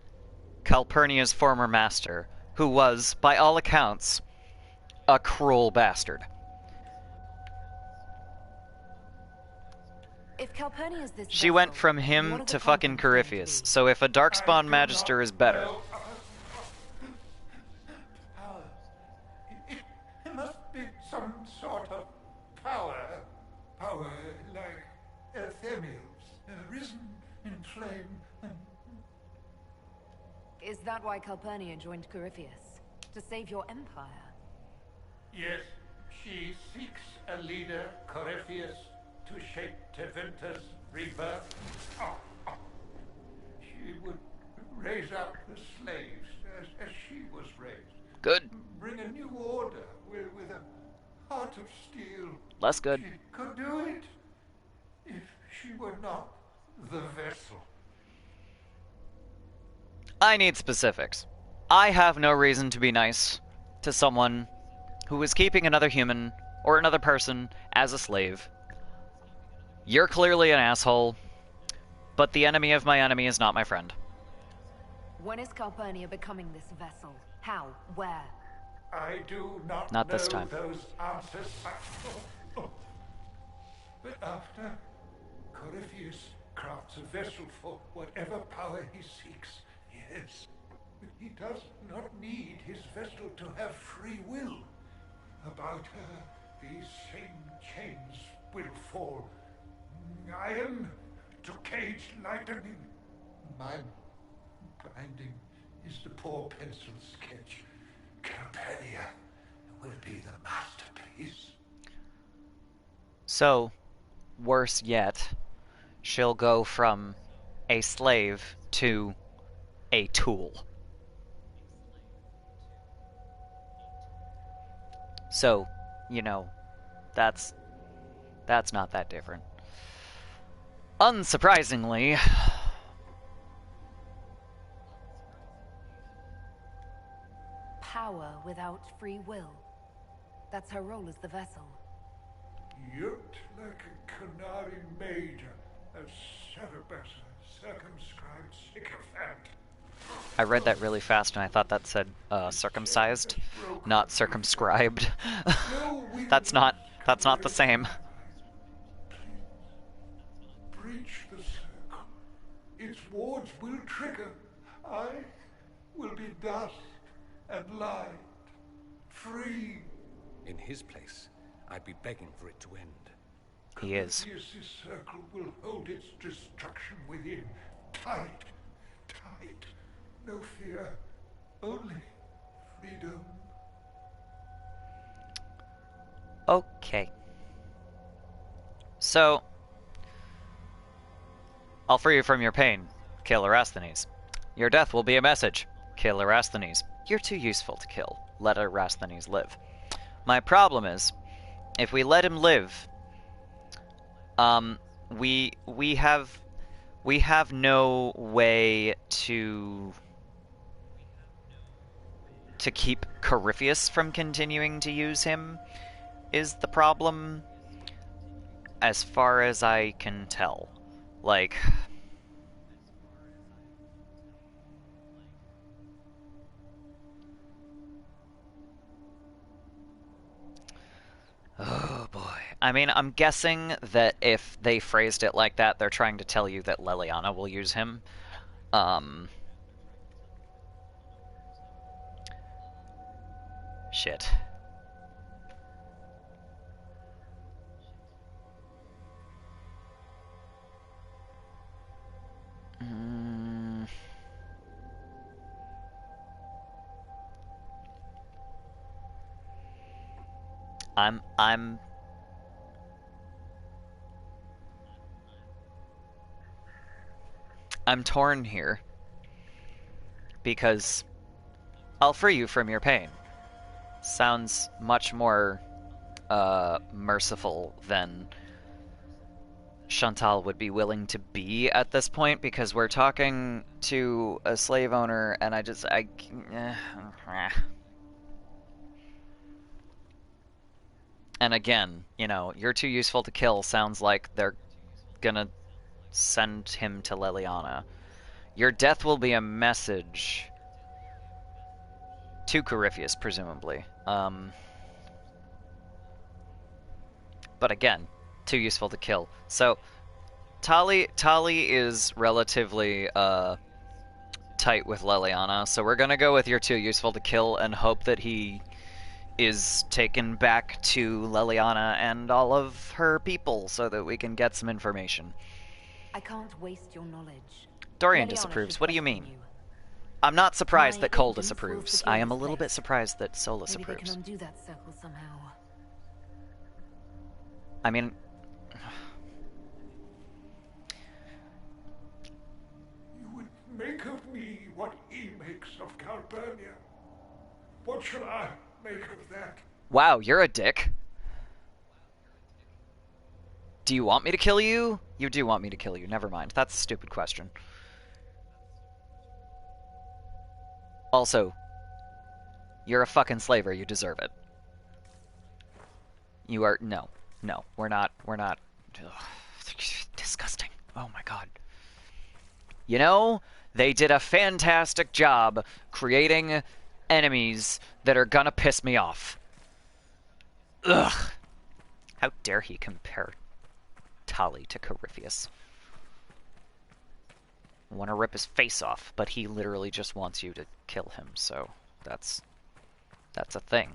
Calpurnia's former master, who was, by all accounts, a cruel bastard. If Calpurnia's this She went from him to fucking Corypheus, so if a Darkspawn Magister is better... Power. It must be some sort of power. Power like Earthemials, risen in flame and... Is that why Calpurnia joined Corypheus? To save your empire? Yes, she seeks a leader, Corypheus, to shape Tevinter's rebirth. She would raise up the slaves as she was raised. Good. Bring a new order with a heart of steel. Less good. She could do it if she were not the vessel. I need specifics. I have no reason to be nice to someone who is keeping another human or another person as a slave. You're clearly an asshole, but the enemy of my enemy is not my friend. When is Calpurnia becoming this vessel? How? Where? I do not Not know this time. those answers. But after, Corypheus crafts a vessel for whatever power he seeks. Yes, He does not need his vessel to have free will. About her, these same chains will fall. Iron to cage lightning. My binding is the poor pencil sketch. Carpania will be the masterpiece. So, worse yet, she'll go from a slave to a tool. So, you know, that's not that different. Unsurprisingly, Power without free will. That's her role as the vessel. Yoked like a canary maid, a Cerberus, circumscribed sycophant. I read that really fast and I thought that said circumcised, not circumscribed. That's not the same. Breach the circle. Its wards will trigger. I will be dust and light. Free. In his place, I'd be begging for it to end. He is. This circle will hold its destruction within. Tight. Tight. No fear. Only freedom. Okay. So, I'll free you from your pain. Kill Erasthenes. Your death will be a message. Kill Erasthenes. You're too useful to kill. Let Erasthenes live. My problem is, if we let him live, we have no way to keep Corypheus from continuing to use him, is the problem, as far as I can tell. Like, oh boy. I mean, I'm guessing that if they phrased it like that, they're trying to tell you that Leliana will use him. Shit. I'm torn here, because I'll free you from your pain. Sounds much more merciful than Chantal would be willing to be at this point, because we're talking to a slave owner, and and again, you know, you're too useful to kill sounds like they're gonna send him to Leliana. Your death will be a message to Corypheus, presumably. But again, too useful to kill. So, Tali is relatively tight with Leliana, so we're gonna go with you're too useful to kill and hope that he is taken back to Leliana and all of her people so that we can get some information. I can't waste your knowledge. Dorian Leliana disapproves. should What do you question mean? you. I'm not surprised My that Cole agents will disapproves. secure I am a his little bit place. surprised that Solus Maybe they approves. can undo that circle somehow. I mean, You would make of me what he makes of Calpurnia. What shall I make of that? wow, you're a dick. Do you want me to kill you? You do want me to kill you. Never mind. That's a stupid question. Also, you're a fucking slaver. You deserve it. You are... No. No. We're not... Ugh. Disgusting. Oh my god. You know, they did a fantastic job creating enemies that are gonna piss me off. Ugh. How dare he compare Tali to Corypheus? I want to rip his face off, but he literally just wants you to kill him, so that's a thing.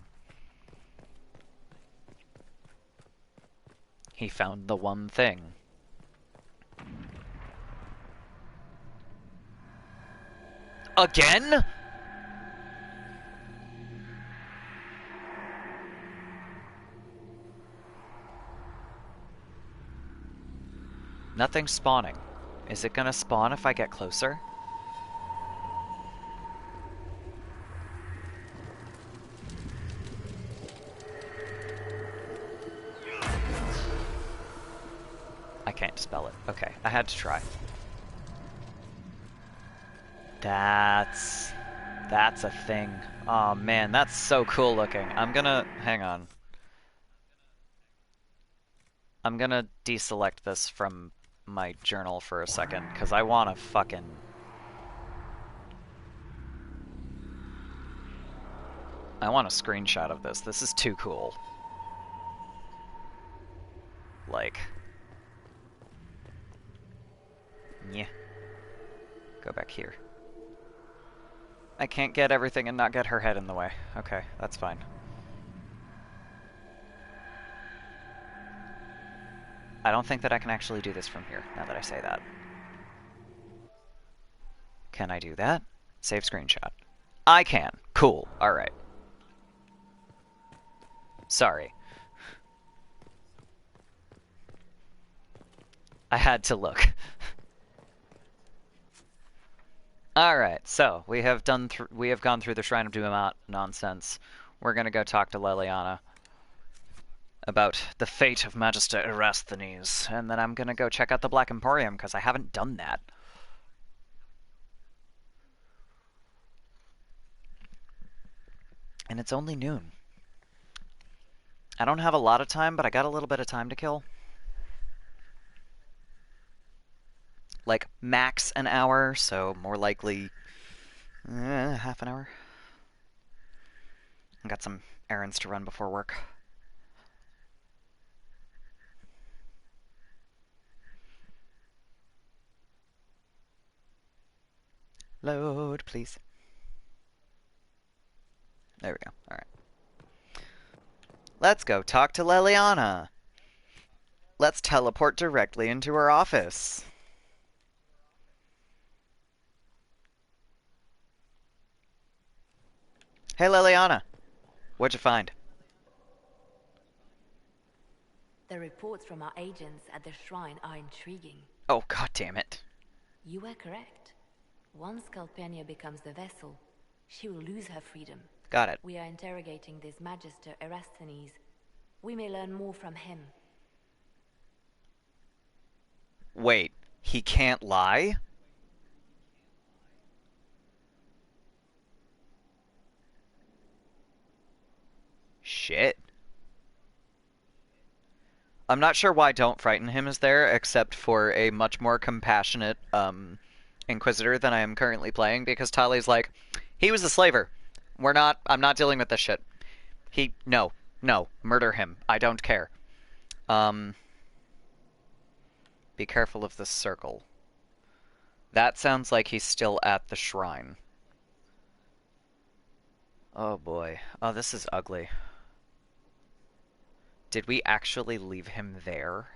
He found the one thing. Again? Nothing's spawning. Is it gonna spawn if I get closer? I can't dispel it. Okay, I had to try. That's a thing. Oh man, that's so cool looking. Hang on. I'm gonna deselect this from my journal for a second, because I want to fucking... I want a screenshot of this. This is too cool. Like... Yeah. Go back here. I can't get everything and not get her head in the way. Okay, that's fine. I don't think that I can actually do this from here, now that I say that. Can I do that? Save screenshot. I can. Cool. Alright. Sorry. I had to look. Alright, so we have gone through the Shrine of Dumat nonsense. We're gonna go talk to Leliana about the fate of Magister Erasthenes, and then I'm gonna go check out the Black Emporium, because I haven't done that. And it's only noon. I don't have a lot of time, but I got a little bit of time to kill. Like, max an hour, so more likely half an hour. I got some errands to run before work. Load, please. There we go. Alright. Let's go talk to Leliana. Let's teleport directly into her office. Hey, Leliana. What'd you find? The reports from our agents at the shrine are intriguing. Oh, god damn it. You were correct. Once Calpurnia becomes the vessel, she will lose her freedom. Got it. We are interrogating this Magister Erasthenes. We may learn more from him. Wait, he can't lie? Shit. I'm not sure why Don't Frighten Him is there, except for a much more compassionate Inquisitor than I am currently playing, because Tali's like, he was a slaver. I'm not dealing with this shit. No, murder him. I don't care. Be careful of this circle. That sounds like he's still at the shrine. Oh boy. Oh, this is ugly. Did we actually leave him there?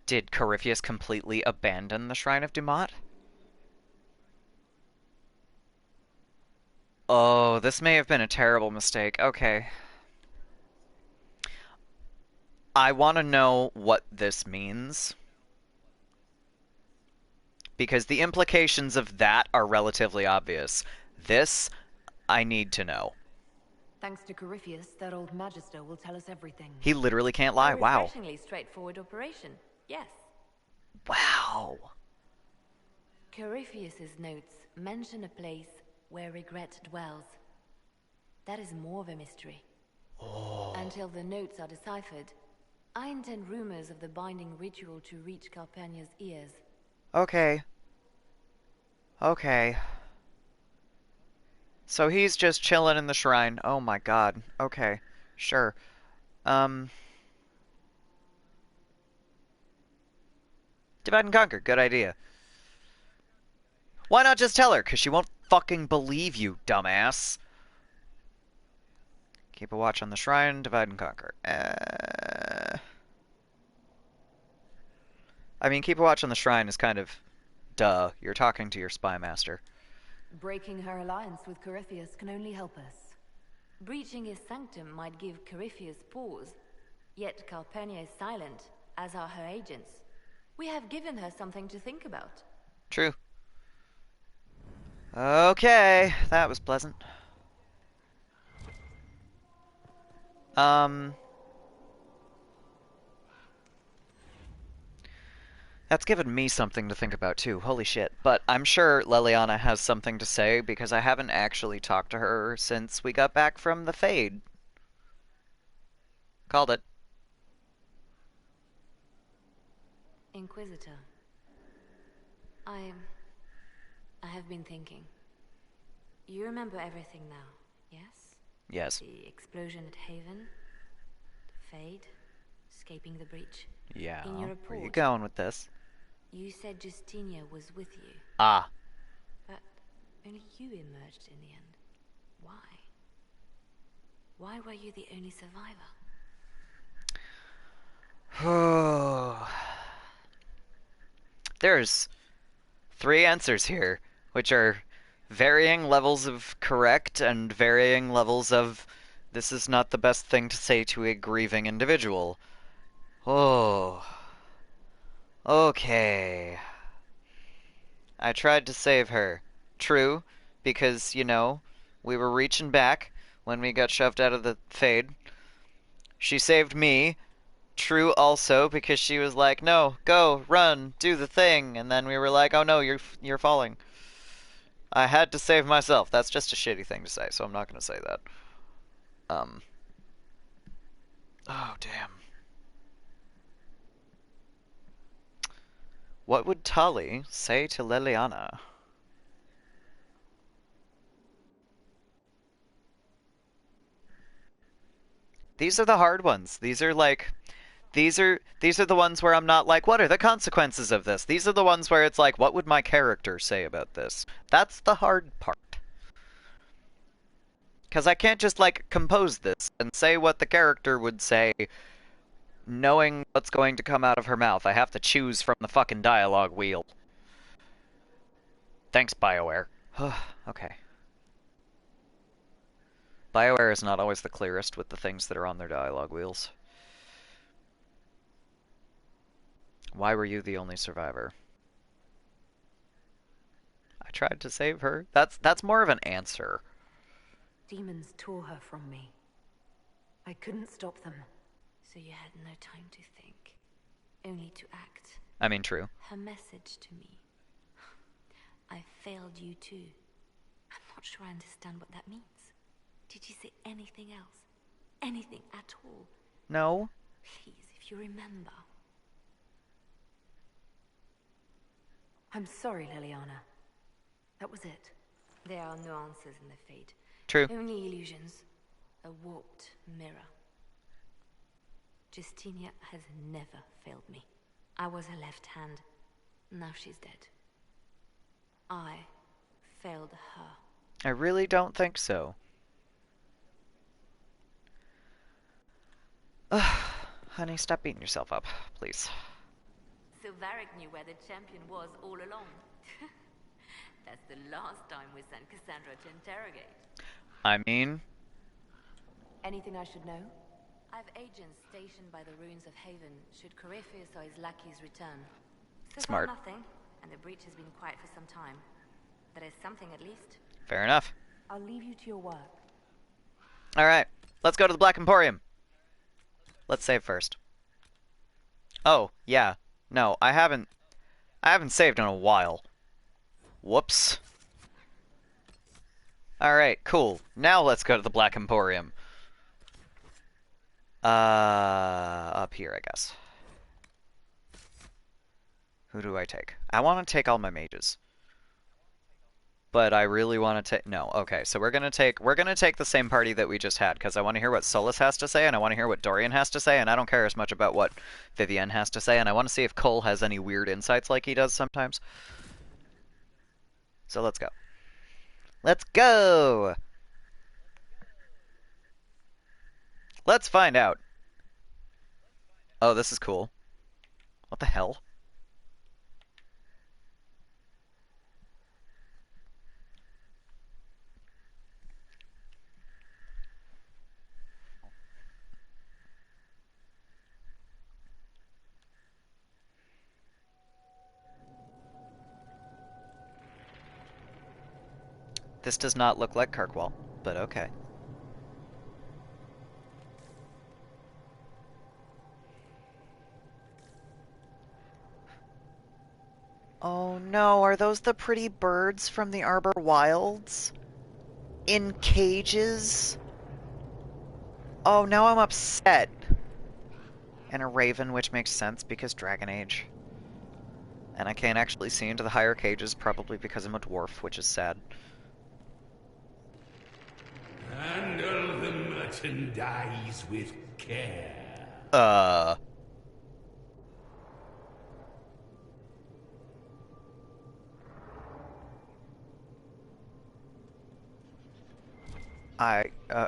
Did Corypheus completely abandon the Shrine of Dumat? Oh, this may have been a terrible mistake. Okay. I want to know what this means. Because the implications of that are relatively obvious. This, I need to know. Thanks to Corypheus, that old Magister will tell us everything. He literally can't lie. Wow. Refreshingly straightforward operation. Yes. Wow. Corypheus's notes mention a place where regret dwells. That is more of a mystery. Oh. Until the notes are deciphered, I intend rumors of the binding ritual to reach Calpurnia's ears. Okay. Okay. So he's just chilling in the shrine. Oh my god. Okay. Sure. Divide and conquer. Good idea. Why not just tell her? Because she won't fucking believe you, dumbass. Keep a watch on the shrine. Divide and conquer. I mean, keep a watch on the shrine is kind of... Duh. You're talking to your spy master. Breaking her alliance with Corypheus can only help us. Breaching his sanctum might give Corypheus pause. Yet Calpurnia is silent, as are her agents. We have given her something to think about. True. Okay, that was pleasant. That's given me something to think about too, holy shit. But I'm sure Leliana has something to say because I haven't actually talked to her since we got back from the Fade. Called it. Inquisitor. I have been thinking. You remember everything now, yes? Yes. The explosion at Haven, the Fade, escaping the breach. Yeah. In your report, Where are you going with this? You said Justinia was with you. Ah. But only you emerged in the end. Why? Why were you the only survivor? There's 3 answers here, which are varying levels of correct and varying levels of this is not the best thing to say to a grieving individual. Oh. Okay. I tried to save her. True, because, you know, we were reaching back when we got shoved out of the Fade. She saved me. True also, because she was like, no, go, run, do the thing. And then we were like, oh no, you're falling. I had to save myself. That's just a shitty thing to say, so I'm not going to say that. Oh, damn. What would Tali say to Leliana? These are the hard ones. These are like... These are the ones where I'm not like, what are the consequences of this? These are the ones where it's like, what would my character say about this? That's the hard part. Because I can't just, like, compose this and say what the character would say, knowing what's going to come out of her mouth. I have to choose from the fucking dialogue wheel. Thanks, BioWare. Okay. BioWare is not always the clearest with the things that are on their dialogue wheels. Why were you the only survivor? I tried to save her. That's more of an answer. Demons tore her from me. I couldn't stop them. So you had no time to think, only to act. I mean, true. Her message to me. I failed you too. I'm not sure I understand what that means. Did you say anything else? Anything at all? No. Please, if you remember. I'm sorry, Leliana. That was it. There are no answers in the Fade. True. Only illusions. A warped mirror. Justinia has never failed me. I was her left hand. Now she's dead. I failed her. I really don't think so. Honey, stop beating yourself up, please. So Varric knew where the champion was all along. That's the last time we sent Cassandra to interrogate. I mean... Anything I should know? I've agents stationed by the ruins of Haven, should Corypheus or his lackeys return. So Smart. far nothing, and the breach has been quiet for some time. But there's something at least. Fair enough. I'll leave you to your work. Alright, let's go to the Black Emporium. Let's save first. Oh, yeah. No, I haven't saved in a while. Whoops. Alright, cool. Now let's go to the Black Emporium. Up here, I guess. Who do I take? I want to take all my mages. but I really want to take... No, okay, so we're gonna take the same party that we just had, because I want to hear what Solus has to say, and I want to hear what Dorian has to say, and I don't care as much about what Vivienne has to say, and I want to see if Cole has any weird insights like he does sometimes. So let's go. Let's go! Let's find out. Oh, this is cool. What the hell? This does not look like Kirkwall, but okay. Oh no, are those the pretty birds from the Arbor Wilds? In cages? Oh, now I'm upset. And a raven, which makes sense because Dragon Age. And I can't actually see into the higher cages, probably because I'm a dwarf, which is sad. Handle the merchandise with care.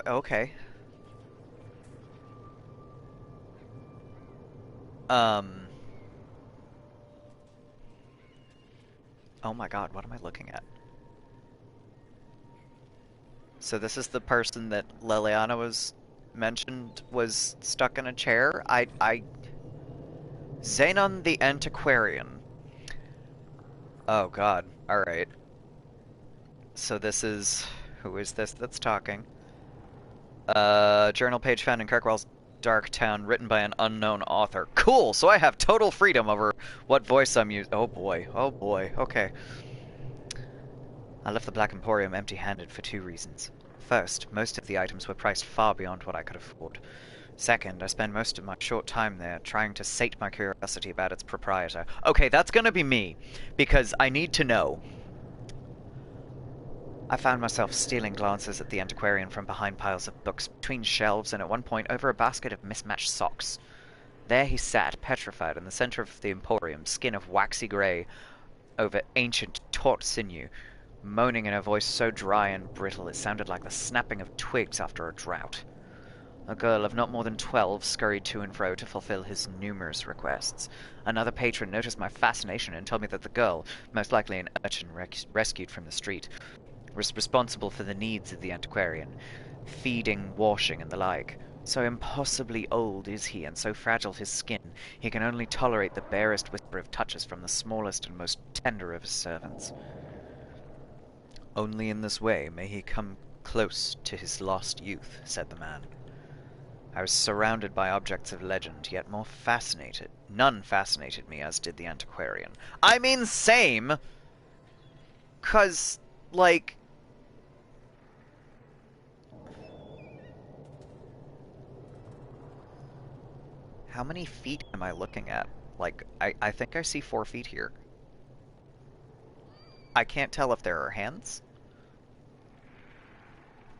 Okay. Oh my god, what am I looking at? So this is the person that Leliana was mentioned was stuck in a chair? Xenon the Antiquarian. Oh god, alright. So this is... Who is this that's talking? Journal page found in Kirkwall's Dark Town, written by an unknown author. Cool! So I have total freedom over what voice I'm using. Oh boy, okay. I left the Black Emporium empty-handed for 2 reasons. First, most of the items were priced far beyond what I could afford. Second, I spent most of my short time there trying to sate my curiosity about its proprietor. Okay, that's gonna be me, because I need to know. I found myself stealing glances at the antiquarian from behind piles of books, between shelves, and at one point over a basket of mismatched socks. There he sat, petrified, in the center of the emporium, skin of waxy gray over ancient, taut sinew, moaning in a voice so dry and brittle it sounded like the snapping of twigs after a drought. A girl of not more than 12 scurried to and fro to fulfill his numerous requests. Another patron noticed my fascination and told me that the girl, most likely an urchin rescued from the street, was responsible for the needs of the antiquarian, feeding, washing, and the like. So impossibly old is he, and so fragile his skin, he can only tolerate the barest whisper of touches from the smallest and most tender of his servants. Only in this way may he come close to his lost youth, said the man. I was surrounded by objects of legend, yet none fascinated me as did the antiquarian. I mean, same! 'Cause, like... How many feet am I looking at? Like, I think I see 4 feet here. I can't tell if there are hands.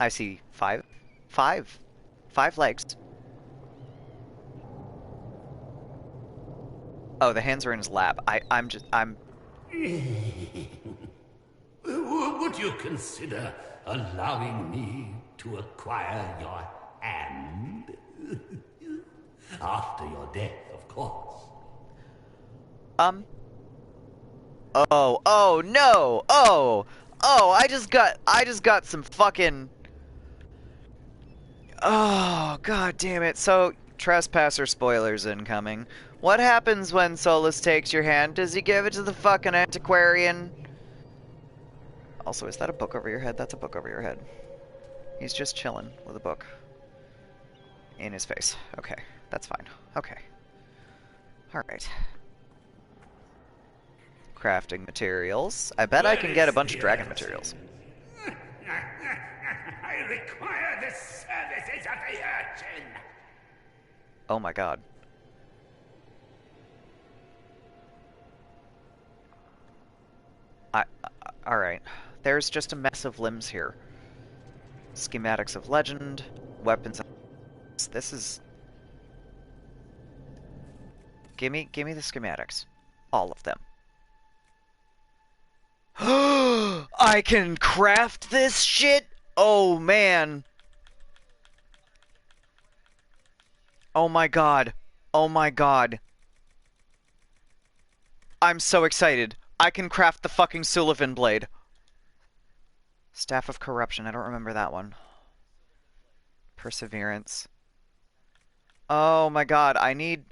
I see 5. 5 legs. Oh, the hands are in his lap. I'm... Would you consider allowing me to acquire your hand? After your death, of course. Oh, no! Oh, I just got some fucking... Oh, god damn it. So, trespasser spoilers incoming. What happens when Solus takes your hand? Does he give it to the fucking antiquarian? Also, is that a book over your head? That's a book over your head. He's just chilling with a book in his face. Okay, that's fine. Okay. Alright. Crafting materials. I bet I can get a bunch of dragon materials. I require the services of the urchin. Oh my god. Alright. there's just a mess of limbs here. Schematics of legend, weapons. This is... Give me the schematics. All of them. I can craft this shit? Oh, man. Oh my god. Oh my god. I'm so excited. I can craft the fucking Sullivan blade. Staff of Corruption. I don't remember that one. Perseverance. Oh my god. I need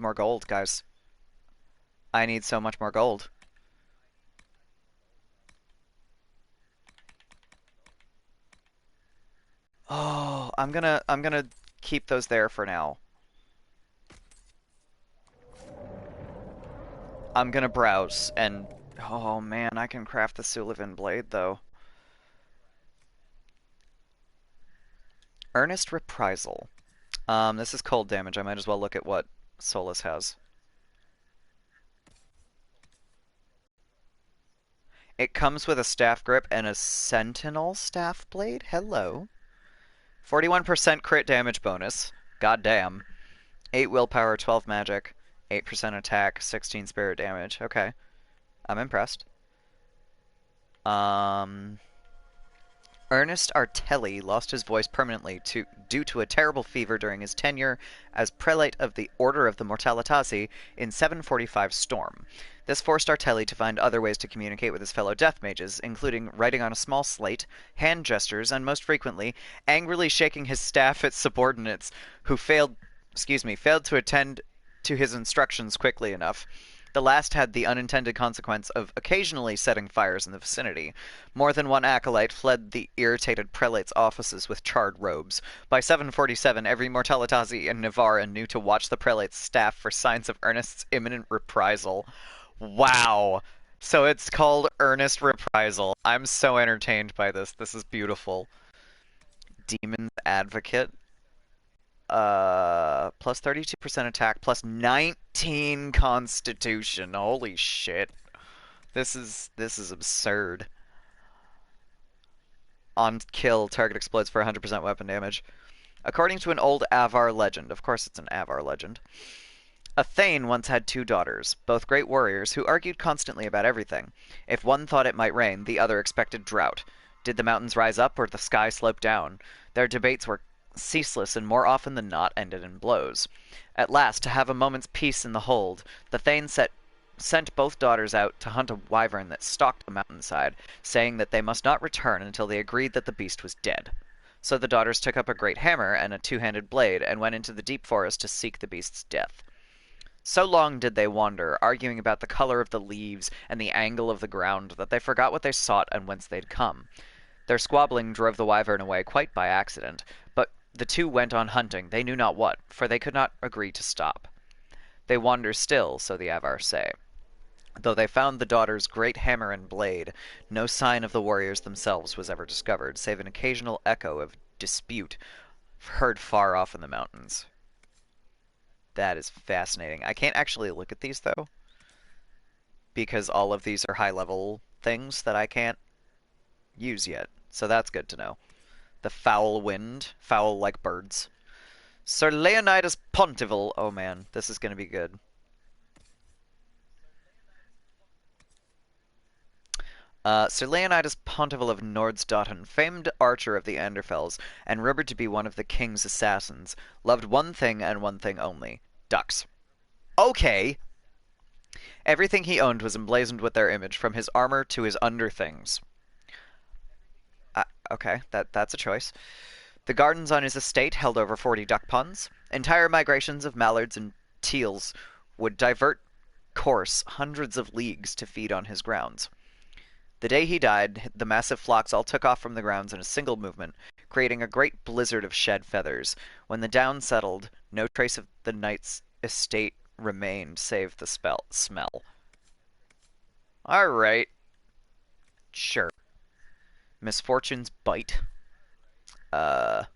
more gold, guys. I need so much more gold. Oh, I'm gonna keep those there for now. I'm gonna browse and oh man, I can craft the Sullivan blade though. Earnest Reprisal. This is cold damage. I might as well look at what Solus has. It comes with a staff grip and a sentinel staff blade. Hello. 41% crit damage bonus. God damn. 8 willpower, 12 magic, 8% attack, 16 spirit damage. Okay. I'm impressed. Ernest Artelli lost his voice permanently due to a terrible fever during his tenure as prelate of the Order of the Mortalitasi in 745 Storm. This forced Artelli to find other ways to communicate with his fellow death mages, including writing on a small slate, hand gestures, and most frequently, angrily shaking his staff at subordinates who failed to attend to his instructions quickly enough. The last had the unintended consequence of occasionally setting fires in the vicinity. More than one acolyte fled the irritated prelate's offices with charred robes. By 747, every Mortalitasi in Navarra knew to watch the prelate's staff for signs of Ernest's imminent reprisal. Wow! So it's called Earnest Reprisal. I'm so entertained by this. This is beautiful. Demon's Advocate. Plus 32% attack, plus 19 constitution. Holy shit. This is absurd. On kill, target explodes for 100% weapon damage. According to an old Avar legend, of course it's an Avar legend, a Thane once had 2 daughters, both great warriors, who argued constantly about everything. If one thought it might rain, the other expected drought. Did the mountains rise up or the sky slope down? Their debates were ceaseless and more often than not ended in blows. At last, to have a moment's peace in the hold, the Thane sent both daughters out to hunt a wyvern that stalked the mountainside, saying that they must not return until they agreed that the beast was dead. So the daughters took up a great hammer and a 2-handed blade and went into the deep forest to seek the beast's death. So long did they wander, arguing about the color of the leaves and the angle of the ground, that they forgot what they sought and whence they'd come. Their squabbling drove the wyvern away quite by accident, but the two went on hunting, they knew not what, for they could not agree to stop. They wander still, so the Avar say. Though they found the daughter's great hammer and blade, no sign of the warriors themselves was ever discovered, save an occasional echo of dispute heard far off in the mountains. That is fascinating. I can't actually look at these, though, because all of these are high-level things that I can't use yet, so that's good to know. The foul wind, foul like birds. Sir Leonidas Pontival. Oh man, this is gonna be good. Sir Leonidas Pontival of Nordsdotten, famed archer of the Anderfells, and rumored to be one of the king's assassins, loved one thing and one thing only: ducks. Okay! Everything he owned was emblazoned with their image, from his armor to his underthings. Okay, that's a choice. The gardens on his estate held over 40 duck ponds. Entire migrations of mallards and teals would divert course hundreds of leagues to feed on his grounds. The day he died, the massive flocks all took off from the grounds in a single movement, creating a great blizzard of shed feathers. When the down settled, no trace of the knight's estate remained, save the smell. Alright. Sure. Misfortune's Bite. I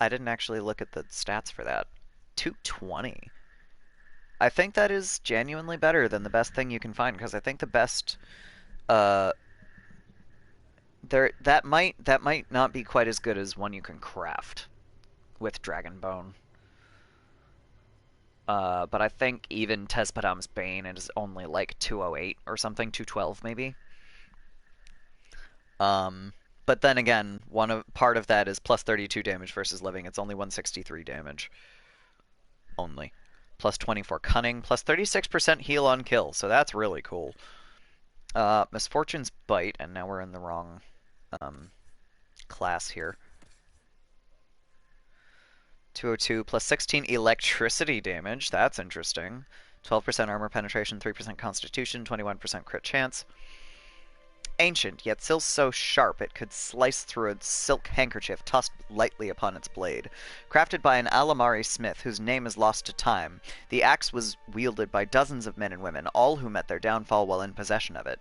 didn't actually look at the stats for that. 220. I think that is genuinely better than the best thing you can find, because I think the best uh that might not be quite as good as one you can craft with Dragonbone. But I think even Tespadam's Bane is only like 208 or something, 212 maybe. But then again, part of that is plus 32 damage versus living. It's only 163 damage. Only. Plus 24 cunning, plus 36% heal on kill, so that's really cool. Misfortune's Bite, and now we're in the wrong class here. 202 plus 16 electricity damage, that's interesting. 12% armor penetration, 3% constitution, 21% crit chance. Ancient, yet still so sharp it could slice through a silk handkerchief tossed lightly upon its blade. Crafted by an Alamari smith whose name is lost to time, the axe was wielded by dozens of men and women, all who met their downfall while in possession of it.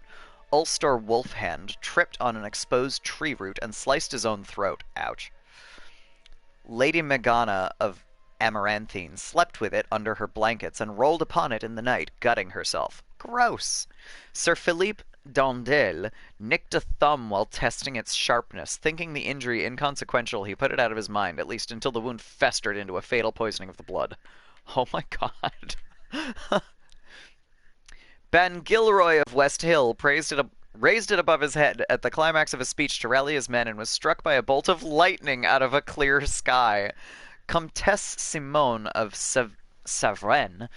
Ulster Wolfhand tripped on an exposed tree root and sliced his own throat. Ouch. Lady Megana of Amaranthine slept with it under her blankets and rolled upon it in the night, gutting herself. Gross! Sir Philippe Dondel nicked a thumb while testing its sharpness. Thinking the injury inconsequential, he put it out of his mind, at least until the wound festered into a fatal poisoning of the blood. Oh my god. Ben Gilroy of West Hill raised it above his head at the climax of a speech to rally his men and was struck by a bolt of lightning out of a clear sky. Comtesse Simone of Savrennes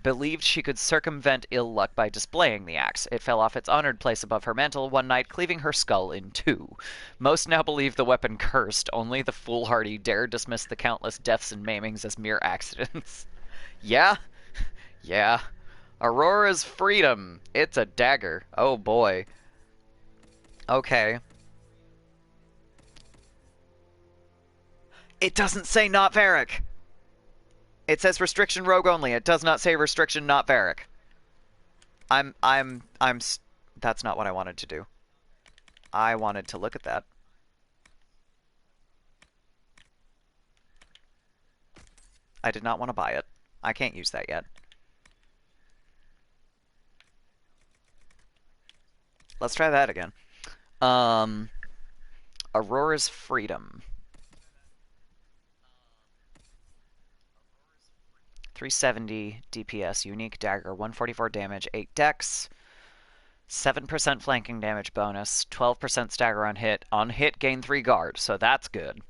believed she could circumvent ill luck by displaying the axe. It fell off its honored place above her mantle one night, cleaving her skull in two. Most now believe the weapon cursed. Only the foolhardy dare dismiss the countless deaths and maimings as mere accidents. Yeah? Yeah. Aurora's freedom. It's a dagger. Oh boy. Okay. It doesn't say not Varric. It says restriction rogue only. It does not say restriction not Varric. That's not what I wanted to do. I wanted to look at that. I did not want to buy it. I can't use that yet. Let's try that again. Aurora's freedom. 370 DPS, unique dagger, 144 damage, 8 dex, 7% flanking damage bonus, 12% stagger on hit. On hit, gain 3 guard, so that's good.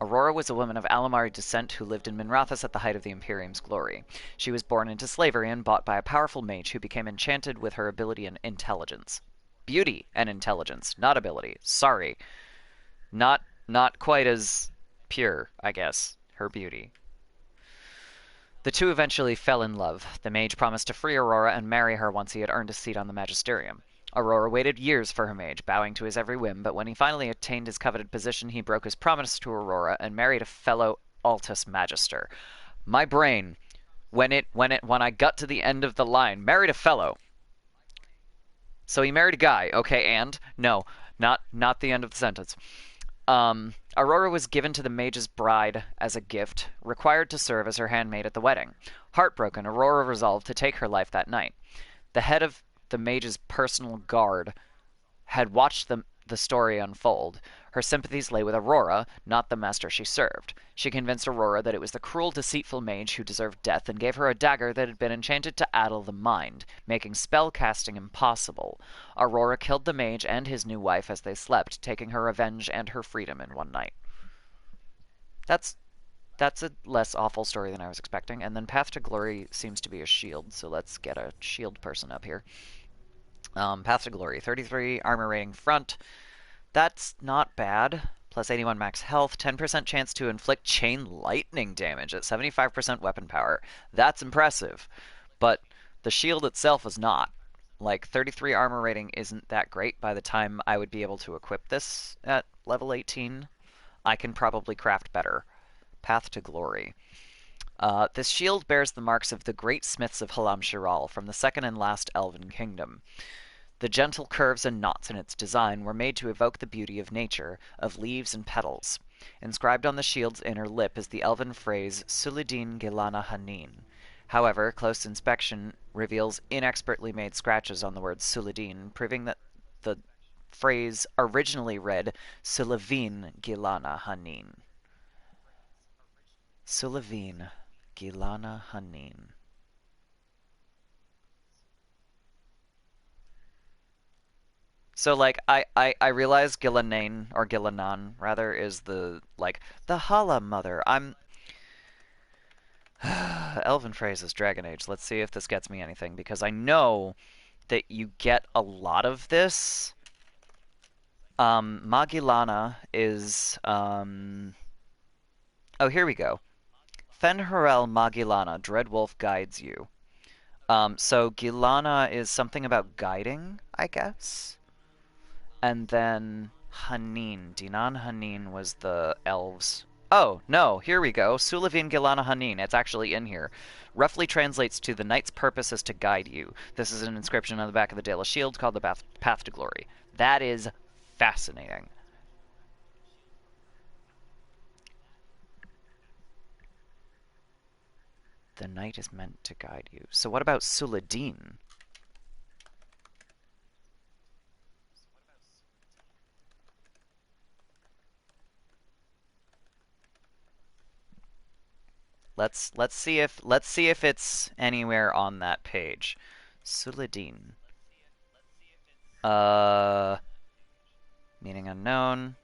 Aurora was a woman of Alamari descent who lived in Minrathous at the height of the Imperium's glory. She was born into slavery and bought by a powerful mage who became enchanted with her ability and intelligence. Beauty and intelligence, not ability. Sorry. Not quite as pure, I guess, her beauty. The two eventually fell in love. The mage promised to free Aurora and marry her once he had earned a seat on the magisterium. Aurora waited years for her mage, bowing to his every whim, but when he finally attained his coveted position, he broke his promise to Aurora and married a fellow Altus Magister. My brain, when I got to the end of the line, married a fellow. So he married a guy, okay, and? No, not the end of the sentence. Aurora was given to the mage's bride as a gift, required to serve as her handmaid at the wedding. Heartbroken, Aurora resolved to take her life that night. The head of the mage's personal guard had watched the story unfold. Her sympathies lay with Aurora, not the master she served. She convinced Aurora that it was the cruel, deceitful mage who deserved death and gave her a dagger that had been enchanted to addle the mind, making spell casting impossible. Aurora killed the mage and his new wife as they slept, taking her revenge and her freedom in one night. That's a less awful story than I was expecting. And then Path to Glory seems to be a shield, so let's get a shield person up here. Path to Glory, 33 armor rating front. That's not bad. Plus 81 max health, 10% chance to inflict chain lightning damage at 75% weapon power. That's impressive. But the shield itself is not. Like, 33 armor rating isn't that great. By the time I would be able to equip this at level 18, I can probably craft better. Path to Glory. This shield bears the marks of the great smiths of Halam Shiral from the second and last Elven Kingdom. The gentle curves and knots in its design were made to evoke the beauty of nature, of leaves and petals. Inscribed on the shield's inner lip is the elven phrase Sulidin Gilana Hanin. However, close inspection reveals inexpertly made scratches on the word Sulidin, proving that the phrase originally read Sulavin Gilana Hanin. Sulavin Gilana Hanin. So, like, I realize Gilanane, or Gilanan, rather, is the Hala Mother. Elven phrases, Dragon Age. Let's see if this gets me anything, because I know that you get a lot of this. Magilana is, oh, here we go. Fenharel Magilana, Dreadwolf guides you. So Gilana is something about guiding, I guess. And then Hanin. Dinan Hanin was the elves. Oh, no, here we go. Sulavin Gilana Hanin. It's actually in here. Roughly translates to the knight's purpose is to guide you. This is an inscription on the back of the Dela shield called the Path to Glory. That is fascinating. The knight is meant to guide you. So what about Suladin? Let's see if it's anywhere on that page. Suladin. Meaning unknown.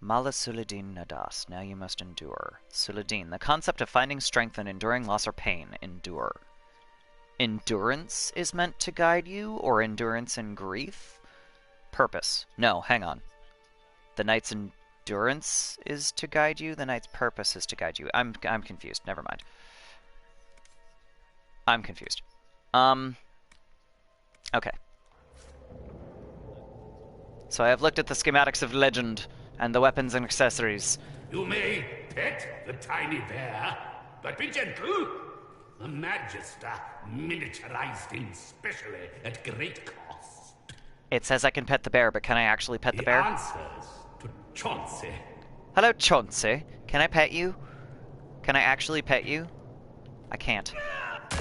Mala Suladin Nadas. Now you must endure. Suladin. The concept of finding strength in enduring loss or pain. Endure. Endurance is meant to guide you, or endurance in grief? Purpose. No, hang on. The knight's endurance is to guide you. The knight's purpose is to guide you. I'm confused. Never mind. I'm confused. Okay. So I have looked at the schematics of legend and the weapons and accessories. You may pet the tiny bear, but be gentle. The Magister miniaturized him specially at great cost. It says I can pet the bear, but can I actually pet the bear? He answers to Chauncey. Hello, Chauncey. Can I pet you? Can I actually pet you? I can't.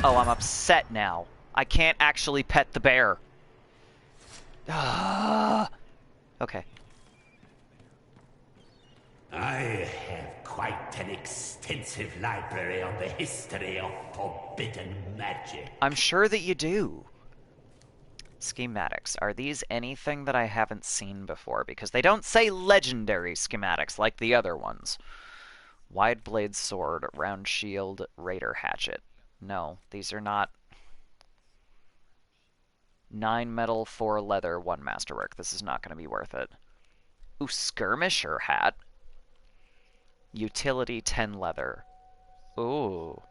Oh, I'm upset now. I can't actually pet the bear. Okay. I have quite an extensive library on the history of forbidden magic. I'm sure that you do. Schematics. Are these anything that I haven't seen before? Because they don't say legendary schematics like the other ones. Wide blade sword, round shield, raider hatchet. No, these are not. 9 metal, 4 leather, 1 masterwork. This is not going to be worth it. Ooh, skirmisher hat. Utility 10 leather. Ooh.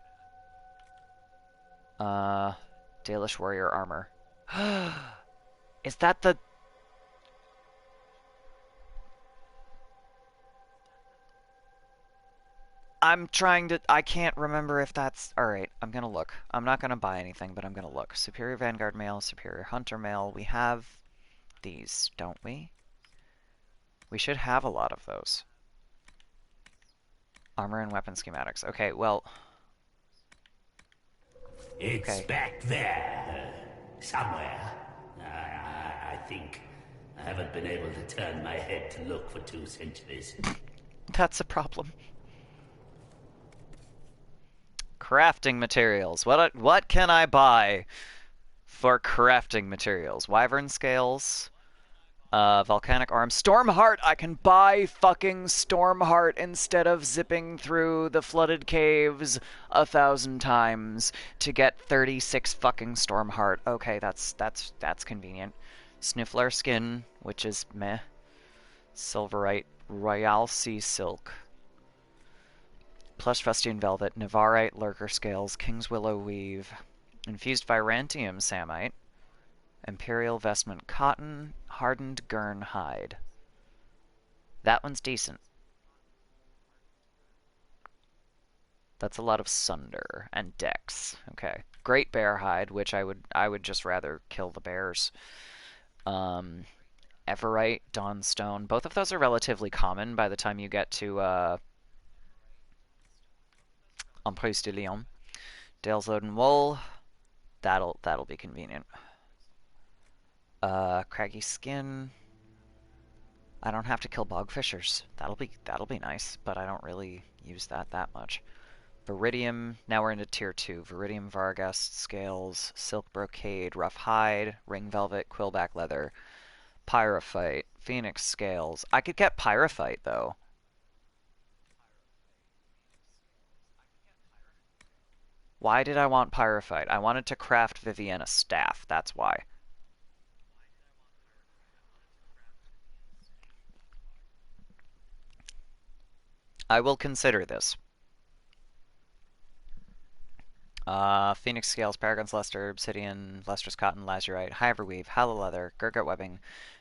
Dalish warrior armor. Is that the... I'm trying to... I can't remember if that's... Alright, I'm gonna look. I'm not gonna buy anything, but I'm gonna look. Superior Vanguard mail, Superior Hunter mail. We have these, don't we? We should have a lot of those. Armor and weapon schematics. Okay, well... It's back there. Somewhere. I think. I haven't been able to turn my head to look for 2 centuries. That's a problem. Crafting materials. What can I buy for crafting materials? Wyvern scales. Volcanic arms. Stormheart! I can buy fucking Stormheart instead of zipping through the flooded caves 1,000 times to get 36 fucking Stormheart. Okay, that's convenient. Sniffler skin, which is meh. Silverite. Royal Sea Silk. Plush Fustian Velvet. Navarite Lurker Scales. King's Willow Weave. Infused Virantium Samite. Imperial Vestment Cotton, Hardened Gurn Hide. That one's decent. That's a lot of Sunder and Dex. Okay. Great Bear Hide, which I would just rather kill the bears. Everite, Dawnstone. Both of those are relatively common by the time you get to Emprise de Lyon. Dale's Load and Wool. That'll be convenient. Craggy Skin. I don't have to kill bogfishers. That'll be nice, but I don't really use that much. Viridium, now we're into tier 2. Viridium, Varghast, Scales, Silk Brocade, Rough Hide, Ring Velvet, Quillback Leather, Pyrophyte, Phoenix Scales. I could get Pyrophyte, though. Why did I want Pyrophyte? I wanted to craft Vivienna's staff, that's why. I will consider this. Phoenix Scales, Paragon's Luster, Obsidian, Lustrous Cotton, Lazurite, Hyverweave, Hallow Leather, Gurgut Webbing,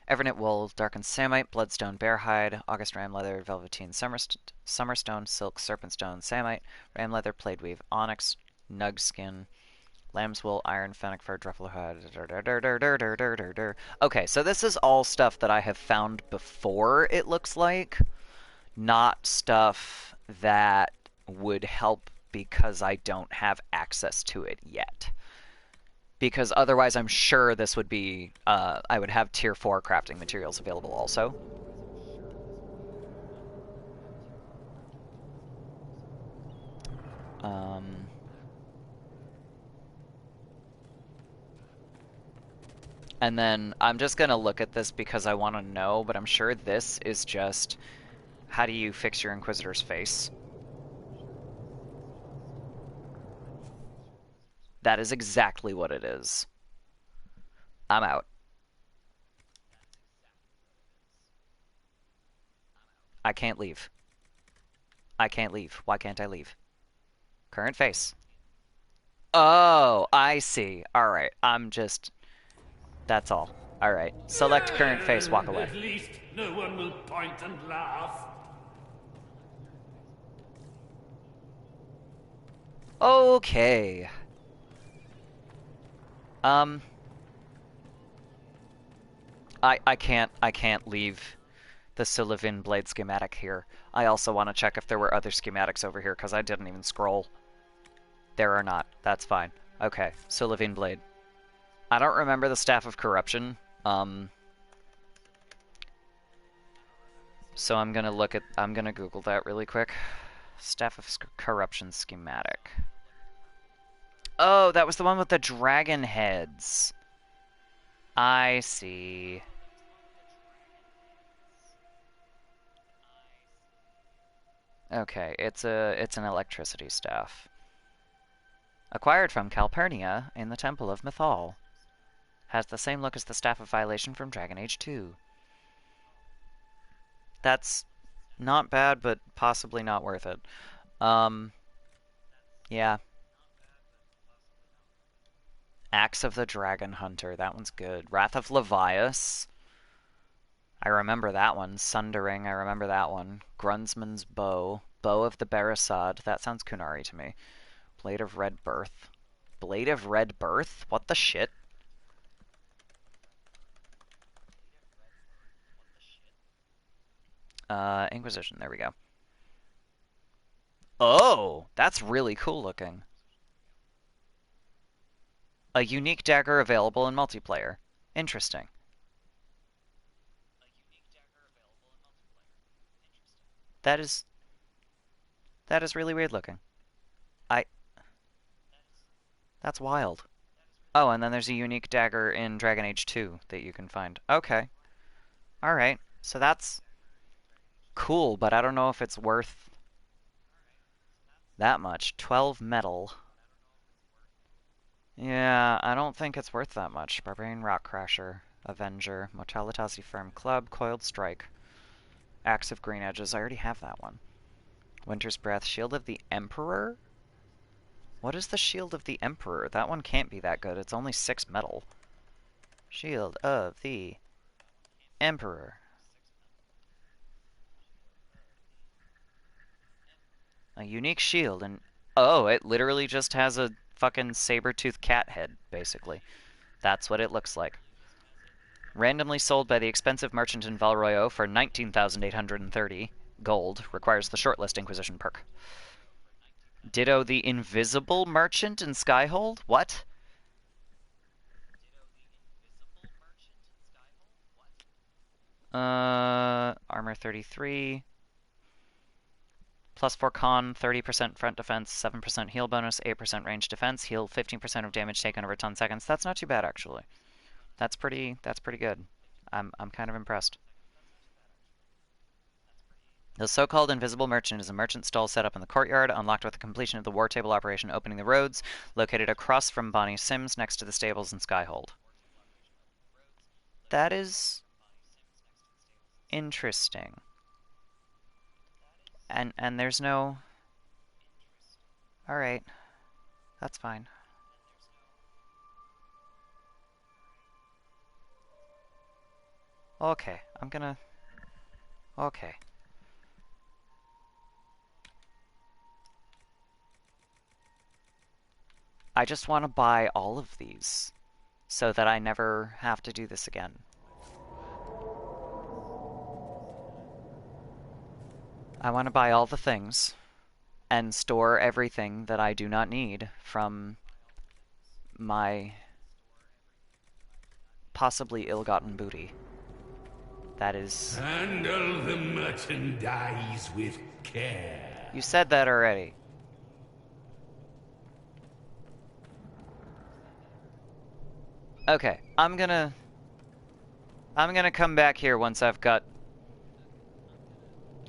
Evernet Wool, Darkened Samite, Bloodstone, Bearhide, August Ram Leather, Velveteen, Summerstone, Silk, Serpentstone, Samite, Ram Leather, Pladeweave, Onyx, Nug Skin, Lamb's Wool, Iron, Fennec Fur, Drufflehood. Okay, so this is all stuff that I have found before, it looks like. Not stuff that would help because I don't have access to it yet. Because otherwise I'm sure this would be, I would have tier 4 crafting materials available also. And then I'm just going to look at this because I want to know, but I'm sure this is just, how do you fix your Inquisitor's face? That is exactly what it is. I'm out. I can't leave. I can't leave. Why can't I leave? Current face. Oh, I see. Alright, I'm just... That's all. Alright, select current face, walk away. At least no one will point and laugh. Okay. I can't leave the Sullivan Blade schematic here. I also want to check if there were other schematics over here, because I didn't even scroll. There are not. That's fine. Okay, Sullivan Blade. I don't remember the Staff of Corruption. So I'm gonna Google that really quick. Staff of Corruption schematic. Oh, that was the one with the dragon heads. I see. Okay, it's an electricity staff. Acquired from Calpurnia in the Temple of Mythal. Has the same look as the Staff of Violation from Dragon Age 2. That's not bad, but possibly not worth it. Yeah. Axe of the Dragon Hunter, that one's good. Wrath of Levias. I remember that one. Sundering, I remember that one. Grunsman's Bow. Bow of the Barasad. That sounds Kunari to me. Blade of Red Birth. Blade of Red Birth? What the shit? Inquisition, there we go. Oh, that's really cool looking. A unique dagger available in multiplayer. Interesting. That is really weird looking. That's wild. Oh, and then there's a unique dagger in Dragon Age 2 that you can find. Okay. Alright, so that's cool, but I don't know if it's worth that much. 12 metal. Yeah, I don't think it's worth that much. Barbarian Rockcrasher, Avenger, Mortalitasi Firm Club, Coiled Strike, Axe of Green Edges. I already have that one. Winter's Breath, Shield of the Emperor? What is the Shield of the Emperor? That one can't be that good. It's only 6 metal. Shield of the Emperor. A unique shield, and oh, it literally just has a fucking saber-toothed cat head, basically. That's what it looks like. randomly sold by the expensive merchant in Valroyo for 19,830 gold, requires the shortlist Inquisition perk. Ditto the invisible merchant in Skyhold? What? Armor 33. Plus 4 con, 30% front defense, 7% heal bonus, 8% range defense, heal 15% of damage taken over 10 seconds. That's not too bad, actually. That's pretty good. I'm kind of impressed. The so-called Invisible Merchant is a merchant stall set up in the courtyard, unlocked with the completion of the War Table operation Opening the Roads, located across from Bonnie Sims next to the stables in Skyhold. That is interesting. And there's no... Alright. That's fine. Okay, I'm gonna... Okay. I just want to buy all of these, so that I never have to do this again. I want to buy all the things, and store everything that I do not need from my possibly ill-gotten booty. That is... Handle the merchandise with care. You said that already. Okay, I'm gonna come back here once I've got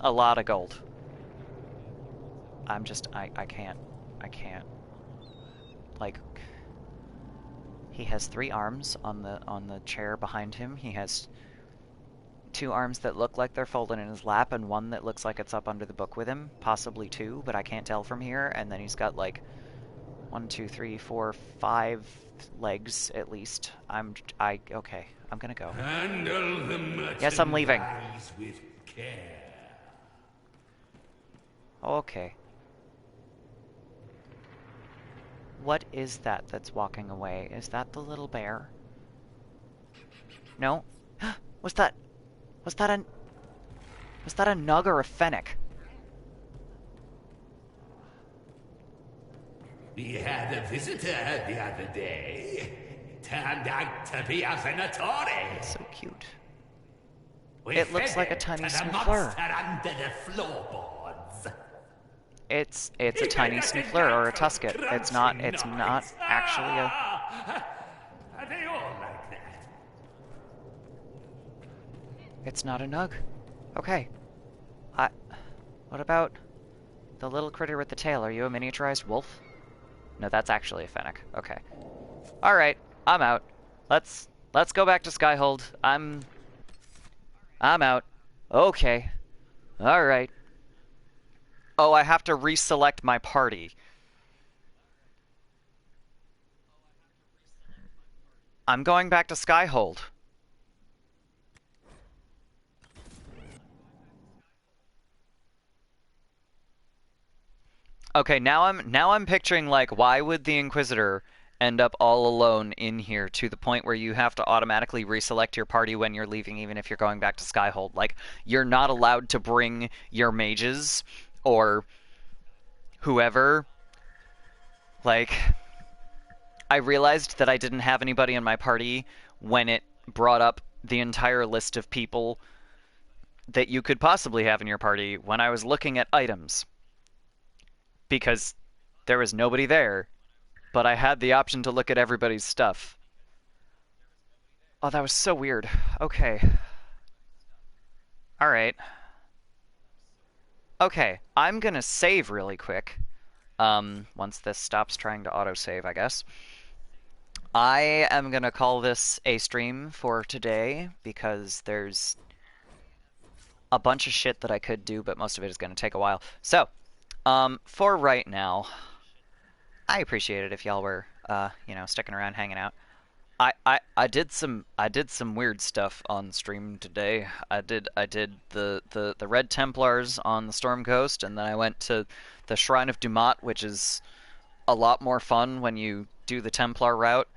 a lot of gold. I can't. Like, he has 3 arms on the chair behind him. He has 2 arms that look like they're folded in his lap, and 1 that looks like it's up under the book with him. Possibly 2, but I can't tell from here. And then he's got like 1, 2, 3, 4, 5 legs at least. Okay, I'm gonna go. Handle the Yes, I'm leaving. with care. Okay. What is that that's walking away? Is that the little bear? No? Was that a nug or a fennec? We had a visitor the other day. Turned out to be a Venatori. So cute. It looks like a tiny Snoofleur. Under the floorboards. It's a tiny Snoofleur or a Tusket. It's not actually a... Are they all like that? It's not a nug. Okay. What about the little critter with the tail? Are you a miniaturized wolf? No, that's actually a fennec. Okay. Alright, I'm out. Let's go back to Skyhold. I'm out. Okay. Alright. Oh, I have to reselect my party. I'm going back to Skyhold. Okay, now I'm picturing, like, why would the Inquisitor end up all alone in here to the point where you have to automatically reselect your party when you're leaving, even if you're going back to Skyhold? Like, you're not allowed to bring your mages or whoever. Like, I realized that I didn't have anybody in my party when it brought up the entire list of people that you could possibly have in your party when I was looking at items. Because there was nobody there, but I had the option to look at everybody's stuff. Oh, that was so weird. Okay. Alright. Okay, I'm gonna save really quick. Once this stops trying to autosave, I guess. I am gonna call this a stream for today, because there's a bunch of shit that I could do, but most of it is gonna take a while. So, for right now, I appreciate it if y'all were, sticking around, hanging out. I did some weird stuff on stream today. I did the Red Templars on the Storm Coast, and then I went to the Shrine of Dumat, which is a lot more fun when you do the Templar route.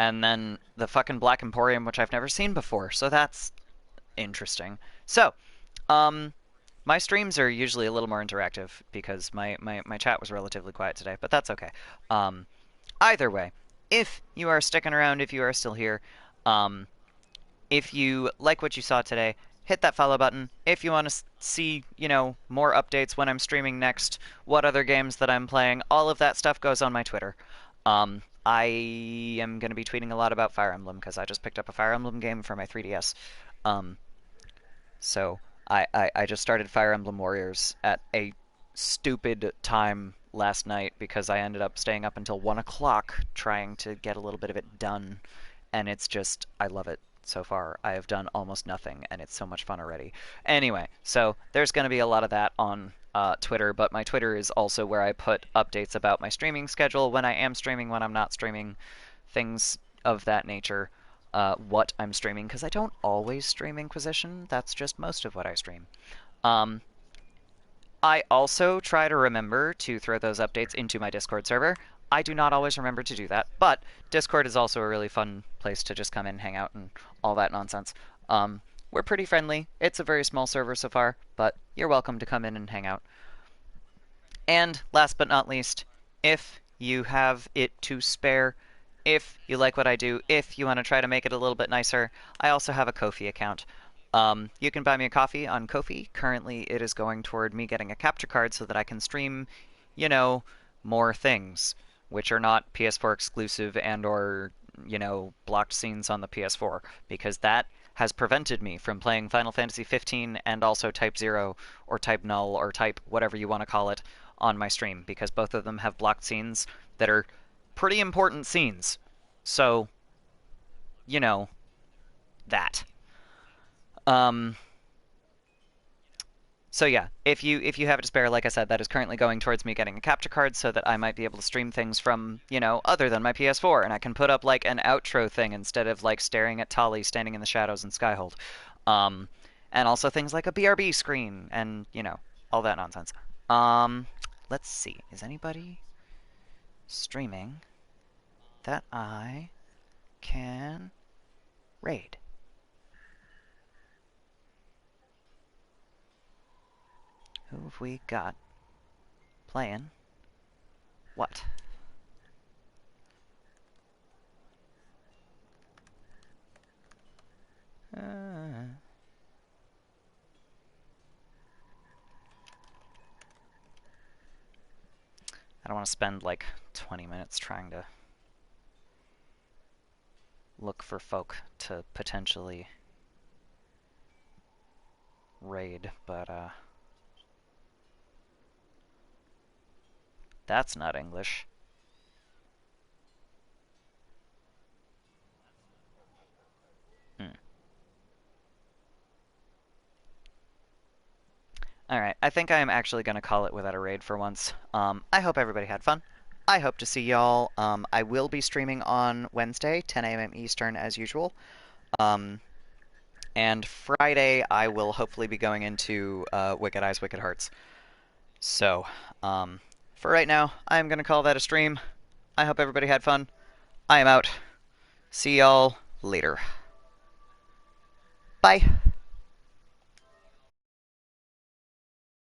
and then the fucking Black Emporium, which I've never seen before, so that's interesting. So, my streams are usually a little more interactive because my chat was relatively quiet today, but that's okay. Either way, if you are sticking around, if you are still here, if you like what you saw today, hit that follow button. If you want to see, more updates when I'm streaming next, what other games that I'm playing, all of that stuff goes on my Twitter. I am going to be tweeting a lot about Fire Emblem because I just picked up a Fire Emblem game for my 3DS. So I just started Fire Emblem Warriors at a stupid time last night because I ended up staying up until 1 o'clock trying to get a little bit of it done. And it's just, I love it so far. I have done almost nothing, and it's so much fun already. Anyway, so there's going to be a lot of that on Twitter, but my Twitter is also where I put updates about my streaming schedule, when I am streaming, when I'm not streaming, things of that nature, what I'm streaming, because I don't always stream Inquisition. That's just most of what I stream. I also try to remember to throw those updates into my Discord server. I do not always remember to do that, but Discord is also a really fun place to just come in, hang out, and all that nonsense. We're pretty friendly. It's a very small server so far, but you're welcome to come in and hang out. And last but not least, if you have it to spare, if you like what I do, if you want to try to make it a little bit nicer, I also have a Ko-fi account. You can buy me a coffee on Ko-fi. Currently, it is going toward me getting a capture card so that I can stream, more things, which are not PS4 exclusive and or, blocked scenes on the PS4, because that has prevented me from playing Final Fantasy 15 and also Type 0 or Type Null or Type whatever you want to call it on my stream, because both of them have blocked scenes that are pretty important scenes. So, that. So yeah, if you have it to spare, like I said, that is currently going towards me getting a capture card so that I might be able to stream things from, other than my PS4, and I can put up like an outro thing instead of like staring at Tali standing in the shadows in Skyhold. And also things like a BRB screen and, all that nonsense. Let's see, is anybody streaming that I can raid? Who have we got playing what? I don't want to spend like 20 minutes trying to look for folk to potentially raid, but that's not English. Alright, I think I am actually going to call it without a raid for once. I hope everybody had fun. I hope to see y'all. I will be streaming on Wednesday, 10 a.m. Eastern, as usual. And Friday, I will hopefully be going into Wicked Eyes, Wicked Hearts. So, for right now, I am going to call that a stream. I hope everybody had fun. I am out. See y'all later. Bye.